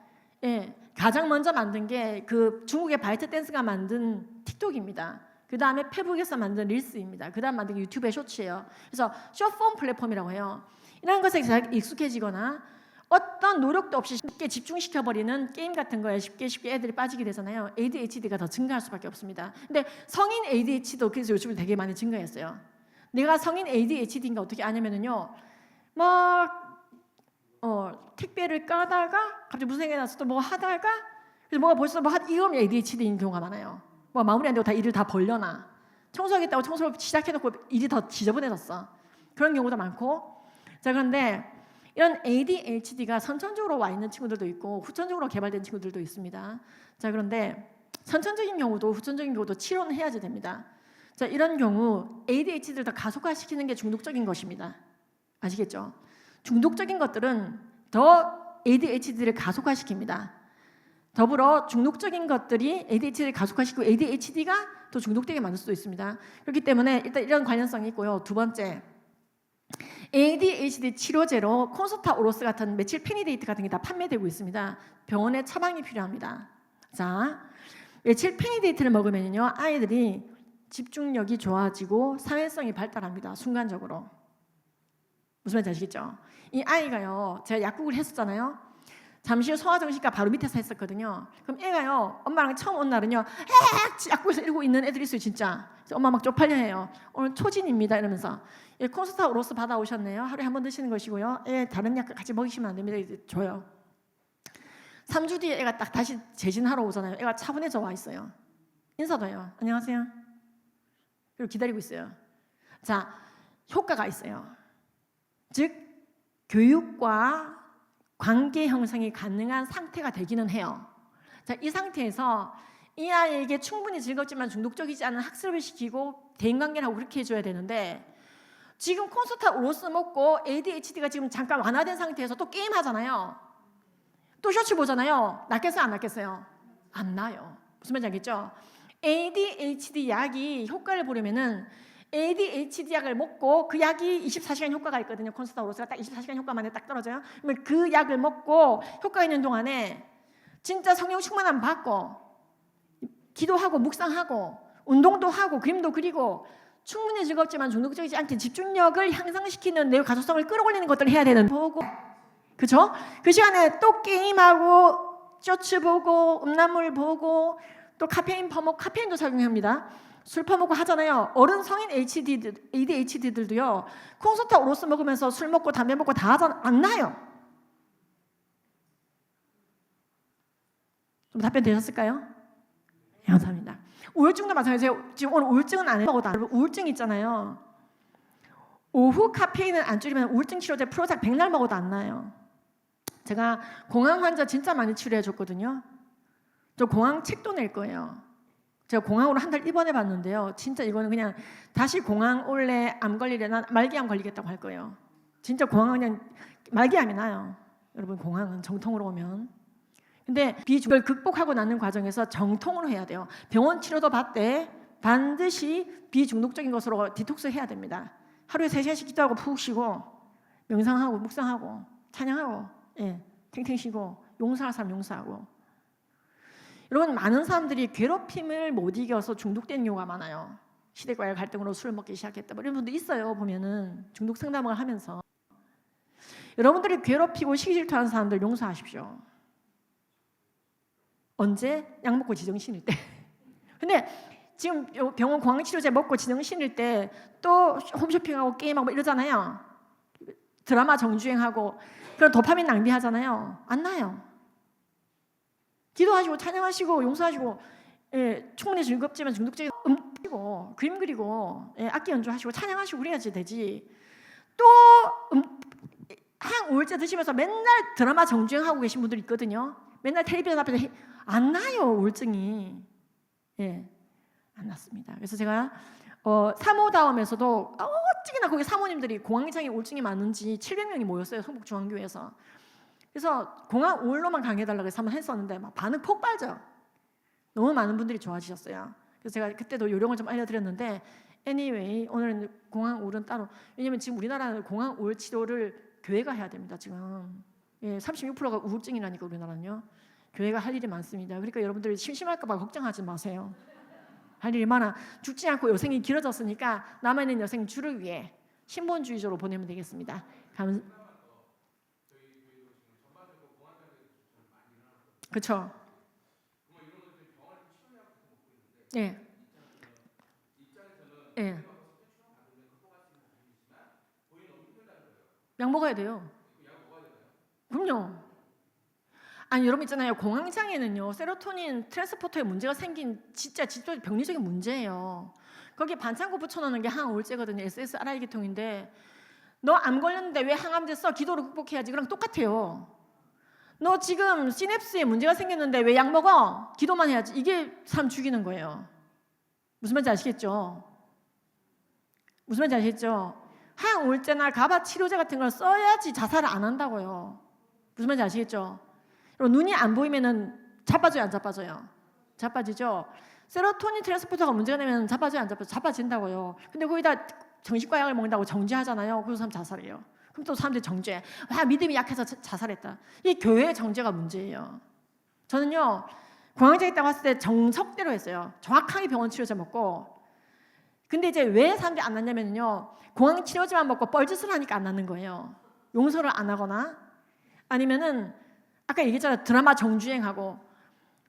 예. 가장 먼저 만든 게 그 중국의 바이트 댄스가 만든 틱톡입니다. 그 다음에 페북에서 만든 릴스입니다. 그 다음 만든 게 유튜브의 쇼츠예요. 그래서 숏폼 플랫폼이라고 해요. 이런 것에 잘 익숙해지거나 어떤 노력도 없이 쉽게 집중시켜버리는 게임 같은 거에 쉽게 애들이 빠지게 되잖아요. ADHD가 더 증가할 수밖에 없습니다. 근데 성인 ADHD도 그래서 요즘에 되게 많이 증가했어요. 내가 성인 ADHD인가 어떻게 아냐면요, 막 택배를 까다가 갑자기 무슨 생각이 나서 또 뭐 하다가 그래서 뭐가 벌써 이러면 ADHD인 경우가 많아요. 뭐 마무리 안 되고 다 일을 다 벌려놔. 청소하겠다고 청소를 시작해놓고 일이 더 지저분해졌어. 그런 경우도 많고. 자, 그런데 이런 ADHD가 선천적으로 와 있는 친구들도 있고 후천적으로 개발된 친구들도 있습니다. 자, 그런데 선천적인 경우도 후천적인 경우도 치료는 해야지 됩니다. 자, 이런 경우 ADHD를 더 가속화시키는 게 중독적인 것입니다. 아시겠죠? 중독적인 것들은 더 ADHD를 가속화시킵니다. 더불어 중독적인 것들이 ADHD를 가속화시키고 ADHD가 더 중독되게 만들 수도 있습니다. 그렇기 때문에 일단 이런 관련성이 있고요. 두 번째, ADHD 치료제로 콘서타우로스 같은 메칠 페니데이트 같은 게 다 판매되고 있습니다. 병원에 처방이 필요합니다. 자, 메칠 페니데이트를 먹으면요 아이들이 집중력이 좋아지고 사회성이 발달합니다. 순간적으로. 무슨 말인지 아시겠죠? 이 아이가요, 제가 약국을 했었잖아요. 잠시 후 소아정신과 바로 밑에서 했었거든요. 그럼 애가요, 엄마랑 처음 온 날은요, 약국에서 이러고 있는 애들이 있어요, 진짜. 엄마 막 쪽팔려 해요. 오늘 초진입니다, 이러면서. 예, 콘서타우로스 받아오셨네요. 하루에 한 번 드시는 것이고요. 예, 다른 약 같이 먹이시면 안 됩니다. 이제 줘요. 3주 뒤에 애가 딱 다시 재진하러 오잖아요. 애가 차분해져 와 있어요. 인사도 해요. 안녕하세요. 그리고 기다리고 있어요. 자, 효과가 있어요. 즉, 교육과 관계 형성이 가능한 상태가 되기는 해요. 자, 이 상태에서 이 아이에게 충분히 즐겁지만 중독적이지 않은 학습을 시키고 대인관계를 하고 그렇게 해줘야 되는데 지금 콘서타우로스 먹고 ADHD가 지금 잠깐 완화된 상태에서 또 게임하잖아요. 또 쇼츠 보잖아요. 낫겠어요? 안 낫겠어요? 안 나요. 무슨 말인지 알겠죠? ADHD 약이 효과를 보려면은 ADHD 약을 먹고 그 약이 24시간 효과가 있거든요. 콘서타우로스가 딱 24시간 효과 만에 딱 떨어져요. 그러면 그 약을 먹고 효과가 있는 동안에 진짜 성령 충만함 받고 기도하고 묵상하고 운동도 하고 그림도 그리고 충분히 즐겁지만 중독적이지 않게 집중력을 향상시키는 내 가소성을 끌어올리는 것들을 해야 되는 보고, 그죠? 그 시간에 또 게임하고 쇼츠 보고 음란물 보고 또 카페인 퍼먹고 카페인도 작용합니다. 술 퍼먹고 하잖아요. 어른 성인 ADHD들도요. 콘서타우로스 먹으면서 술 먹고 담배 먹고 다 하잖아. 안 나요. 좀 답변 되셨을까요? 네, 감사합니다. 우울증도 마찬가지예요. 지금 오늘 우울증은 안 해먹어도 우울증 있잖아요. 오후 카페인을 안 줄이면 우울증 치료제 프로작 백날 먹어도 안 나요. 제가 공황 환자 진짜 많이 치료해 줬거든요. 저 공황 책도 낼 거예요. 제가 공황으로 한 달 입원해 봤는데요. 진짜 이거는 그냥 다시 공황 올래 암 걸리려나 말기암 걸리겠다고 할 거예요. 진짜 공황은 그냥 말기암이 나요. 여러분 공황은 정통으로 오면. 근데 비중을 극복하고 나는 과정에서 정통으로 해야 돼요. 병원 치료도 받되 반드시 비중독적인 것으로 디톡스 해야 됩니다. 하루에 3시간씩 기도하고 푹 쉬고 명상하고 묵상하고 찬양하고 예, 탱탱 쉬고 용서할 사람 용서하고. 여러분 많은 사람들이 괴롭힘을 못 이겨서 중독된 경우가 많아요. 시댁과의 갈등으로 술 먹기 시작했다. 이런 분도 있어요. 보면은 중독 상담을 하면서. 여러분들이 괴롭히고 시기 질투하는 사람들 용서하십시오. 언제? 약 먹고 지정 신일 때. 근데 지금 병원 공황치료제 먹고 지정 신일 때 또 홈쇼핑하고 게임하고 이러잖아요. 드라마 정주행하고 그런 도파민 낭비하잖아요. 안 나요. 기도하시고 찬양하시고 용서하시고 예, 충분히 즐겁지만 중독적인 그리고 그림 그리고 예, 악기 연주하시고 찬양하시고 그래야지 되지. 또 항우울제 드시면서 맨날 드라마 정주행하고 계신 분들 있거든요. 맨날 텔레비전 앞에서 안 나요 우울증이. 예, 안 났습니다. 그래서 제가 사모다움에서도 어찌나 거기 사모님들이 공황장애 우울증이 많은지 700명이 모였어요. 성북중앙교회에서. 그래서 공황 우울로만 강해달라고 해서 한번 했었는데 막 반응 폭발죠. 너무 많은 분들이 좋아지셨어요. 그래서 제가 그때도 요령을 좀 알려드렸는데 anyway 오늘은 공황 우울은 따로. 왜냐면 지금 우리나라는 공황 우울 치료를 교회가 해야 됩니다. 지금 36%가 우울증이라니까 우리나라는요. 교회가 할 일이 많습니다. 그러니까 여러분들이 심심할까 봐 걱정하지 마세요. 할 일이 많아. 죽지 않고 여생이 길어졌으니까 남아있는 여생 주를 위해 신본주의적으로 보내면 되겠습니다. 그렇죠. 예. 예. 약 먹어야 돼요. 그럼요. 아니 여러분 있잖아요. 공황장애는요. 세로토닌 트랜스포터에 문제가 생긴 진짜 병리적인 문제예요. 거기에 반창고 붙여놓는 게 항우울제거든요. SSRI 계통인데 너 암 걸렸는데 왜 항암제 써? 기도로 극복해야지. 그랑 똑같아요. 너 지금 시냅스에 문제가 생겼는데 왜 약 먹어? 기도만 해야지. 이게 사람 죽이는 거예요. 무슨 말인지 아시겠죠? 무슨 말인지 아시겠죠? 항우울제나 가바 치료제 같은 걸 써야지 자살을 안 한다고요. 무슨 말인지 아시겠죠? 여러분 눈이 안 보이면은 자빠져요, 안 자빠져요? 자빠지죠? 세로토닌 트랜스포터가 문제가 되면 자빠져요, 안 자빠져요? 자빠진다고요. 근데 거기다 정신과 약을 먹는다고 정죄하잖아요. 그래서 사람 자살해요. 그럼 또 사람들이 정죄. 와 믿음이 약해서 자살했다. 이게 교회 정죄가 문제예요. 저는요 공황장애 있다고 했을 때 정석대로 했어요. 정확하게 병원 치료제 먹고. 근데 이제 왜 사람들이 안 낫냐면요 공황 치료제만 먹고 뻘짓을 하니까 안 낫는 거예요. 용서를 안 하거나 아니면은 아까 얘기했잖아요. 드라마 정주행하고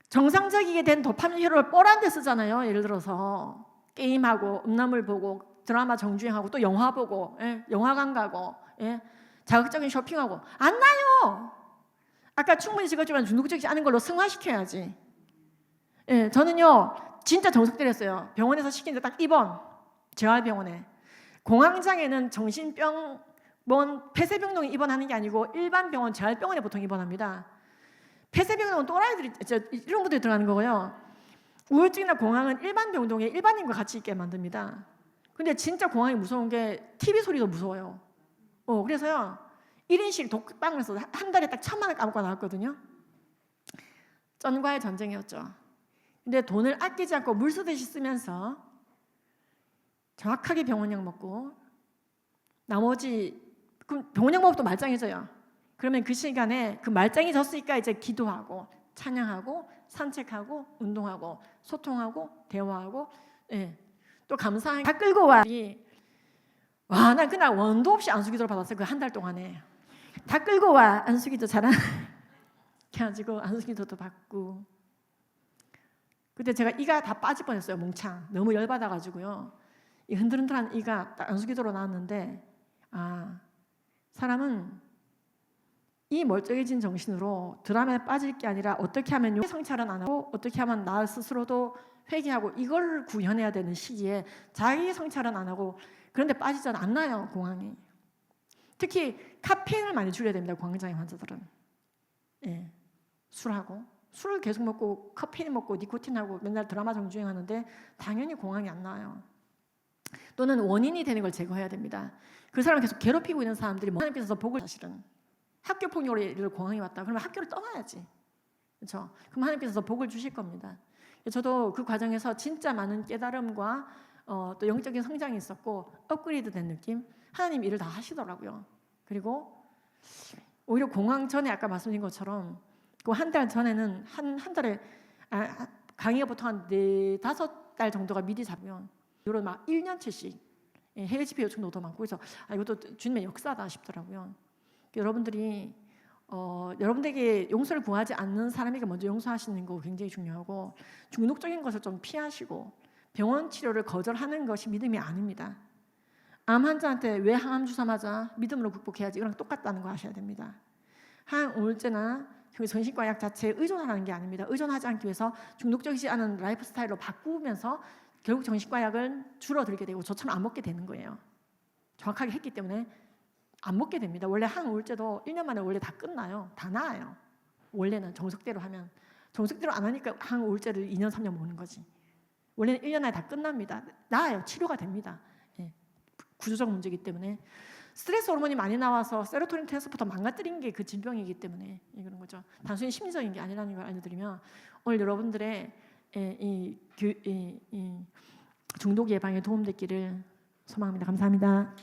정상적이게 된 도파민 회로를 뻔한 데 쓰잖아요. 예를 들어서 게임하고 음란물 보고 드라마 정주행하고 또 영화 보고 예? 영화관 가고 예? 자극적인 쇼핑하고 안 나요. 아까 충분히 찍었지만 중독적이지 않은 걸로 승화시켜야지. 예, 저는요 진짜 정석대로 했어요. 병원에서 시키는데 딱 입원 재활병원에. 공황장애는 정신병 폐쇄병동에 입원하는 게 아니고 일반 병원 재활병원에 보통 입원합니다. 폐쇄병동은 또라이들이 이런 분들이 들어가는 거고요. 우울증이나 공황은 일반 병동에 일반인과 같이 있게 만듭니다. 근데 진짜 공황이 무서운 게 TV 소리도 무서워요. 그래서요 1인실 독방에서 한 달에 딱 1,000만 원 까먹고 나왔거든요. 쩐과의 전쟁이었죠. 근데 돈을 아끼지 않고 물 쓰듯이 쓰면서 정확하게 병원약 먹고 나머지 그럼 병원약 먹어도 말짱해져요. 그러면 그 시간에 그 말짱해졌으니까 이제 기도하고 찬양하고 산책하고 운동하고 소통하고 대화하고 예. 또 감사하게 다 끌고 와. 난 그날 원도 없이 안수기도를 받았어요. 그 한 달 동안에 다 끌고 와. 안수기도 잘한 해가지고 안수기도도 받고. 그때 제가 이가 다 빠질 뻔했어요. 몽창 너무 열받아가지고요. 이 흔들흔들한 이가 딱 안수기도로 나왔는데 사람은 이 멀쩡해진 정신으로 드라마에 빠질 게 아니라 어떻게 하면 성찰은 안 하고 어떻게 하면 나 스스로도 회개하고 이걸 구현해야 되는 시기에 자기 성찰은 안 하고 그런데 빠지잖아. 안 나요 공황이. 특히 카페인을 많이 줄여야 됩니다. 공황장애 환자들은. 예, 술을 계속 먹고 커피 먹고 니코틴하고 맨날 드라마 정주행하는데 당연히 공황이 안 나와요. 또는 원인이 되는 걸 제거해야 됩니다. 그 사람을 계속 괴롭히고 있는 사람들이 하나님께서 복을 사실은 학교 폭력으로 공황이 왔다. 그러면 학교를 떠나야지. 그렇죠? 그럼 하나님께서 복을 주실 겁니다. 저도 그 과정에서 진짜 많은 깨달음과 또 영적인 성장이 있었고 업그레이드 된 느낌. 하나님 일을 다 하시더라고요. 그리고 오히려 공황 전에 아까 말씀드린 것처럼 그 한 달 전에는 한 달에 강의가 보통 한 4-5달 정도가 미리 잡으면 이런 막 1년치씩 해외 집회 요청도 더 많고 그래서 이것도 주님의 역사다 싶더라고요. 여러분들이 여러분들에게 용서를 구하지 않는 사람에게 먼저 용서하시는 거 굉장히 중요하고 중독적인 것을 좀 피하시고 병원 치료를 거절하는 것이 믿음이 아닙니다. 암 환자한테 왜 항암 주사 맞아? 믿음으로 극복해야지. 이거랑 똑같다는 거 아셔야 됩니다. 항우울제나 정신과 약 자체에 의존하는 게 아닙니다. 의존하지 않기 위해서 중독적이지 않은 라이프 스타일로 바꾸면서 결국 정신과 약을 줄어들게 되고 저처럼 안 먹게 되는 거예요. 정확하게 했기 때문에 안 먹게 됩니다. 원래 항우울제도 1년 만에 원래 다 끝나요. 다 나아요. 원래는 정석대로 하면. 정석대로 안 하니까 항우울제를 2년 3년 먹는 거지. 원래는 1년 안에 다 끝납니다. 나아요. 치료가 됩니다. 예. 구조적 문제이기 때문에 스트레스 호르몬이 많이 나와서 세로토닌 트랜스포터 망가뜨린 게 그 질병이기 때문에 그런 거죠. 단순히 심리적인 게 아니라는 걸 알려드리면 오늘 여러분들의 이 중독 예방에 도움됐기를 소망합니다. 감사합니다.